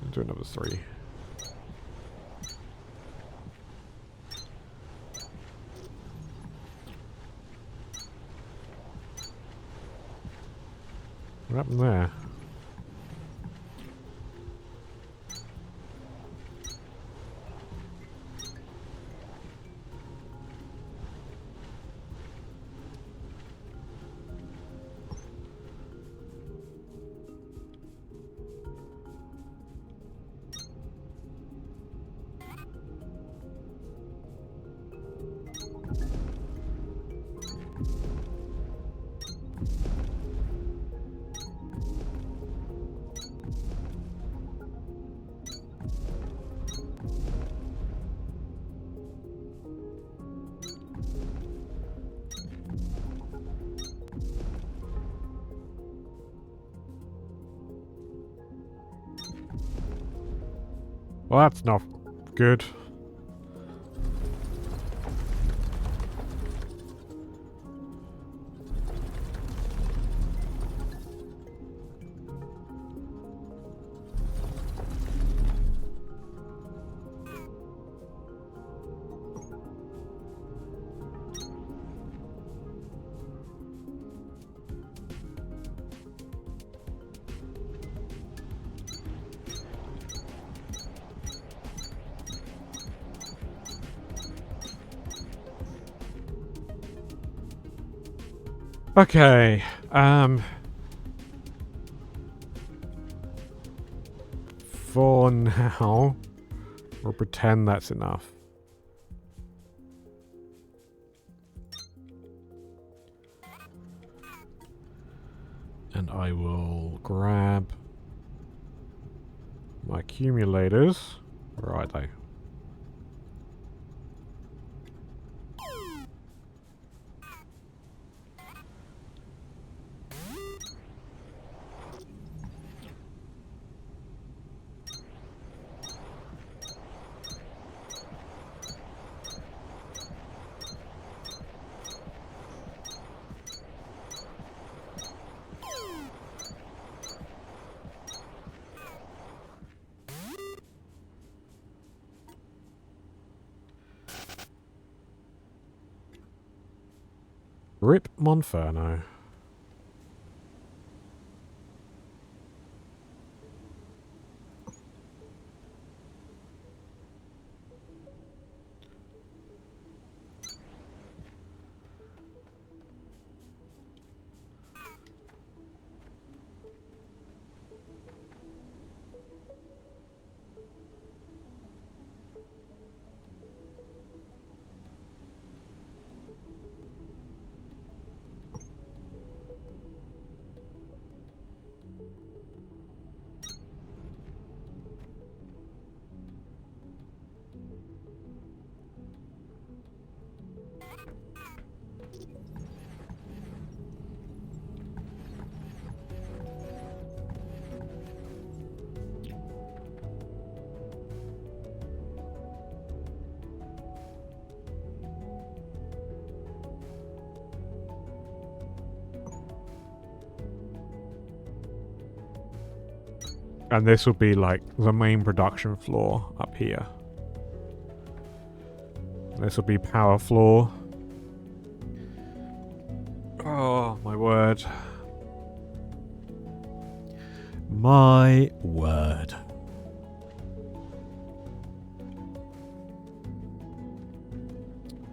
I'll do another 3. What happened there? Well, that's not good. Okay, for now, we'll pretend that's enough. And I will grab my accumulators. Where are they? Rip Monferno. And this will be like the main production floor up here. This will be power floor. Oh, my word. My word.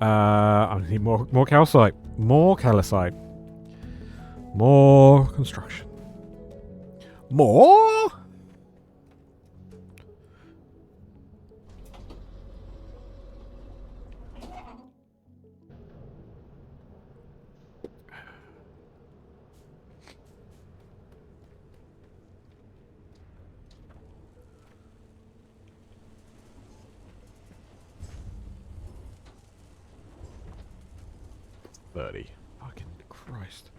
I need more calcite. More calcite. More construction. More? $30. Fucking Christ.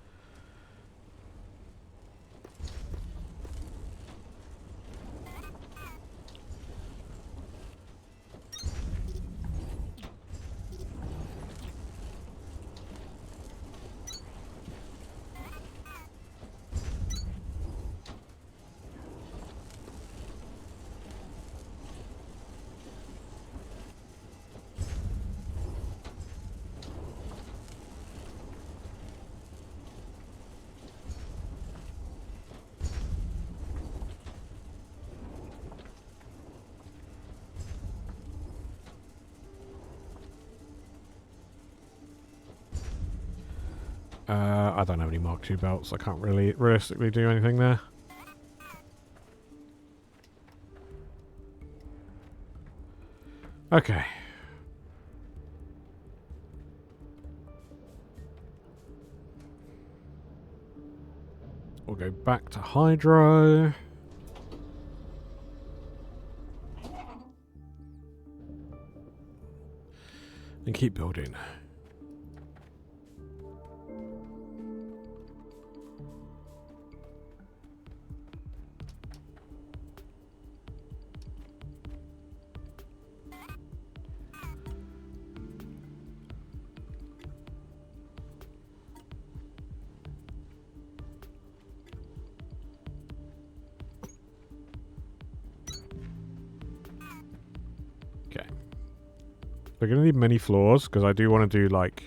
I don't have any Mark II belts. I can't really realistically do anything there. Okay. We'll go back to Hydro. And keep building. We're going to need many floors, because I do want to do, like...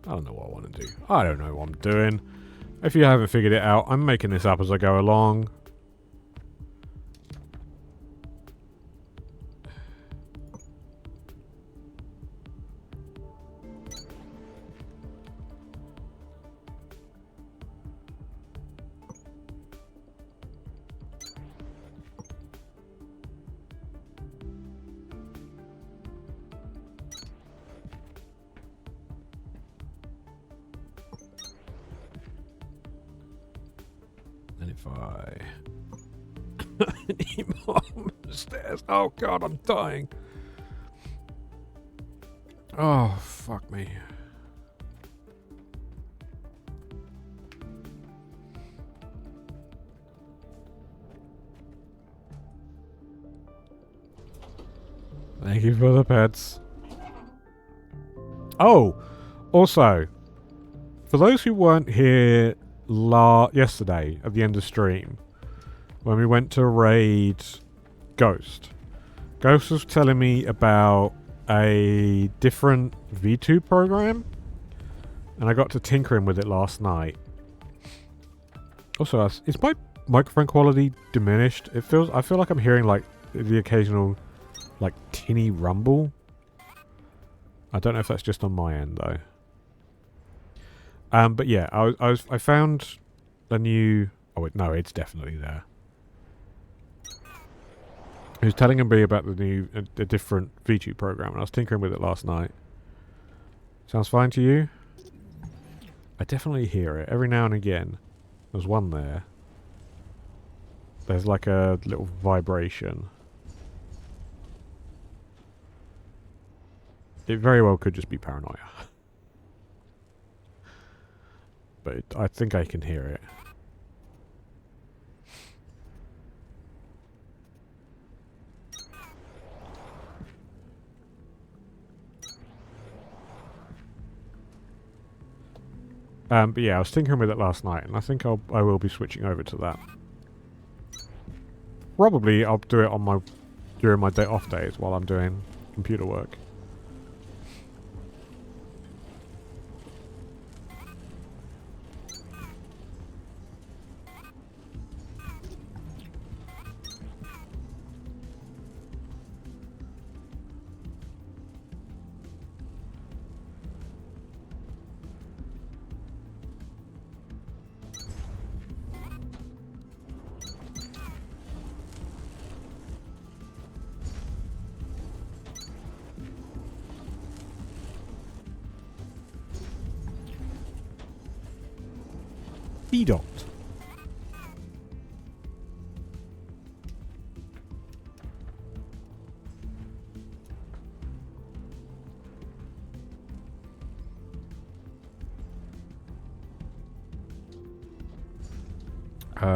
I don't know what I want to do. I don't know what I'm doing. If you haven't figured it out, I'm making this up as I go along. I need more stairs. Oh god, I'm dying. Oh, fuck me. Thank you for the pets. Oh, also, for those who weren't here yesterday at the end of stream, when we went to raid Ghost was telling me about a different V2 program, and I got to tinkering with it last night. Also, is my microphone quality diminished? I feel like I'm hearing like the occasional like tinny rumble. I don't know if that's just on my end though. But yeah, I found a new... Oh wait, no, it's definitely there. He was telling me about a different V2 program, and I was tinkering with it last night. Sounds fine to you? I definitely hear it every now and again. There's one there. There's like a little vibration. It very well could just be paranoia. But I think I can hear it. But yeah, I was tinkering with it last night, and I think I will be switching over to that. Probably I'll do it on during my off days while I'm doing computer work. Dot.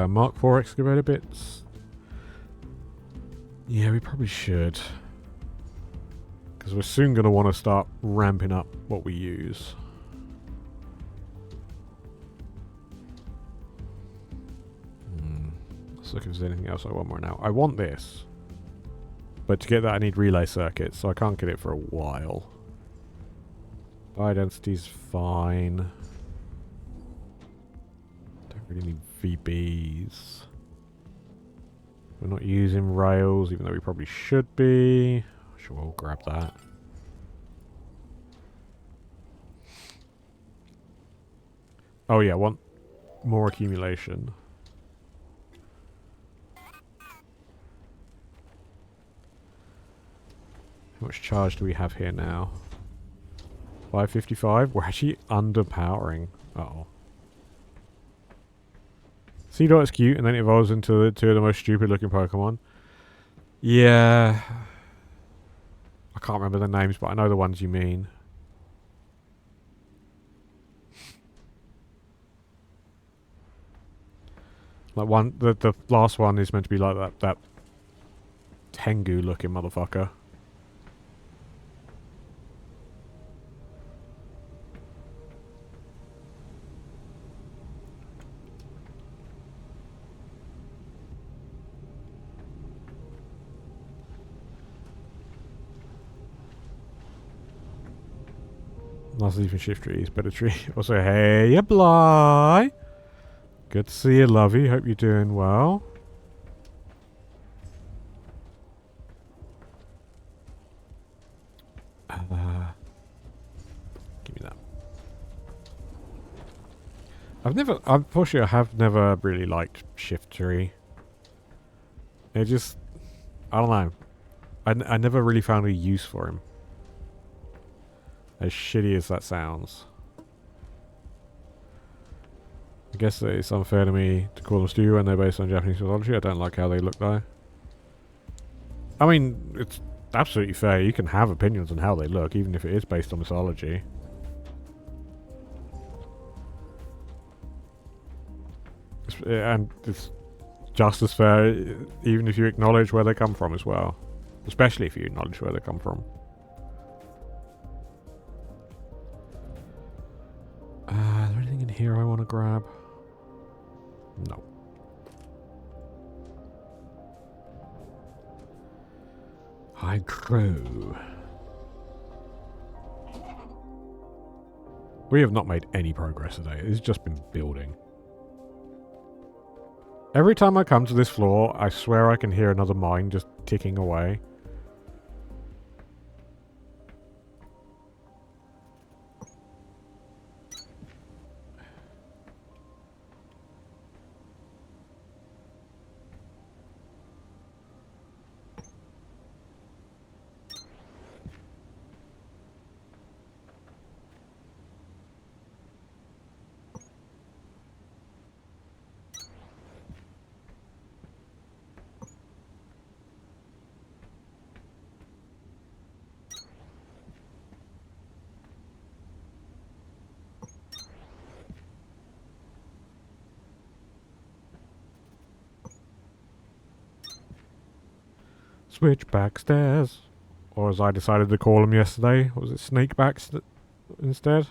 Mark IV excavator bits. Yeah, we probably should. Because we're soon going to want to start ramping up what we use. Let's look if there's anything else I want more now. I want this. But to get that I need relay circuits, so I can't get it for a while. Biodensity's fine. Don't really need VBs. We're not using rails, even though we probably should be. Sure, we'll grab that. Oh yeah, I want more accumulation. How much charge do we have here now? 555? We're actually underpowering. Uh-oh. C-Dot is cute, and then it evolves into the two of the most stupid looking Pokemon. Yeah. I can't remember the names, but I know the ones you mean. Like the last one is meant to be like that Tengu looking motherfucker. Nice leaf and shift trees, better tree. Also, hey, ya Bly. Good to see you, lovey. Hope you're doing well. Give me that. Unfortunately, I have never really liked shift tree. It just, I don't know. I never really found a use for him. As shitty as that sounds. I guess it's unfair to me to call them stupid when they're based on Japanese mythology. I don't like how they look though. I mean, it's absolutely fair. You can have opinions on how they look, even if it is based on mythology. And it's just as fair, even if you acknowledge where they come from as well. Especially if you acknowledge where they come from. Is there anything in here I want to grab? No. High Crow. We have not made any progress today. It's just been building. Every time I come to this floor, I swear I can hear another mine just ticking away. Switchback stairs. Or as I decided to call them yesterday, was it sneakbacks instead?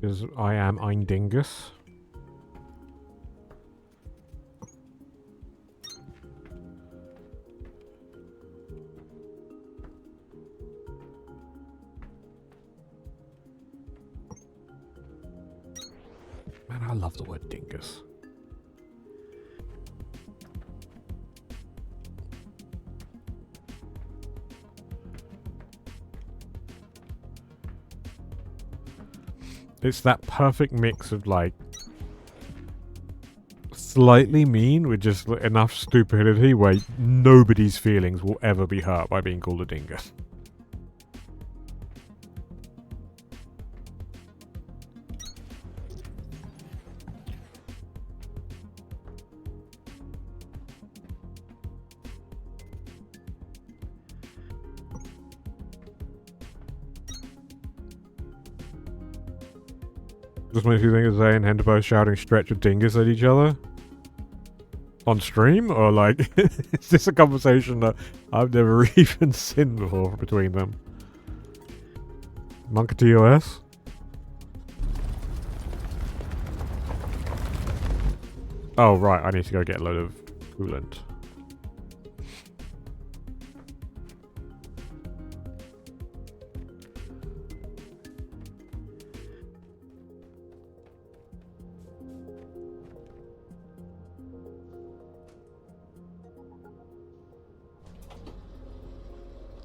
Because I am ein dingus. Man, I love the word dingus. It's that perfect mix of like slightly mean with just enough stupidity where nobody's feelings will ever be hurt by being called a dingus. Just makes you think of Zay and Henderbo shouting stretch of dingus at each other on stream, or like is this a conversation that I've never even seen before between them? Monka Oh right, I need to go get a load of coolant.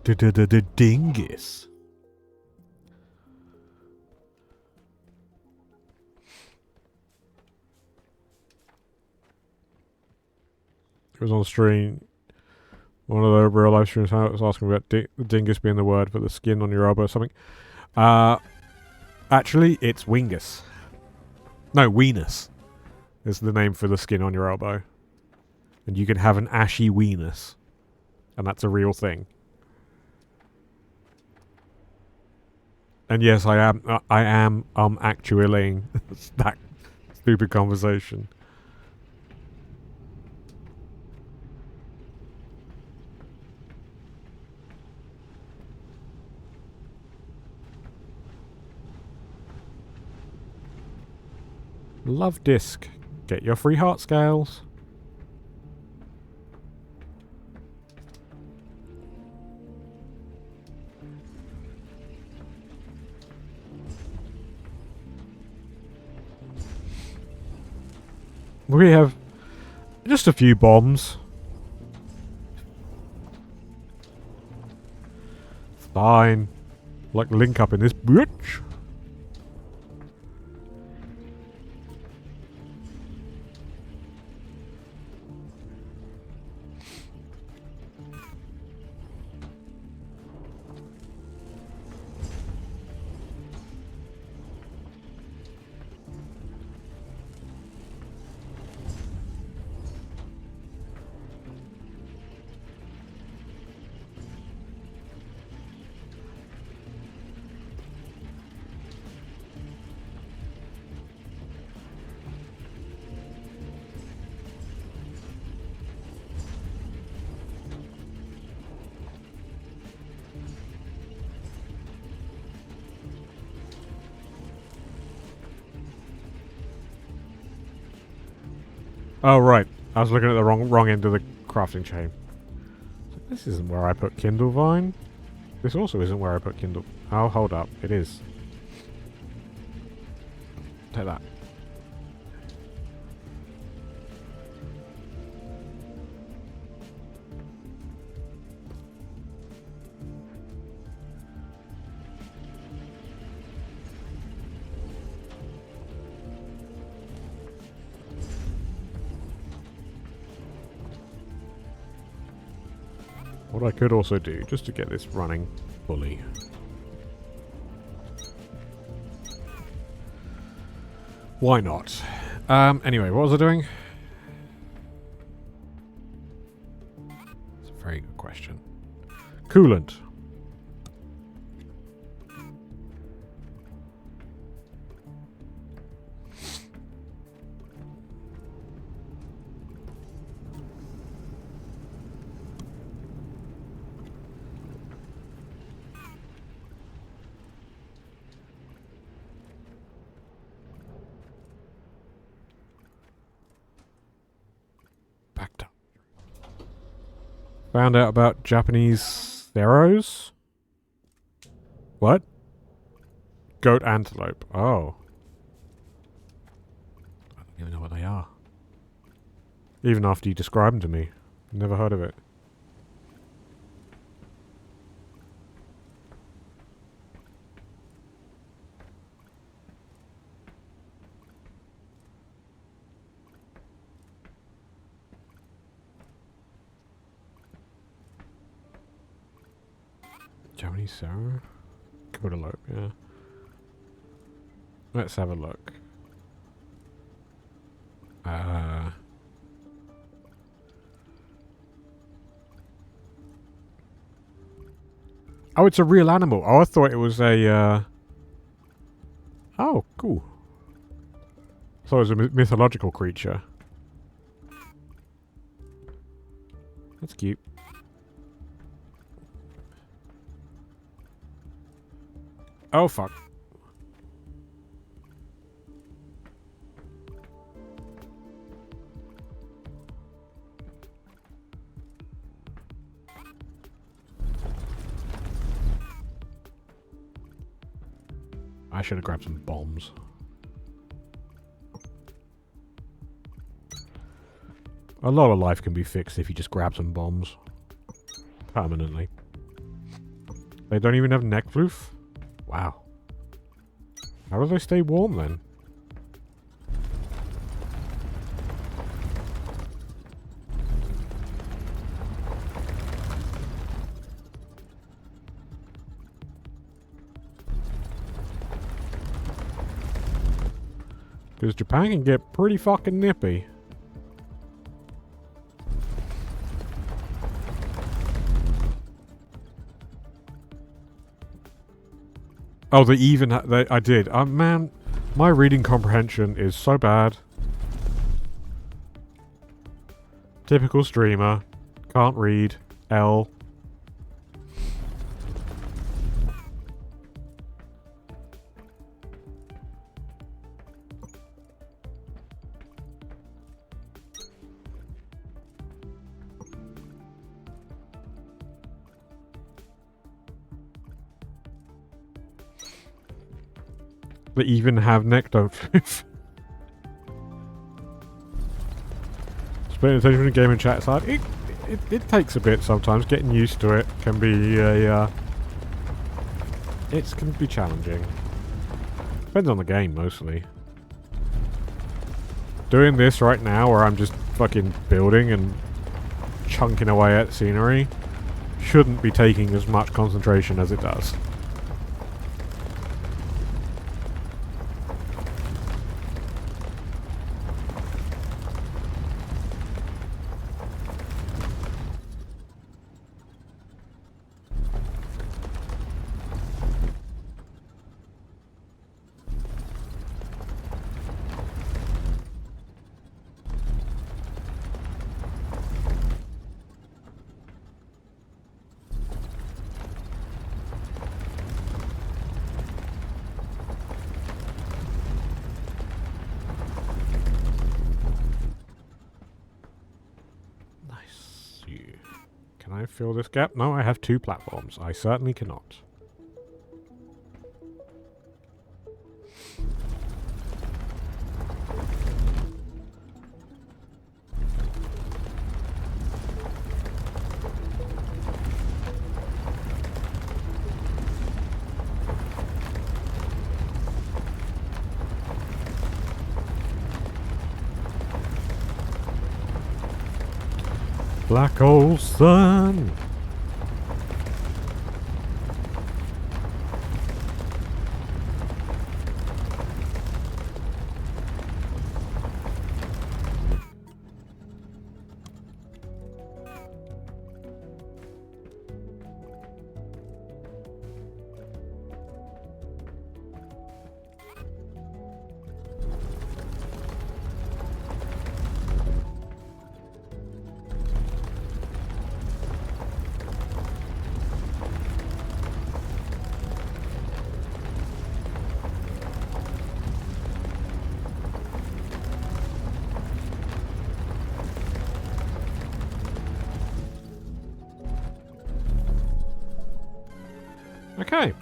The dingus. It was on stream. One of the real live streams was asking about the dingus being the word for the skin on your elbow or something. Actually, it's wingus. No, weenus is the name for the skin on your elbow. And you can have an ashy weenus. And that's a real thing. And yes, I am actually that stupid conversation. Love disc. Get your free heart scales. We have just a few bombs. Fine. Like link up in this bitch. Oh, right. I was looking at the wrong end of the crafting chain. This isn't where I put Kindlevine. This also isn't where I put Kindle... Oh, hold up. It is. Take that. What I could also do, just to get this running fully. Why not? Anyway, what was I doing? It's a very good question. Coolant. Found out about Japanese theros? What? Goat antelope. Oh. I don't even know what they are. Even after you described them to me. Never heard of it. Japanese Sarah? Goatalope, yeah. Let's have a look. Oh, it's a real animal. Oh, I thought it was a, Oh, cool. I thought it was a mythological creature. That's cute. Oh, fuck. I should have grabbed some bombs. A lot of life can be fixed if you just grab some bombs. Permanently. They don't even have neck floof? Wow. How do they stay warm then? Because Japan can get pretty fucking nippy. Oh, they even I did. Man, my reading comprehension is so bad. Typical streamer. Can't read. L. They even have neck don't floof. Splitting attention from the game and chat side. It takes a bit sometimes. Getting used to it can be it can be challenging. Depends on the game mostly. Doing this right now where I'm just fucking building and chunking away at scenery shouldn't be taking as much concentration as it does. Can I fill this gap? No, I have 2 platforms. I certainly cannot. Black hole sun. Okay.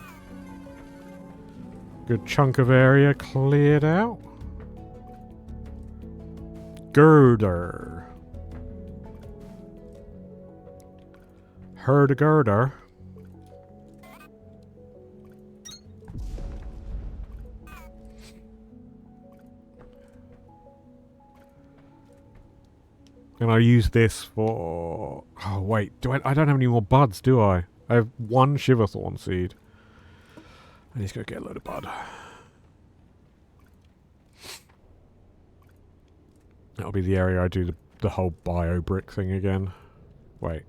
Good chunk of area cleared out. Girder. Heard a girder. And I use this for... Oh, wait. I don't have any more buds, do I? I have one Shiverthorn seed. I need to go get a load of bud. That'll be the area I do the whole bio brick thing again. Wait.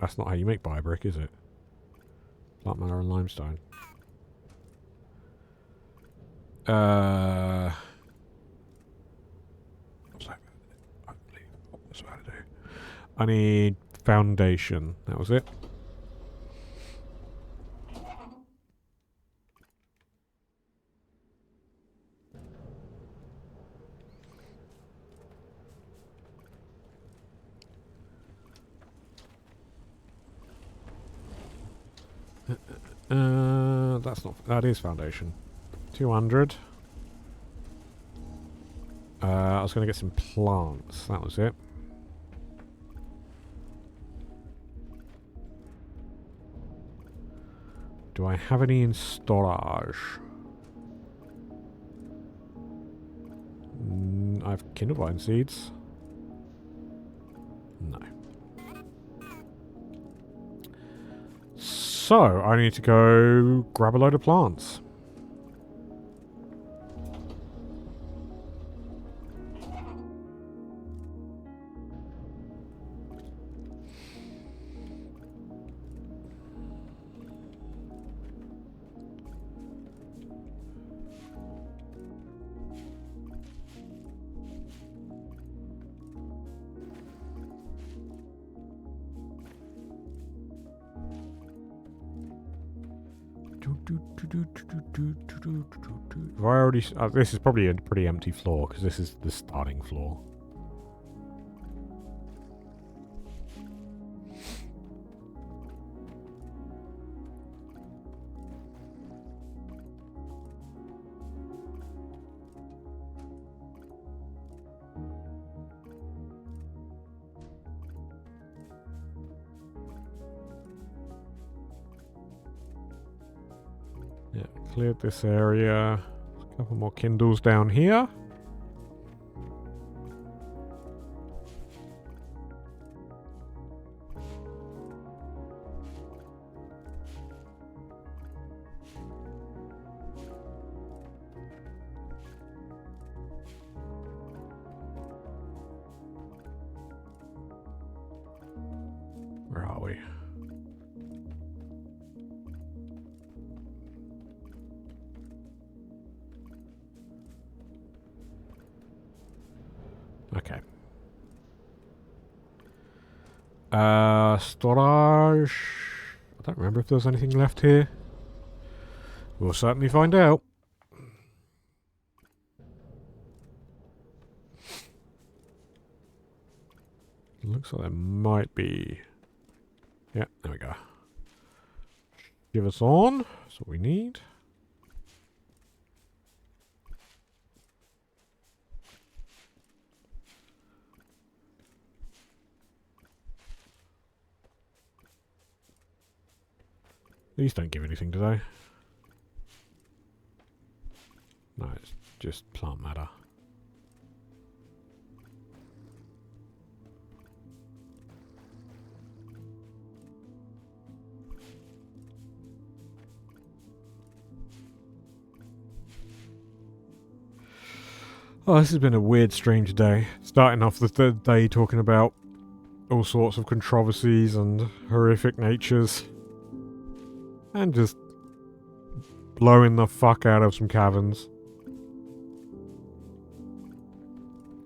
That's not how you make bio brick, is it? Plant matter and limestone. What's that? That's what I do. I need foundation. That was it. That's not... That is foundation. 200. I was going to get some plants. That was it. Do I have any in storage? I have Kindlevine seeds. No. So, I need to go grab a load of plants. Have I already... this is probably a pretty empty floor, because this is the starting floor. Yeah, cleared this area. A couple more Kindles down here. Where are we? Okay. Storage. I don't remember if there's anything left here. We'll certainly find out. Looks like there might be... Yeah, there we go. Give us on. That's what we need. These don't give anything, do they? No, it's just plant matter. Oh, this has been a weird, strange day. Starting off the third day talking about all sorts of controversies and horrific natures. And just blowing the fuck out of some caverns.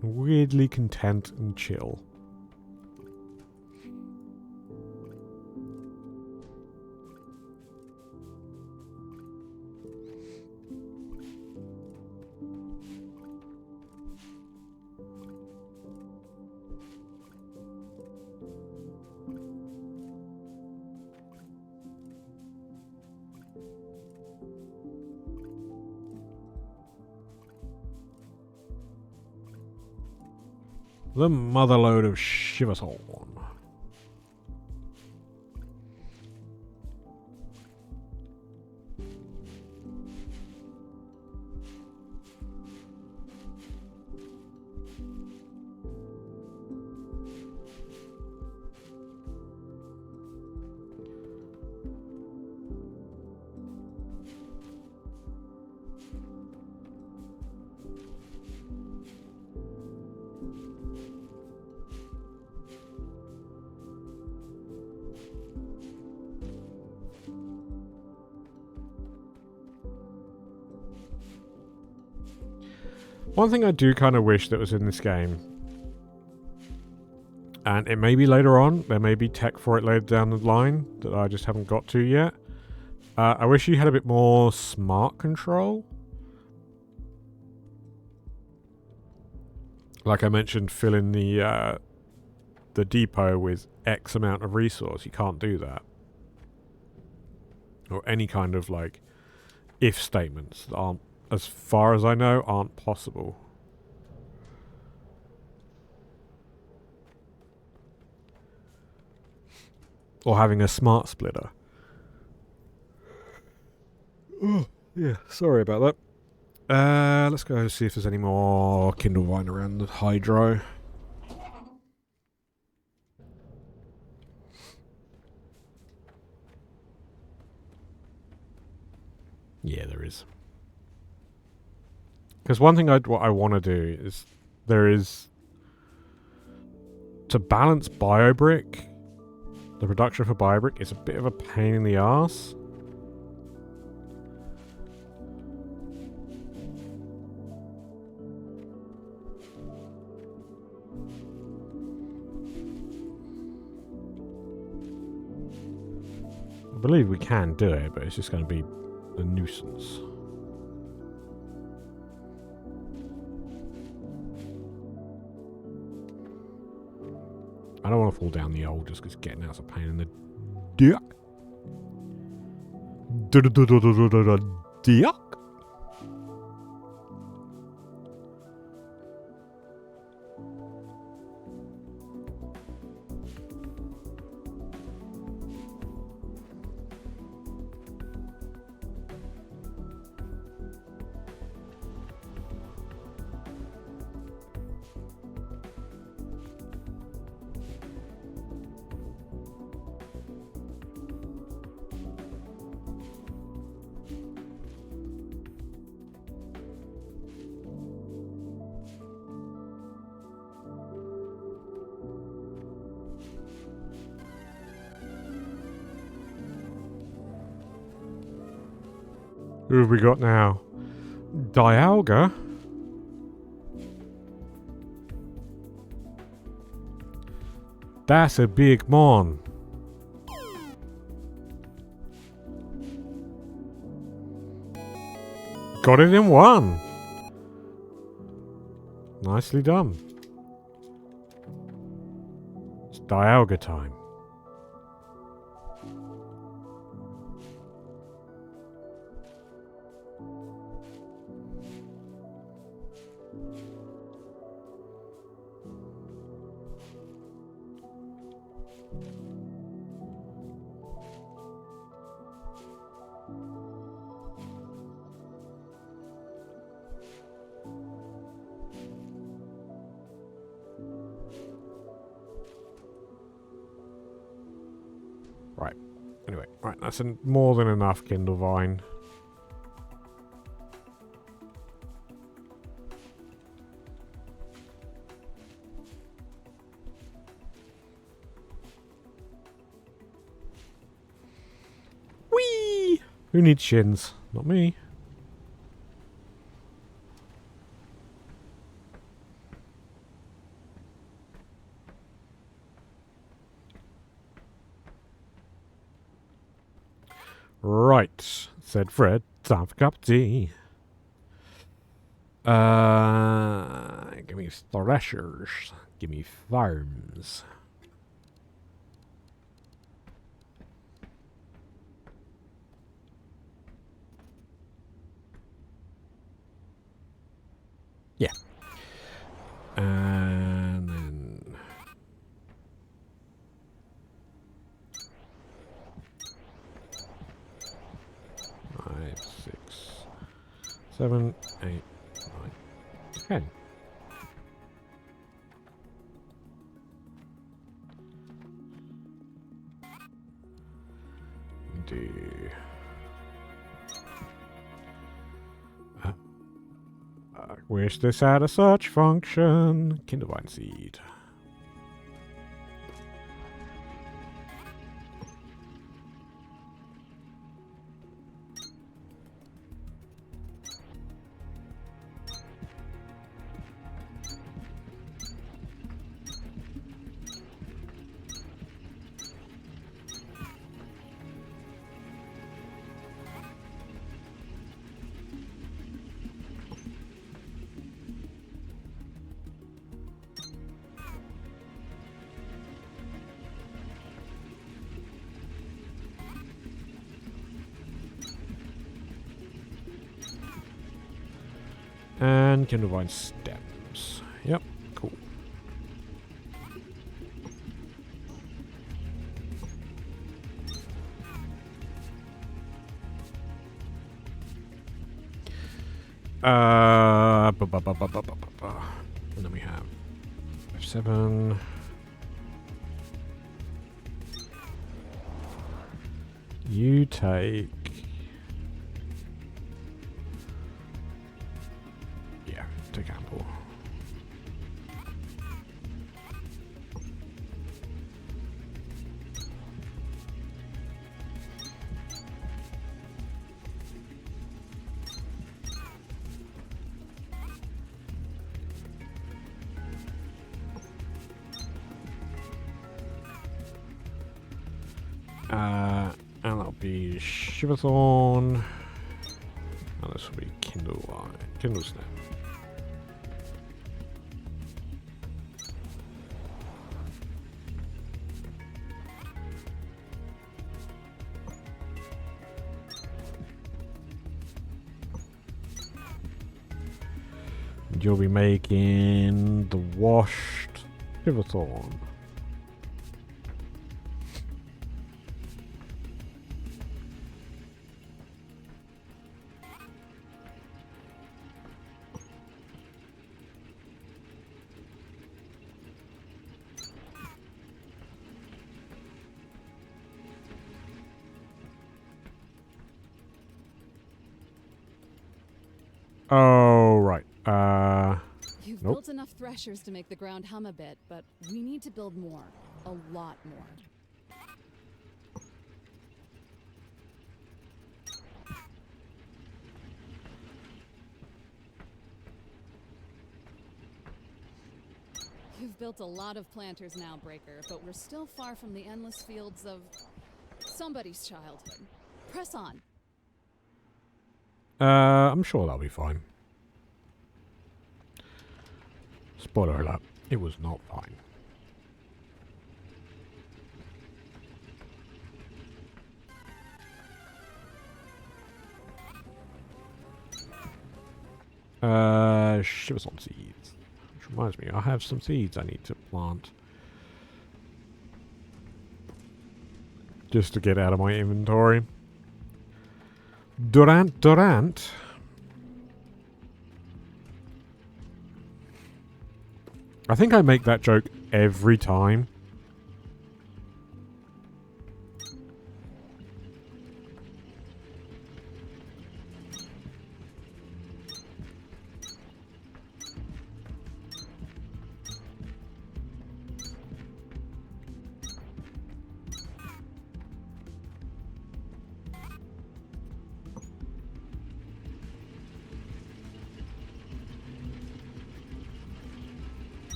Weirdly content and chill. The motherlode of Shiverthorn. One thing I do kind of wish that was in this game, and it may be later on, there may be tech for it later down the line that I just haven't got to yet. I wish you had a bit more smart control. Like I mentioned, filling the depot with X amount of resource. You can't do that. Or any kind of like if statements that aren't, as far as I know, aren't possible. Or having a smart splitter. Oh, yeah, sorry about that. Let's go see if there's any more Kindle Vine around the hydro. Yeah, there is. Because one thing what I want to do is to balance BioBrick. The production for BioBrick is a bit of a pain in the arse. I believe we can do it, but it's just going to be a nuisance. I don't want to fall down the hole just because getting out's a pain in the dick. Dick. Who have we got now? Dialga? That's a big mon. Got it in one. Nicely done. It's Dialga time. Right. Anyway, right, that's more than enough Kindle Vine. Whee! Who needs shins? Not me. Right, said Fred. Time for a cup of tea. Give me threshers. Give me farms. Yeah. And 7, 8, 9, 10. Do. I wish this had a search function. Kindlevine seed. And Kindlevine stems. Yep, cool. And then we have F7. You take. Yeah, take ample. And that'll be Shiverthorn. And this will be Kindlevine. Kindle Snap. And you'll be making the washed Shiverthorn. Oh, right. You've Nope. built enough threshers to make the ground hum a bit, but we need to build more. A lot more. You've built a lot of planters now, Breaker, but we're still far from the endless fields of somebody's childhood. Press on. I'm sure that'll be fine. Spoiler alert, it was not fine. Shiverthorn seeds. Which reminds me, I have some seeds I need to plant. Just to get out of my inventory. Durant. I think I make that joke every time.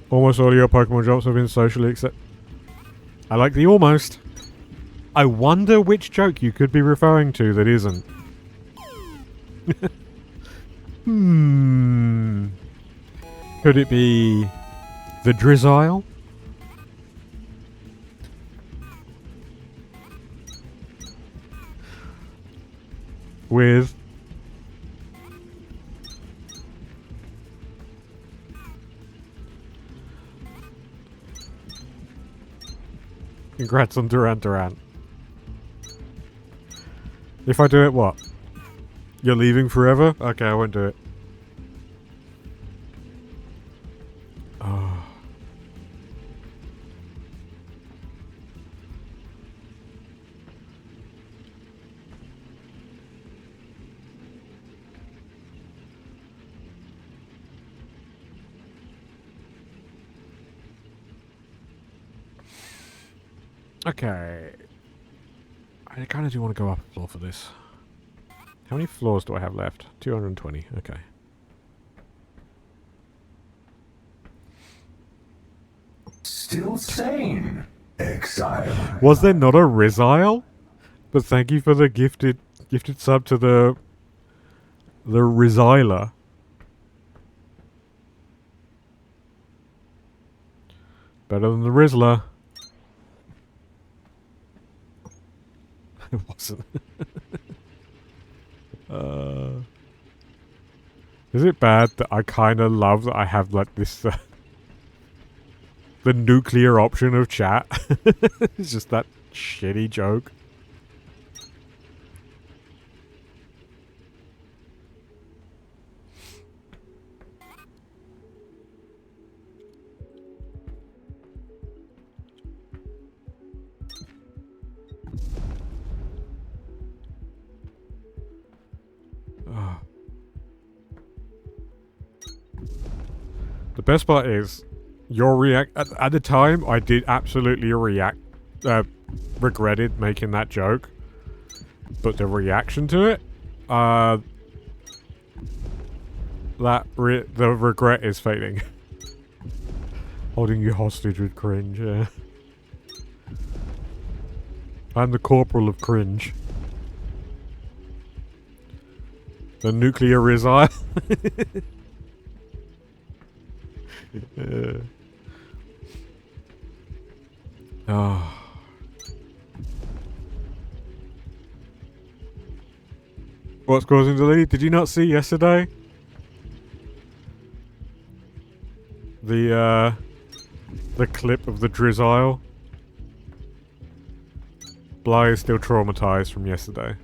Almost all of your Pokemon drops have been socially accepted. I like the almost. I wonder which joke you could be referring to that isn't. Could it be the Drizzile? With congrats on Durant. If I do it, what? You're leaving forever? Okay, I won't do it. Oh. Okay. I kind of do want to go up a floor for this. How many floors do I have left? 220. Okay. Still sane, exile. Was there not a Rizile? But thank you for the gifted sub to the Riziler. Better than the Rizzler. It wasn't. Is it bad that I kind of love that I have like this the nuclear option of chat? It's just that shitty joke. The best part is your at the time I did absolutely regretted making that joke, but the reaction to it, the regret is fading. Holding you hostage with cringe, yeah. I'm the corporal of cringe. The nuclear Rizile. Oh. What's causing the lead? Did you not see yesterday? The clip of the Drizzile. Bly is still traumatized from yesterday.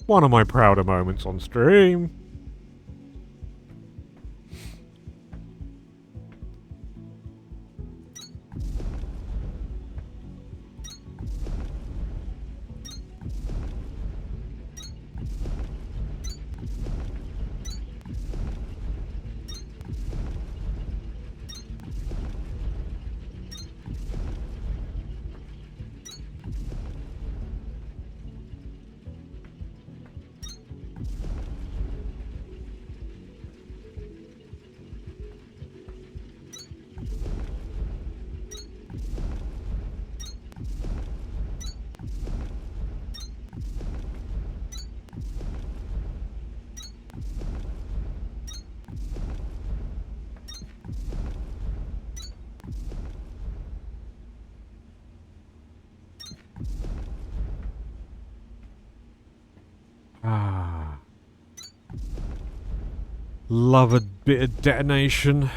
One of my prouder moments on stream. Love a bit of detonation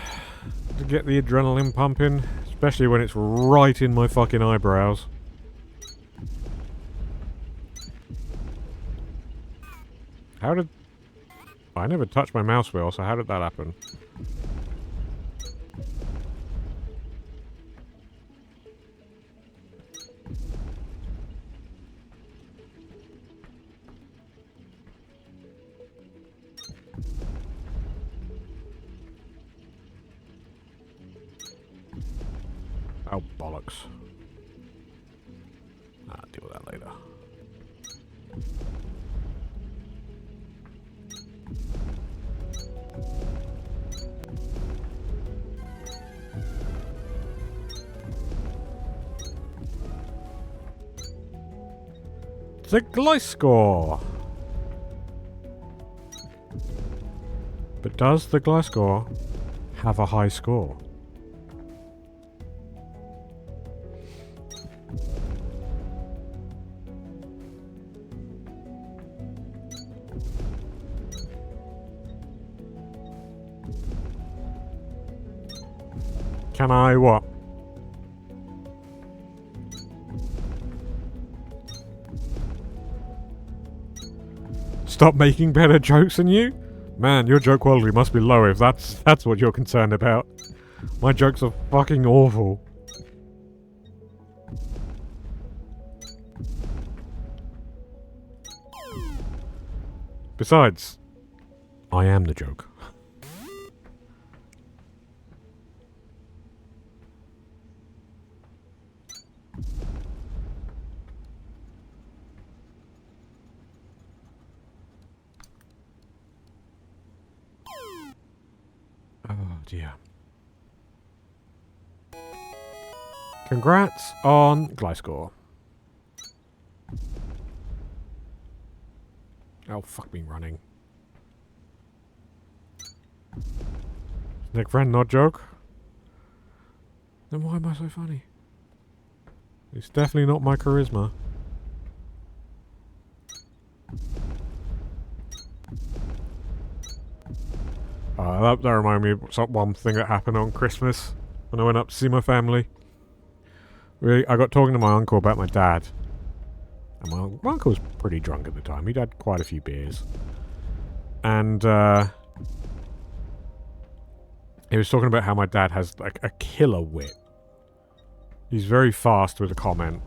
to get the adrenaline pumping, especially when it's right in my fucking eyebrows. How did... I never touched my mouse wheel, so how did that happen? Oh, bollocks. I'll deal with that later. The Gliscor! But does the Gliscor have a high score. Can I what? Stop making better jokes than you? Man, your joke quality must be low if that's what you're concerned about. My jokes are fucking awful. Besides, I am the joke. Oh dear. Congrats on Gliscor. Oh, fuck me running. Nick friend, not joke? Then why am I so funny? It's definitely not my charisma. That reminded me of one thing that happened on Christmas when I went up to see my family. I got talking to my uncle about my dad. And my uncle was pretty drunk at the time. He'd had quite a few beers. And he was talking about how my dad has like a killer wit. He's very fast with a comment.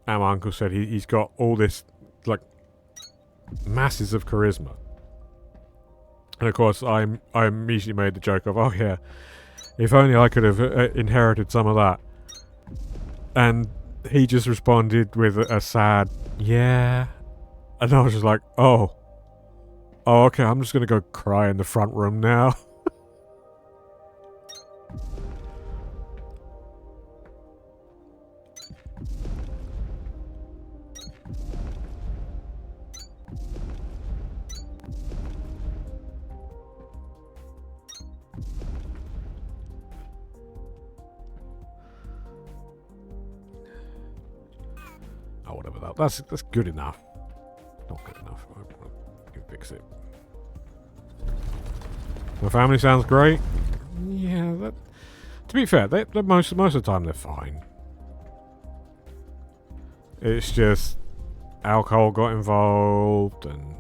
And my uncle said he's got all this, like, masses of charisma. And of course, I immediately made the joke of, oh yeah, if only I could have inherited some of that. And he just responded with a sad, yeah. And I was just like, oh, okay, I'm just going to go cry in the front room now. Oh, whatever that. That's good enough. Not good enough. I can fix it. My family sounds great. Yeah, to be fair, they most of the time they're fine. It's just alcohol got involved and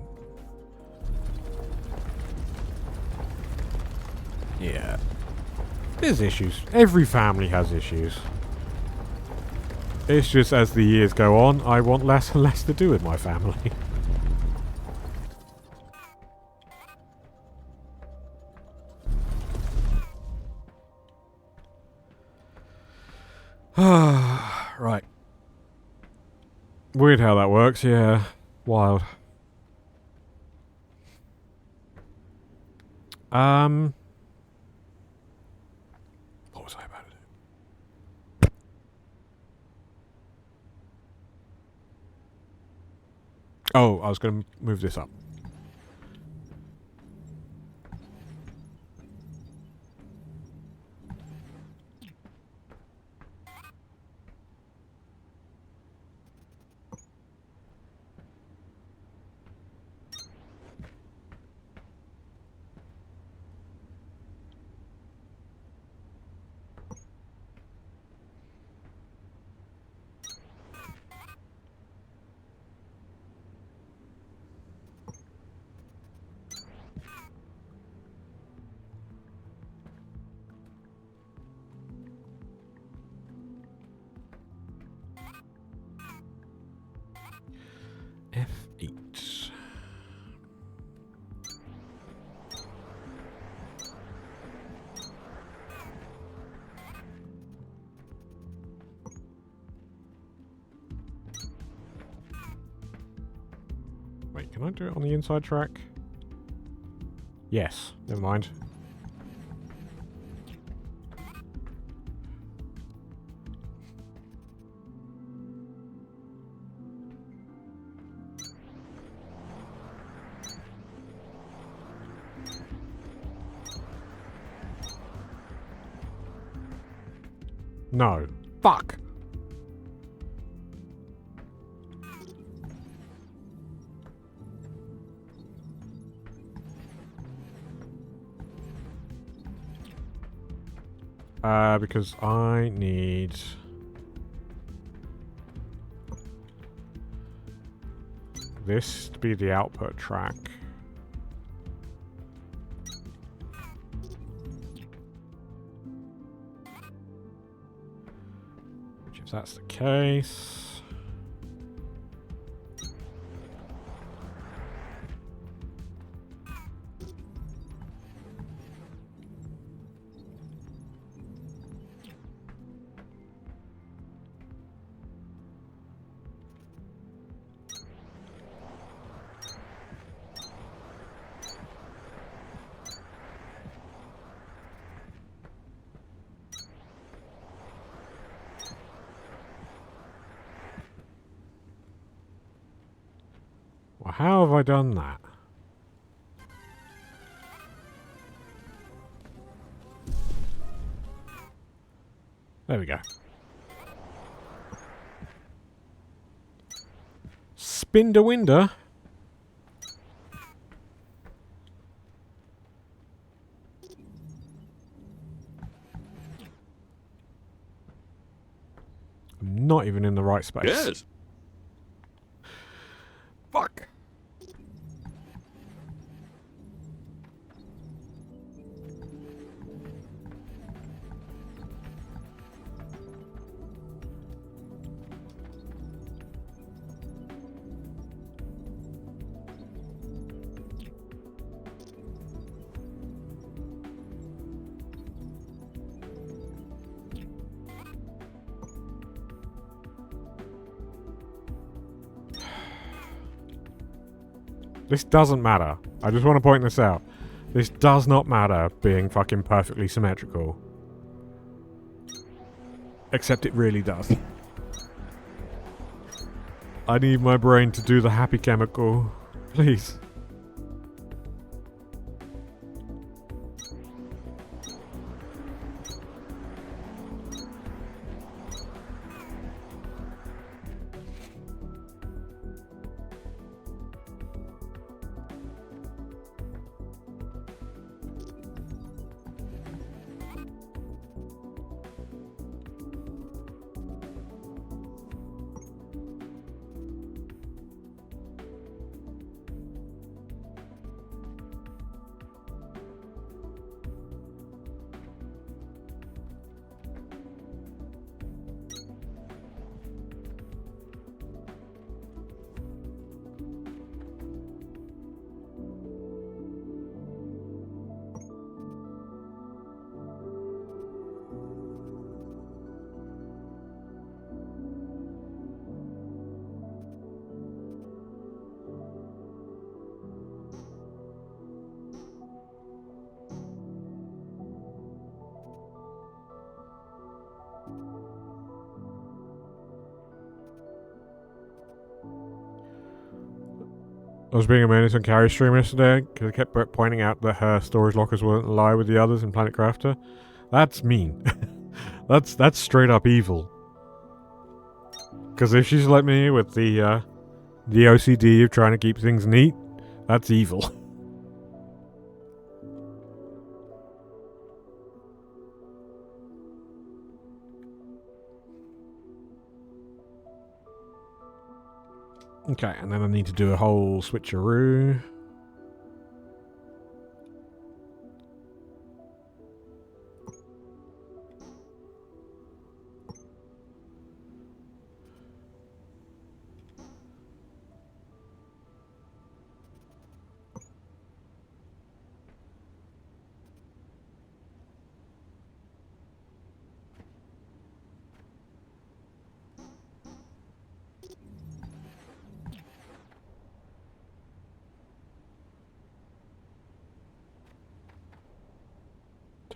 yeah, there's issues. Every family has issues. It's just as the years go on, I want less and less to do with my family. Right. Weird how that works, yeah. Wild. What was I about to do? Oh, I was going to move this up. F8. Wait, can I do it on the inside track? Yes, never mind. No. Fuck! Because I need... this to be the output track. Which, if that's the case... Well, how have I done that? There we go. Spinder Winder? I'm not even in the right space. Yes. Fuck! This doesn't matter. I just want to point this out. This does not matter being fucking perfectly symmetrical. Except it really does. I need my brain to do the happy chemical. Please. I was being a menace on Carrie's stream yesterday because I kept pointing out that her storage lockers wouldn't lie with the others in Planet Crafter. That's mean. that's straight up evil. Because if she's like me with the OCD of trying to keep things neat, that's evil. Okay, and then I need to do a whole switcheroo.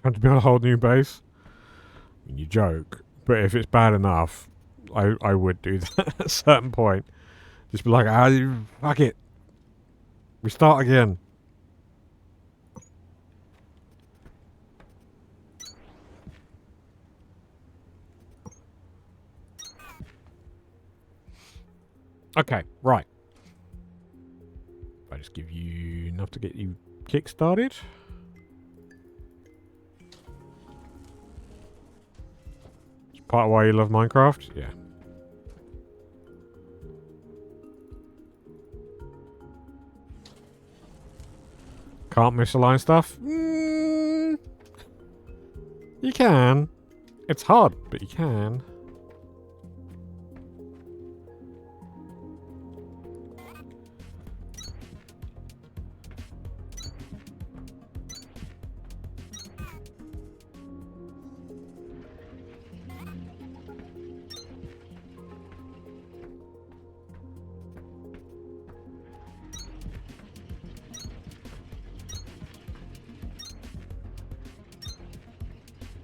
Time to build a whole new base? I mean, you joke, but if it's bad enough, I would do that at a certain point. Just be like, fuck it. We start again. Okay, right. I just give you enough to get you kick-started. It's part of why you love Minecraft? Yeah. Can't misalign stuff? You can. It's hard, but you can.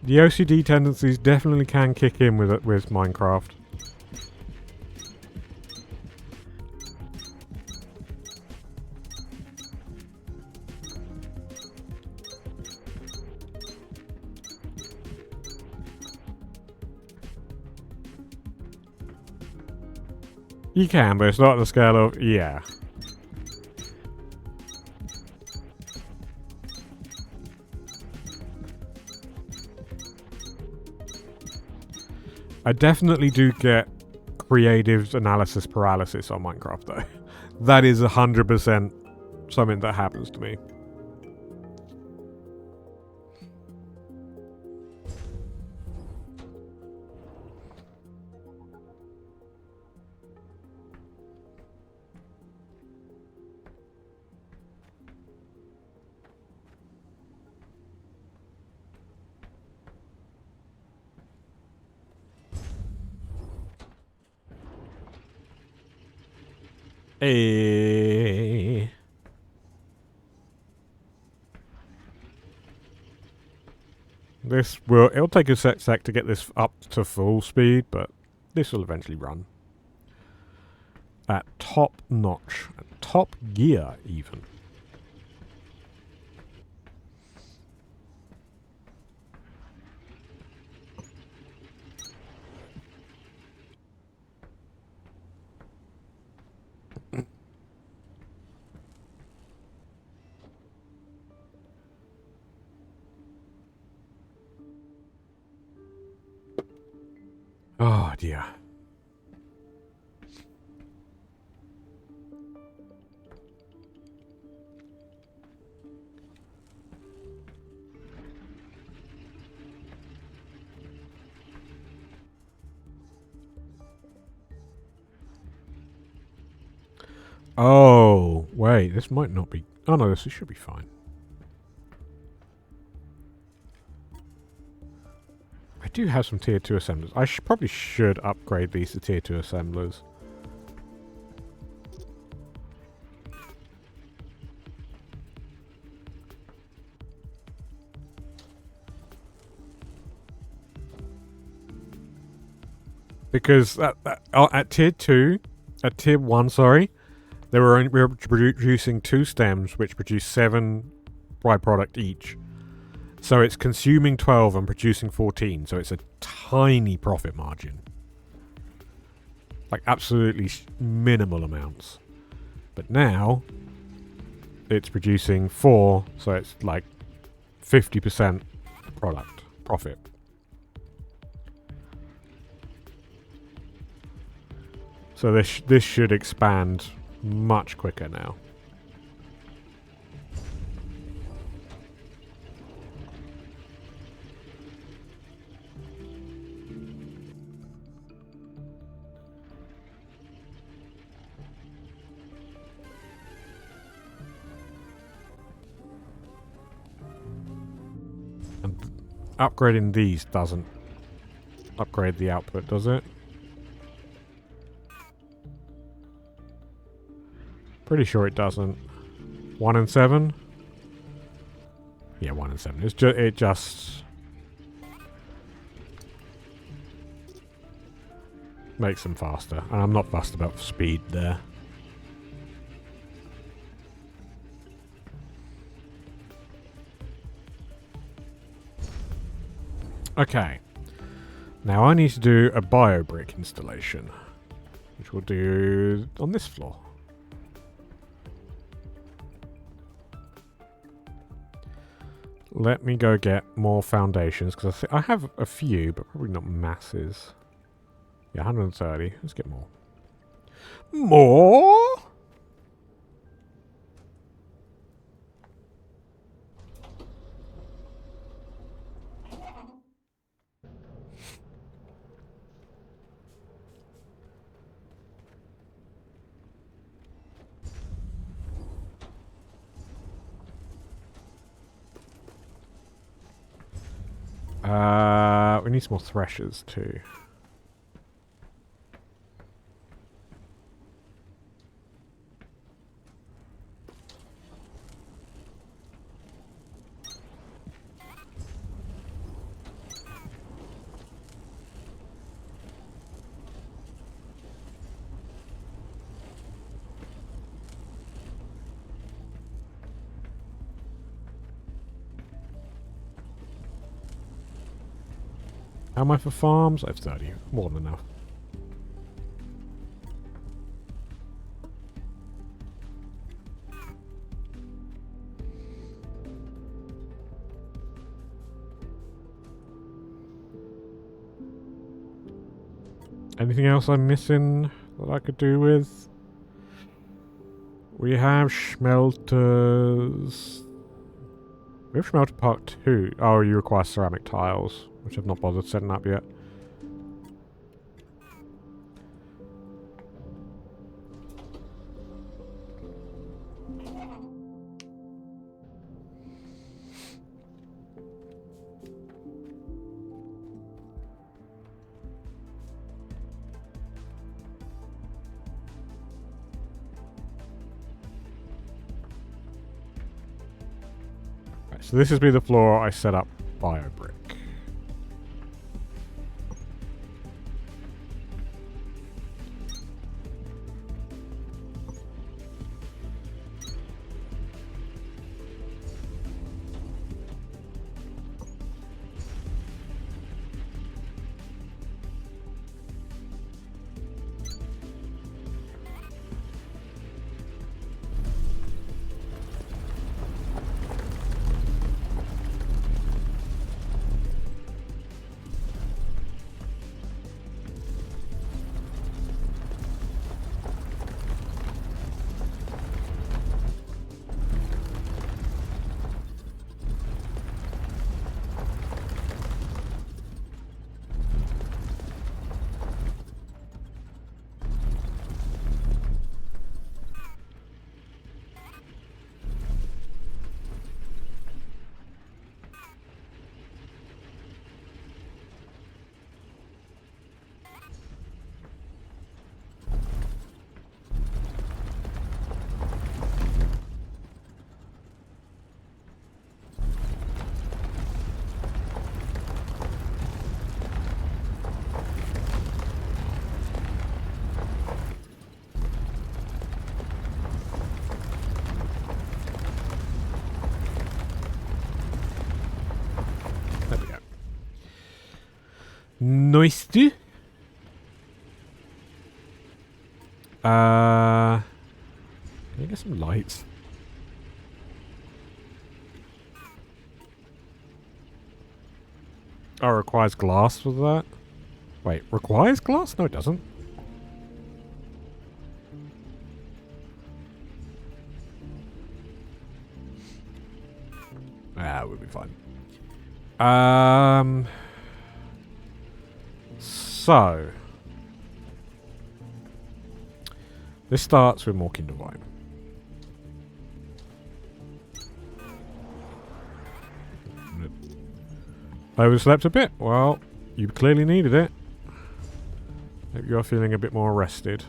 The OCD tendencies definitely can kick in with Minecraft. You can, but it's not the scale of... yeah. I definitely do get creative analysis paralysis on Minecraft, though. That is 100% something that happens to me. Hey. It'll take a sec to get this up to full speed, but this will eventually run. At top notch. At top gear, even. Oh dear. Oh, wait, this might not be... oh no, this should be fine. I do have some tier 2 assemblers. I probably should upgrade these to tier 2 assemblers. Because at tier 2, at tier 1, sorry, we were producing 2 stems which produce 7 byproduct each. So it's consuming 12 and producing 14, so it's a tiny profit margin. Like absolutely minimal amounts. But now, it's producing 4, so it's like 50% profit. So this should expand much quicker now. And upgrading these doesn't upgrade the output, does it? Pretty sure it doesn't. 1 and 7? Yeah, 1 and 7. It just makes them faster. And I'm not fussed about speed there. Okay. Now I need to do a BioBrick installation. which we'll do on this floor. Let me go get more foundations, because I have a few, but probably not masses. Yeah, 130. Let's get more. More? We need some more threshers too. How am I for farms? I have 30. More than enough. Anything else I'm missing that I could do with? We have smelters. We have Smelter Park 2. Oh, you require ceramic tiles, which I've not bothered setting up yet. So this is be the floor I set up BioBrick. Nice. Can I get some lights? Oh, it requires glass for that? Wait, requires glass? No, it doesn't. Ah, we'll be fine. So this starts with Morking Divine. Overslept a bit. Well, you clearly needed it. Hope you're feeling a bit more rested.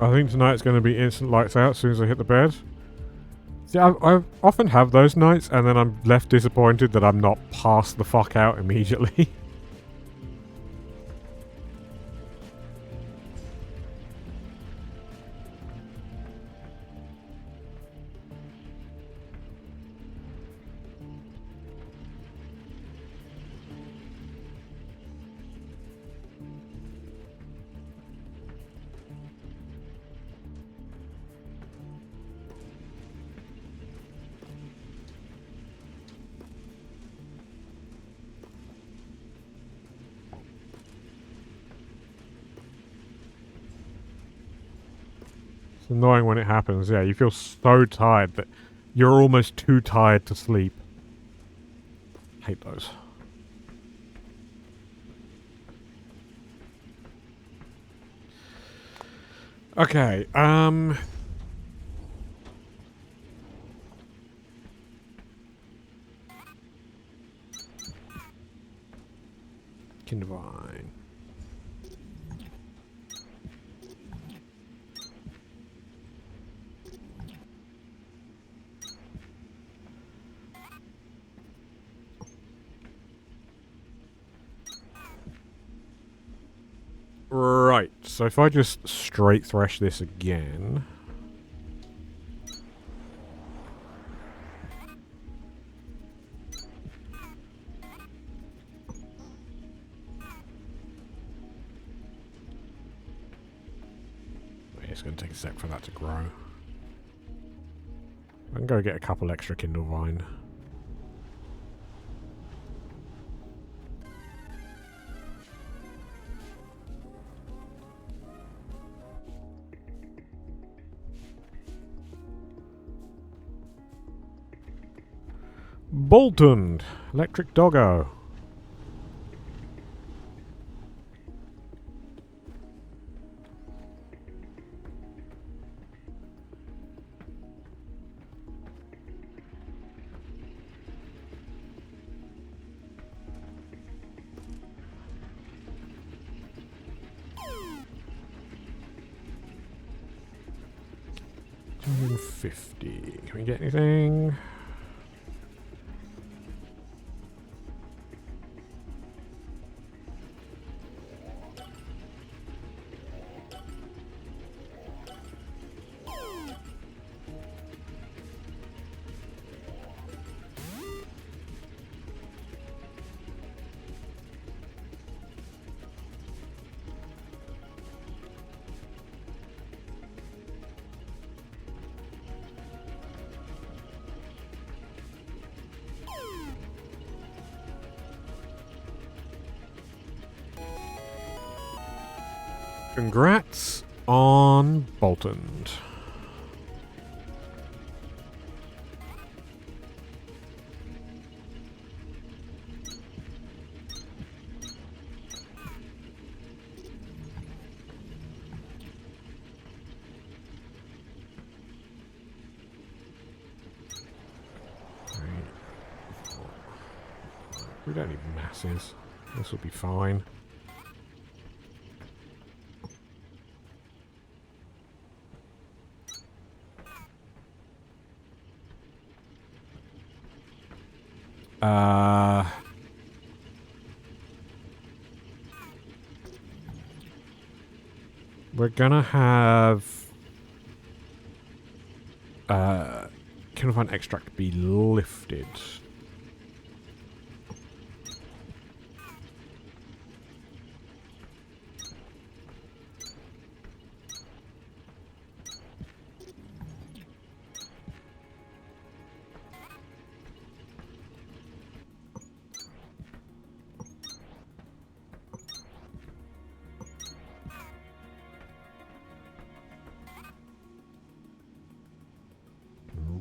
I think tonight's going to be instant lights out as soon as I hit the bed. See, I often have those nights, and then I'm left disappointed that I'm not passed the fuck out immediately. It's annoying when it happens, yeah. You feel so tired that you're almost too tired to sleep. Hate those. Okay, Kindvine. Right, so if I just straight thresh this again... It's going to take a sec for that to grow. I can go get a couple extra Kindlevine. Bolton! Electric Doggo. $250. Can we get anything? Congrats on Bolton. We don't need masses. This will be fine. We're gonna have Kindlevine extract be lifted.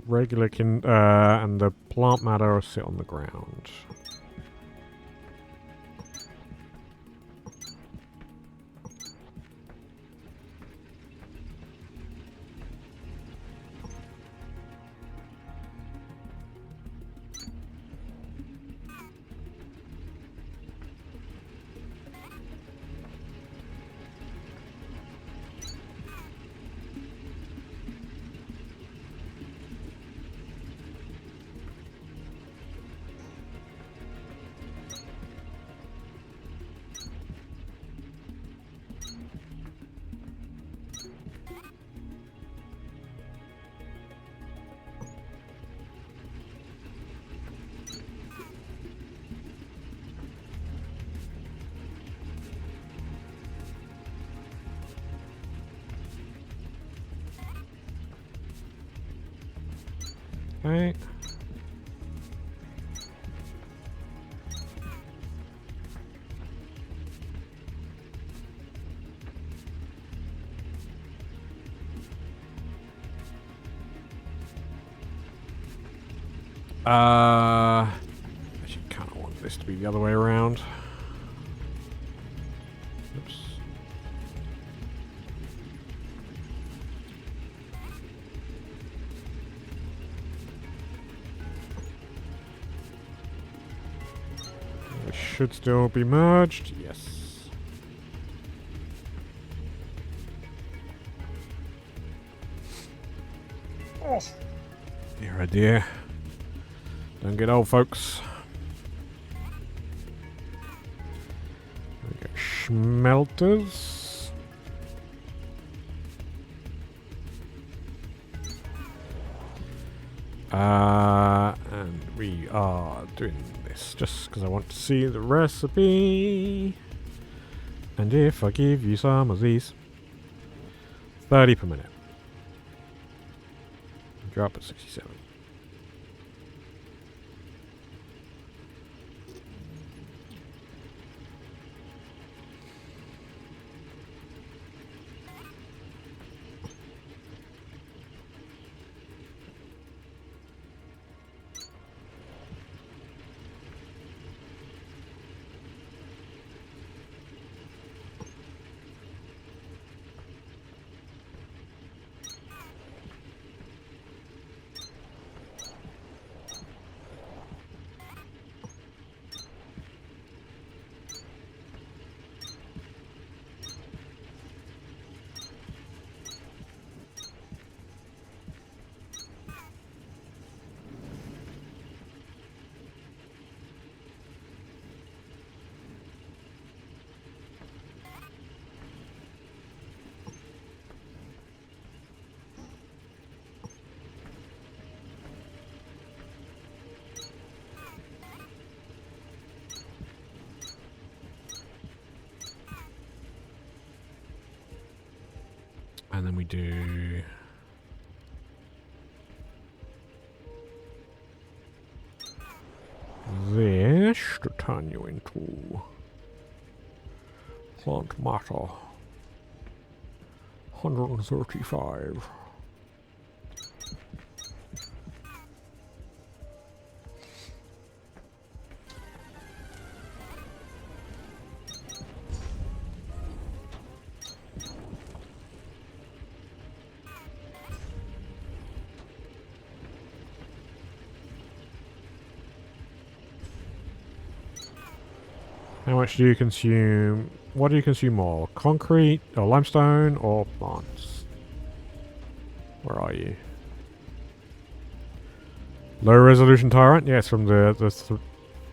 Regular and the plant matter will sit on the ground. Okay. Actually, kind of want this to be the other way around. Oops. It should still be merged. Yes. Dear, oh dear. Don't get old, folks. We go smelters. And we are doing this just because I want to see the recipe. And if I give you some of these, 30 per minute. Drop at 67. And then we do this to turn you into plant matter. 135. How much do you consume? What do you consume more? Concrete or limestone or plants? Where are you? Low resolution tyrant? Yeah, it's from the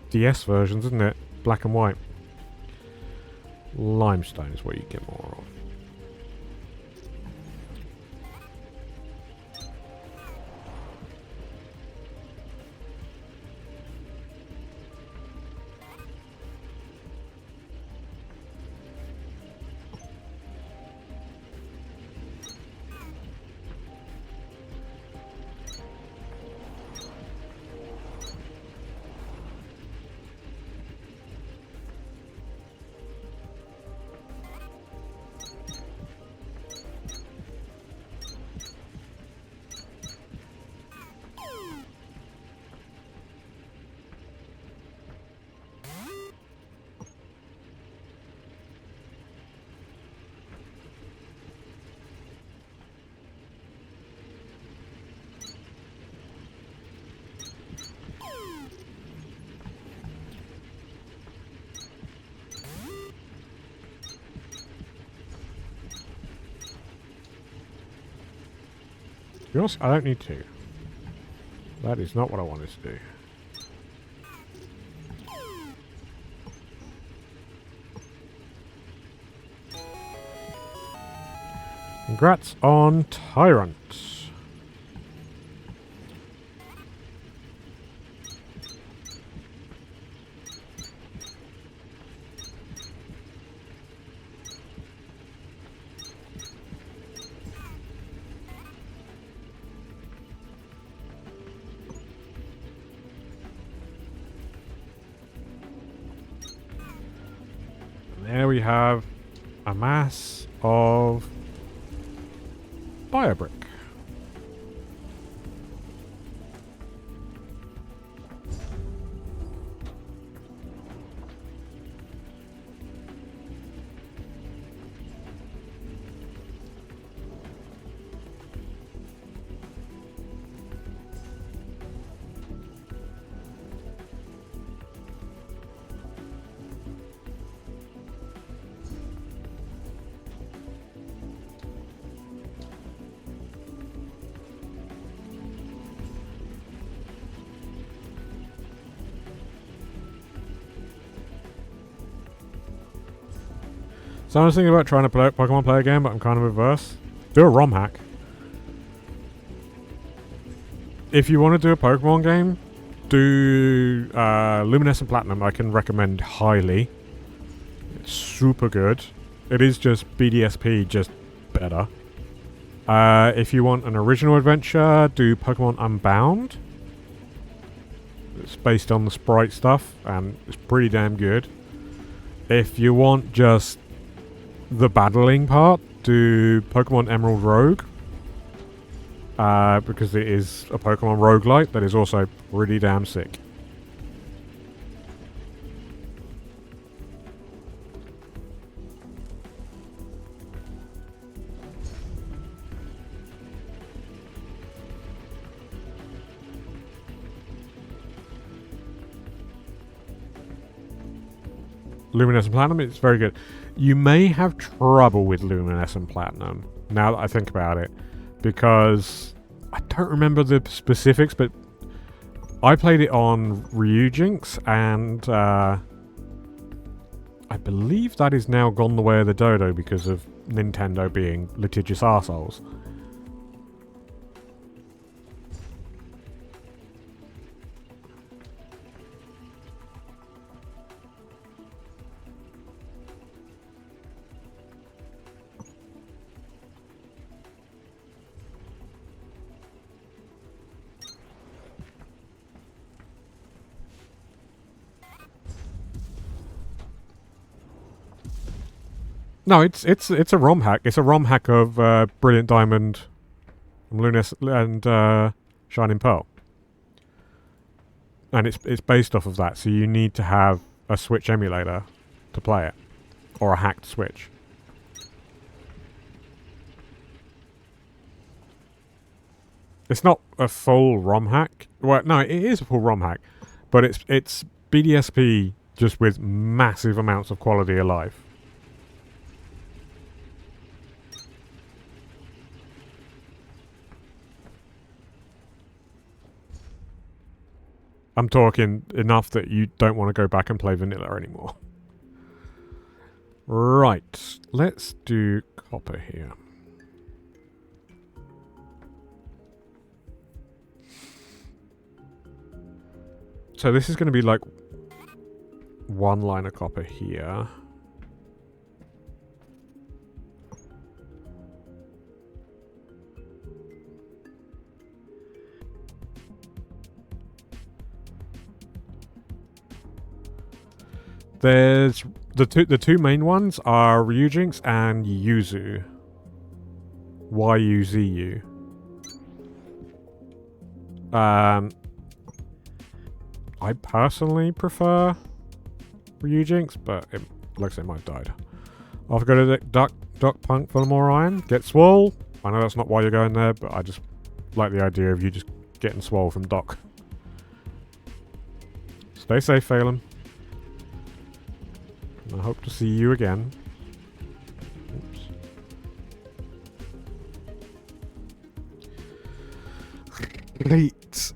DS versions, isn't it? Black and white. Limestone is what you get more of. To be honest, I don't need to. That is not what I wanted to do. Congrats on Tyrant. there we have a mass of biobrick. So I was thinking about trying to play Pokemon play again, but I'm kind of averse. Do a ROM hack. If you want to do a Pokemon game, do Luminescent Platinum. I can recommend highly. It's super good. It is just BDSP, just better. If you want an original adventure, do Pokemon Unbound. It's based on the sprite stuff, and it's pretty damn good. If you want just the battling part, do Pokemon Emerald Rogue. Because it is a Pokemon roguelite that is also pretty damn sick. Luminescent Platinum, it's very good. You may have trouble with Luminescent Platinum, now that I think about it, because I don't remember the specifics, but I played it on Ryujinx, and I believe that is now gone the way of the dodo because of Nintendo being litigious arseholes. No, it's a ROM hack. It's a ROM hack of Brilliant Diamond, Luminescent, and Shining Pearl, and it's based off of that. So you need to have a Switch emulator to play it, or a hacked Switch. It's not a full ROM hack. Well, no, it is a full ROM hack, but it's BDSP just with massive amounts of quality of life. I'm talking enough that you don't want to go back and play vanilla anymore. Right, let's do copper here. So this is going to be like one line of copper here. There's the two main ones are Ryujinx and Yuzu. YUZU. I personally prefer Ryujinx, but it looks like it might have died. I've got to Duck Punk for more iron. Get swole. I know that's not why you're going there, but I just like the idea of you just getting swole from Doc. Stay safe, Phelan. I hope to see you again. Oops. Great.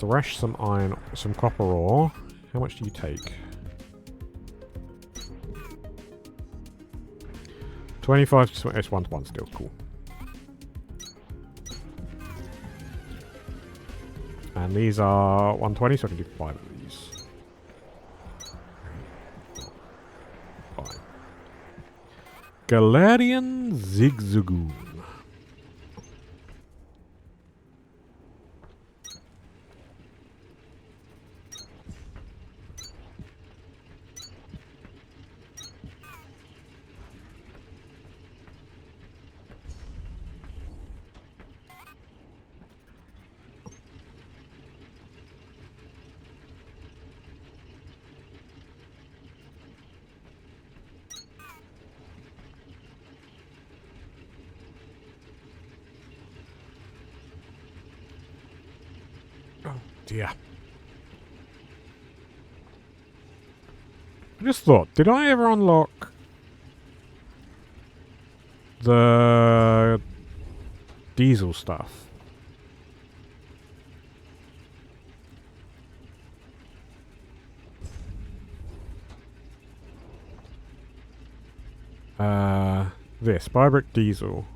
Thresh some iron, some copper ore. How much do you take? 25 to 20. It's 1 to 1 still. Cool. And these are 120, so I can do 5 of these. Fine. Galarian Zigzagoon. dear. I just thought, did I ever unlock the diesel stuff? This Biobrick diesel,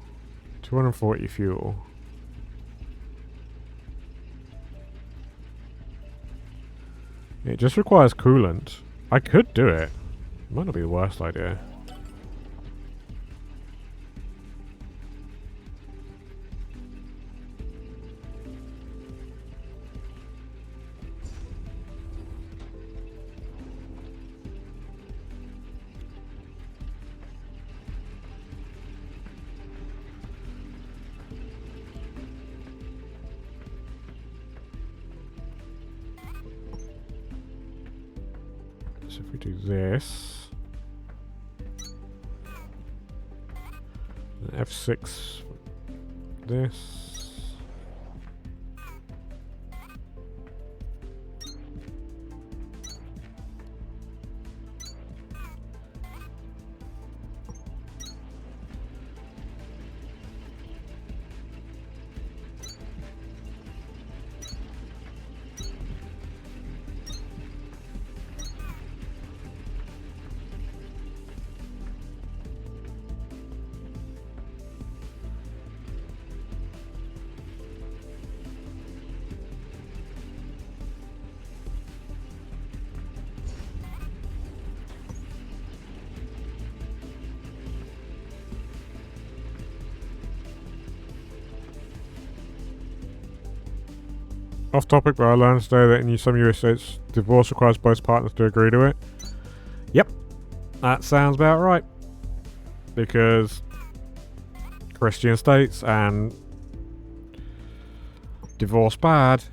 240 fuel. It just requires coolant. I could do it. Might not be the worst idea. So if we do this, F6, this. Off topic, but I learned today that in some US states, divorce requires both partners to agree to it. Yep, that sounds about right. Because Christian states and divorce bad.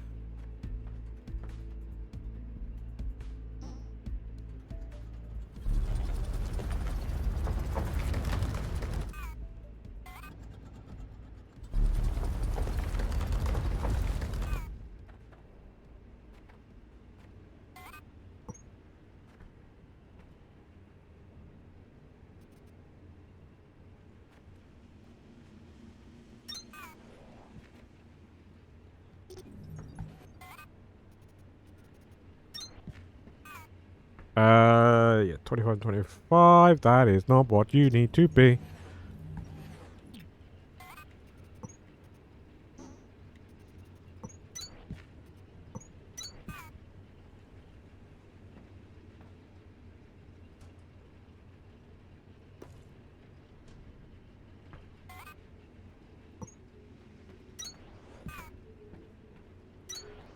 Yeah, 25 and 25. That is not what you need to be.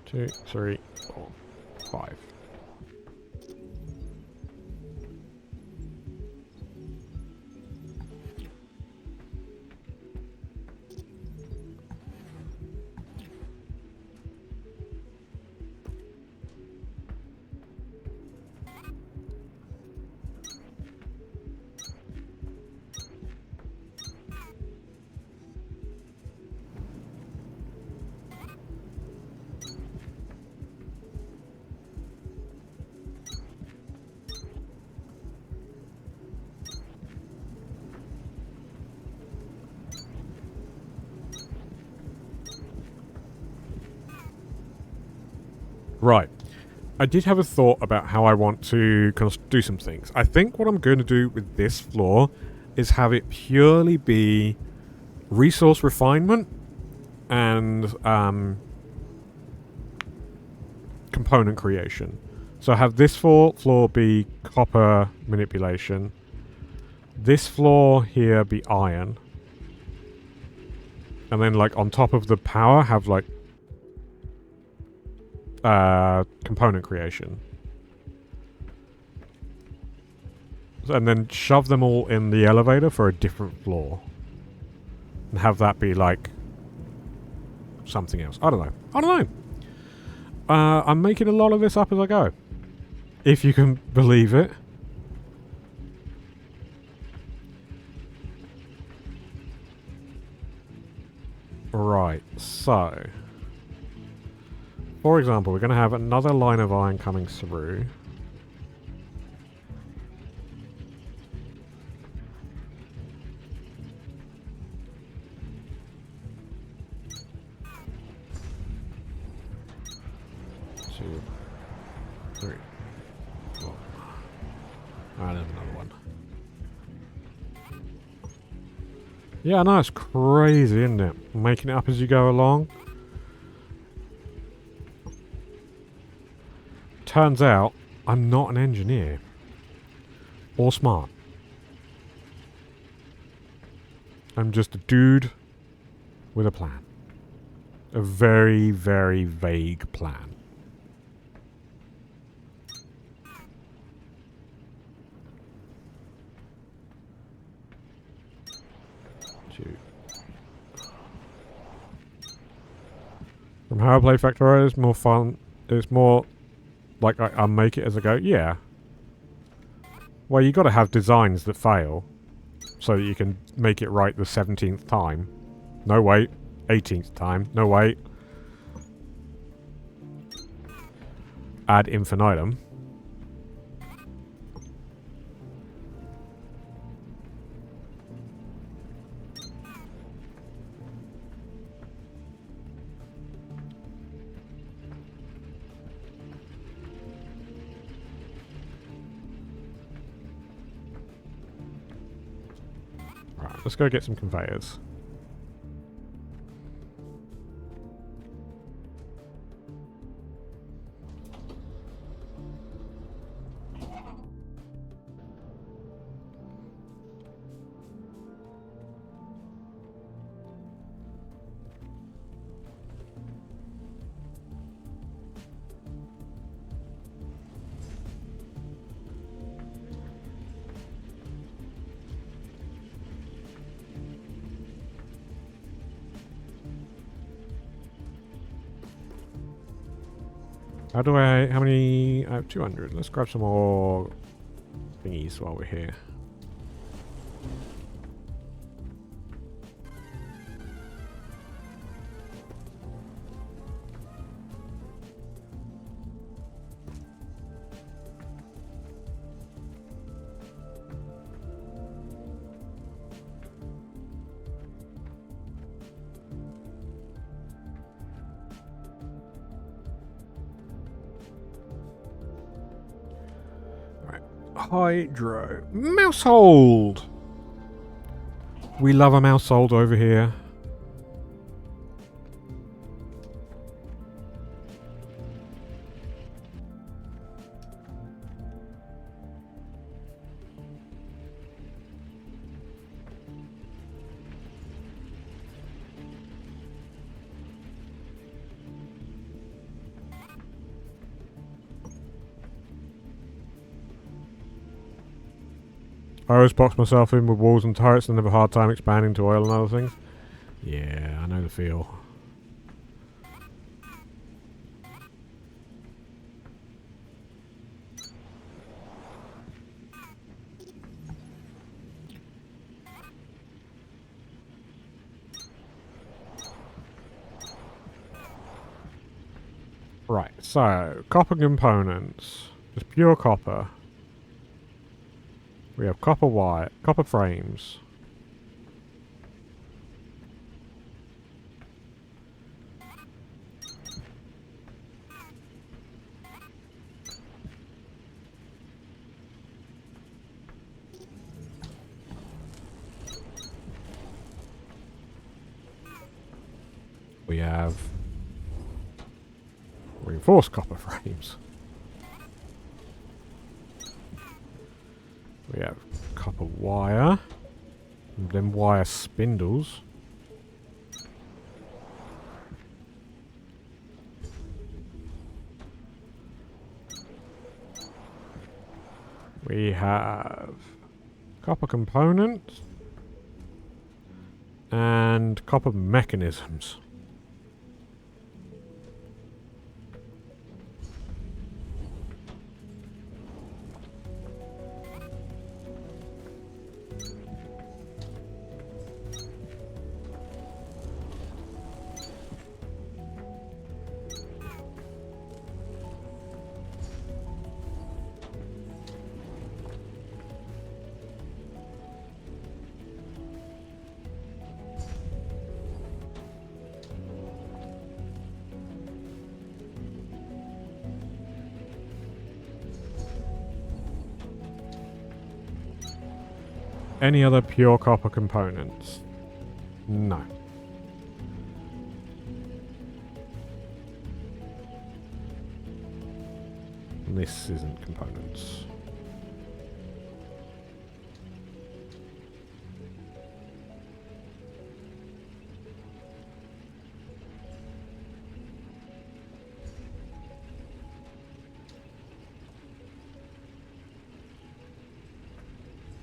Two, three, 4, 5. Right. I did have a thought about how I want to kind of do some things. I think what I'm going to do with this floor is have it purely be resource refinement and component creation. So have this floor be copper manipulation. This floor here be iron. And then like on top of the power have like component creation. And then shove them all in the elevator for a different floor. And have that be like something else. I don't know. I don't know. I'm making a lot of this up as I go. If you can believe it. Right, so for example, we're going to have another line of iron coming through. Two, three, four. Ah, there's another one. Yeah, I know, it's crazy, isn't it? Making it up as you go along. Turns out, I'm not an engineer. Or smart. I'm just a dude with a plan. A very, very vague plan. From how I play Factorio, it's more fun. It's more like I make it as I go. Yeah. Well, you got to have designs that fail so that you can make it right the 17th time. No, wait. 18th time. No, wait. Ad infinitum. Let's go get some conveyors. How many? I have 200. Let's grab some more thingies while we're here. Hydro. Mousehold! We love a mousehold over here. I always box myself in with walls and turrets and have a hard time expanding to oil and other things. Yeah, I know the feel. Right, so, copper components. Just pure copper. We have copper wire, copper frames. We have reinforced copper frames. We have copper wire, and then wire spindles. We have copper components and copper mechanisms. any other pure copper components? No. And this isn't components.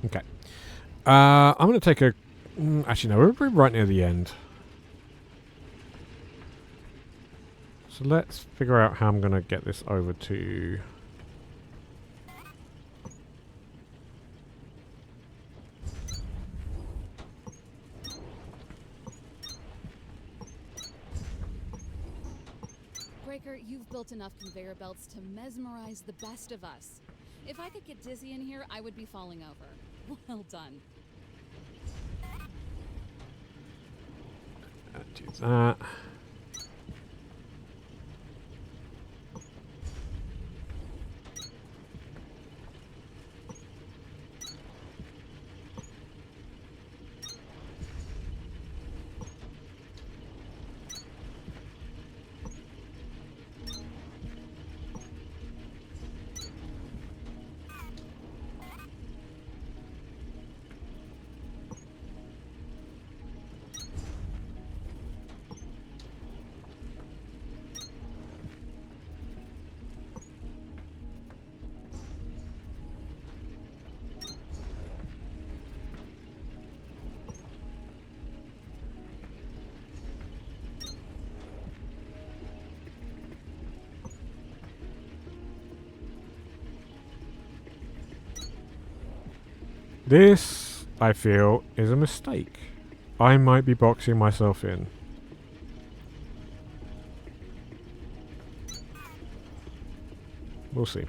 Okay. I'm going to take a... actually, no, we're right near the end. So let's figure out how I'm going to get this over to... Breaker, you've built enough conveyor belts to mesmerize the best of us. If I could get dizzy in here, I would be falling over. Well done. Do that. This, I feel, is a mistake. I might be boxing myself in. We'll see.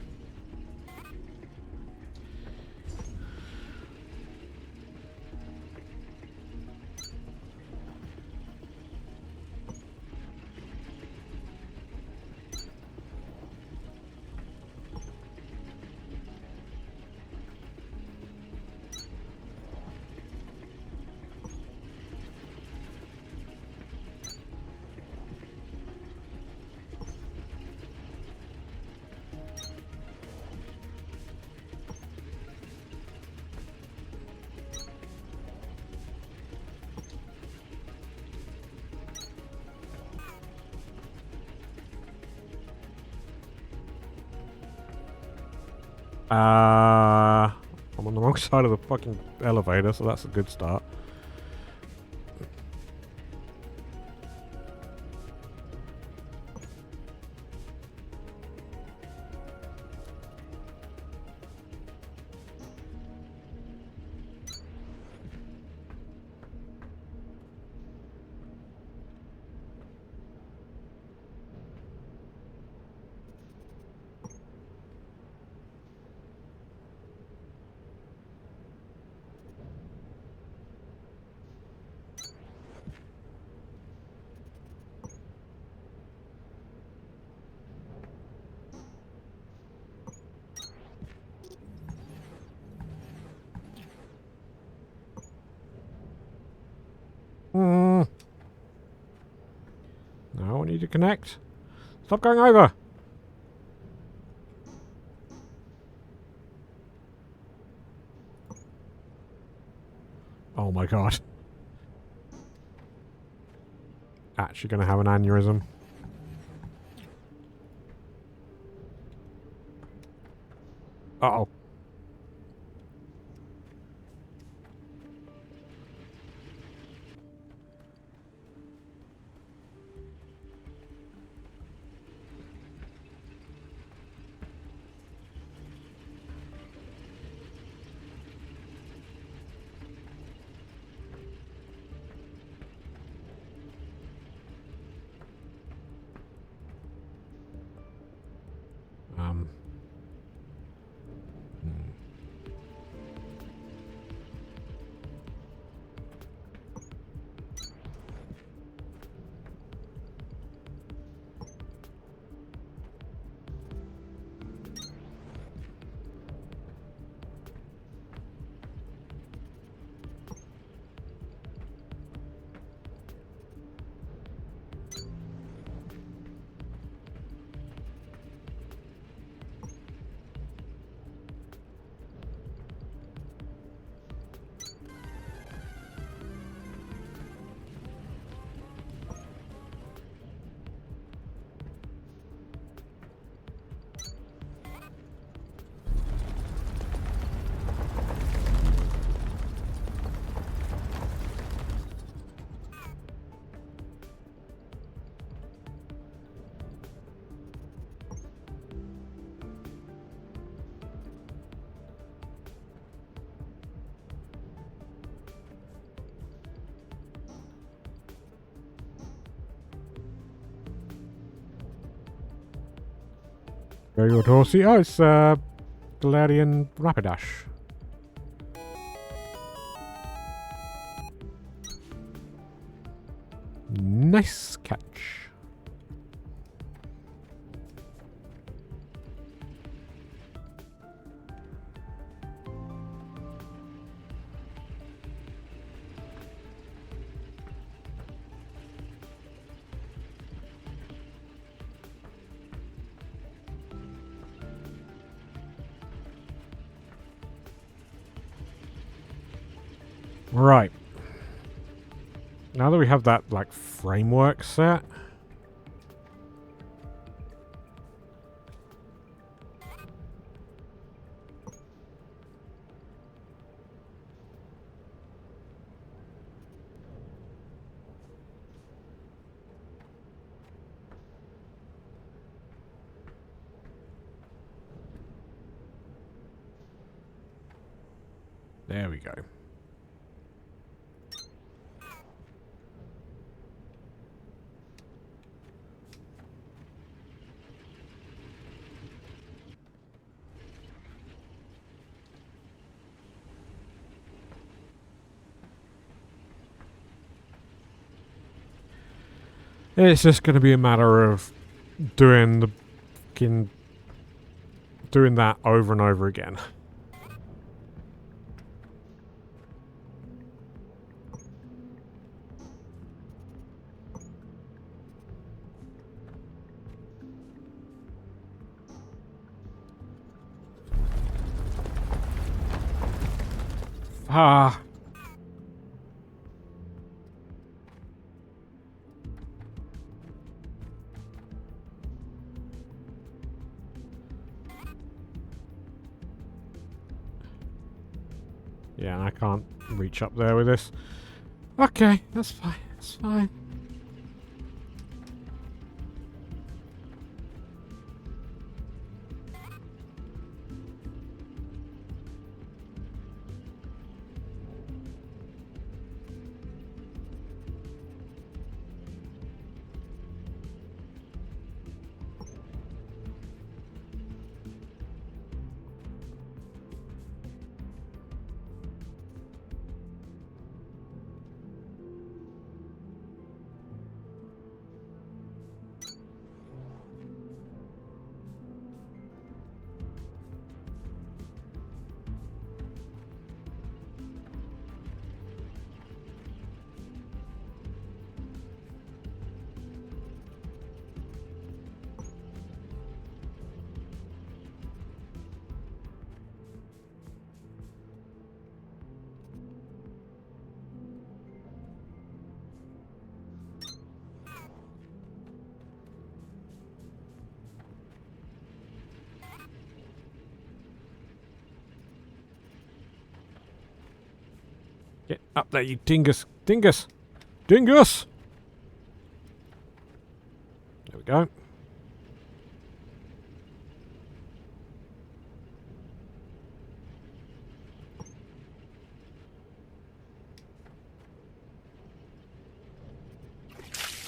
I'm on the wrong side of the fucking elevator, so that's a good start. Now I need to connect. Stop going over. Oh my god. Actually gonna have an aneurysm. Uh-oh. Very good horsey. Oh, it's Galarian Rapidash. Nice catch. Right. Now that we have that, like, framework set. There we go. It's just going to be a matter of doing the doing that over and over again. Ah. Yeah, and I can't reach up there with this. Okay, that's fine. That's fine. Get up there, you dingus. Dingus! Dingus! There we go.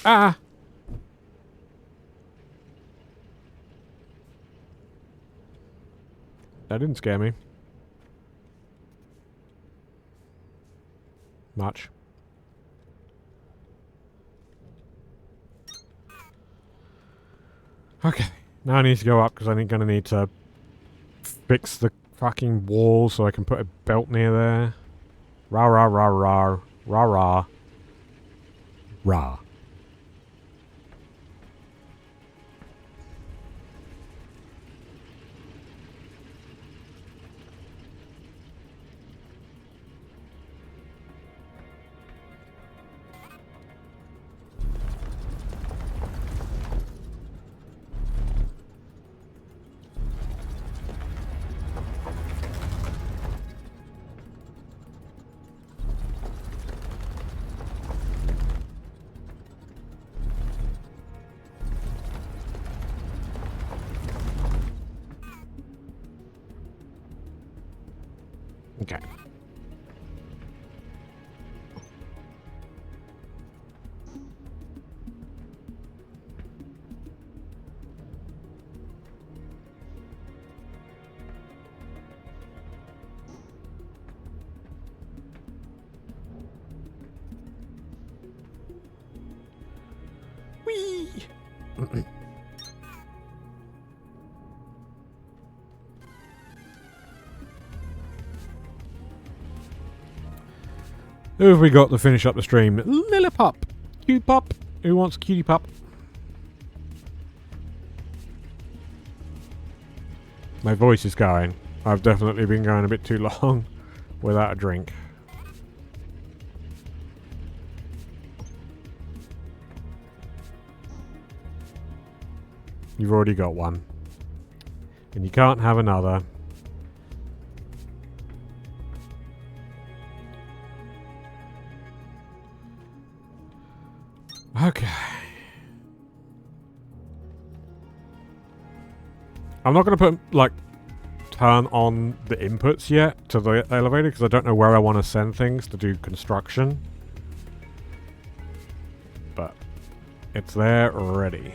Ah! That didn't scare me. Much. Okay, now I need to go up because I'm going to need to fix the fucking wall so I can put a belt near there. Rah rah rah rah rah rah rah. Okay. Who have we got to finish up the stream? Lillipup. Cute pup. Who wants a cutie pup? My voice is going. I've definitely been going a bit too long without a drink. You've already got one. And you can't have another. Okay. I'm not going to put, like, turn on the inputs yet to the elevator because I don't know where I want to send things to do construction. But it's there already.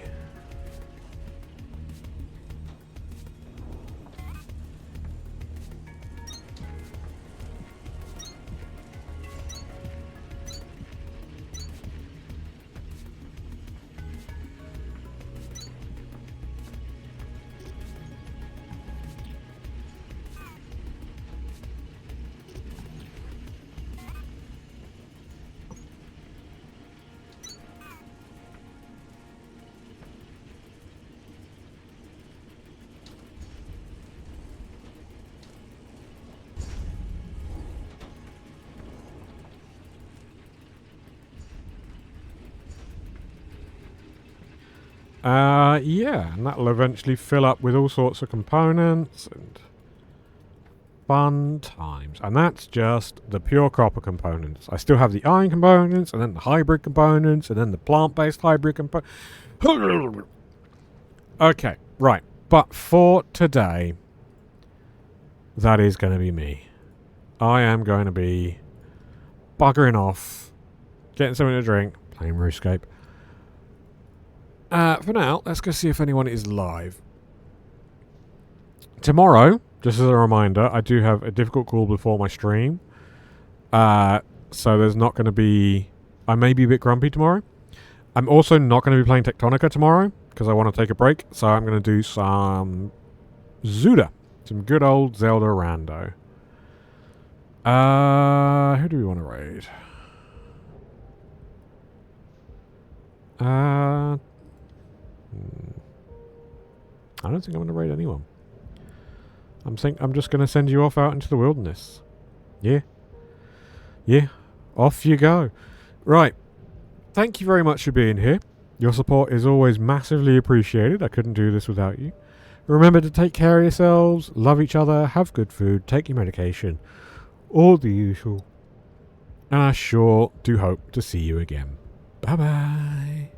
Yeah, and that'll eventually fill up with all sorts of components and fun times. And that's just the pure copper components. I still have the iron components, and then the hybrid components, and then the plant-based hybrid components. Okay, right. But for today, that is going to be me. I am going to be buggering off, getting something to drink, playing RuneScape. For now, let's go see if anyone is live. Tomorrow, just as a reminder, I do have a difficult call before my stream. So there's not going to be... I may be a bit grumpy tomorrow. I'm also not going to be playing Tectonica tomorrow, because I want to take a break. So I'm going to do some Zuda. Some good old Zelda rando. Who do we want to raid? I don't think I'm going to raid anyone. I'm just going to send you off out into the wilderness. Yeah. Yeah. Off you go. Right. Thank you very much for being here. Your support is always massively appreciated. I couldn't do this without you. Remember to take care of yourselves, love each other, have good food, take your medication. All the usual. And I sure do hope to see you again. Bye-bye.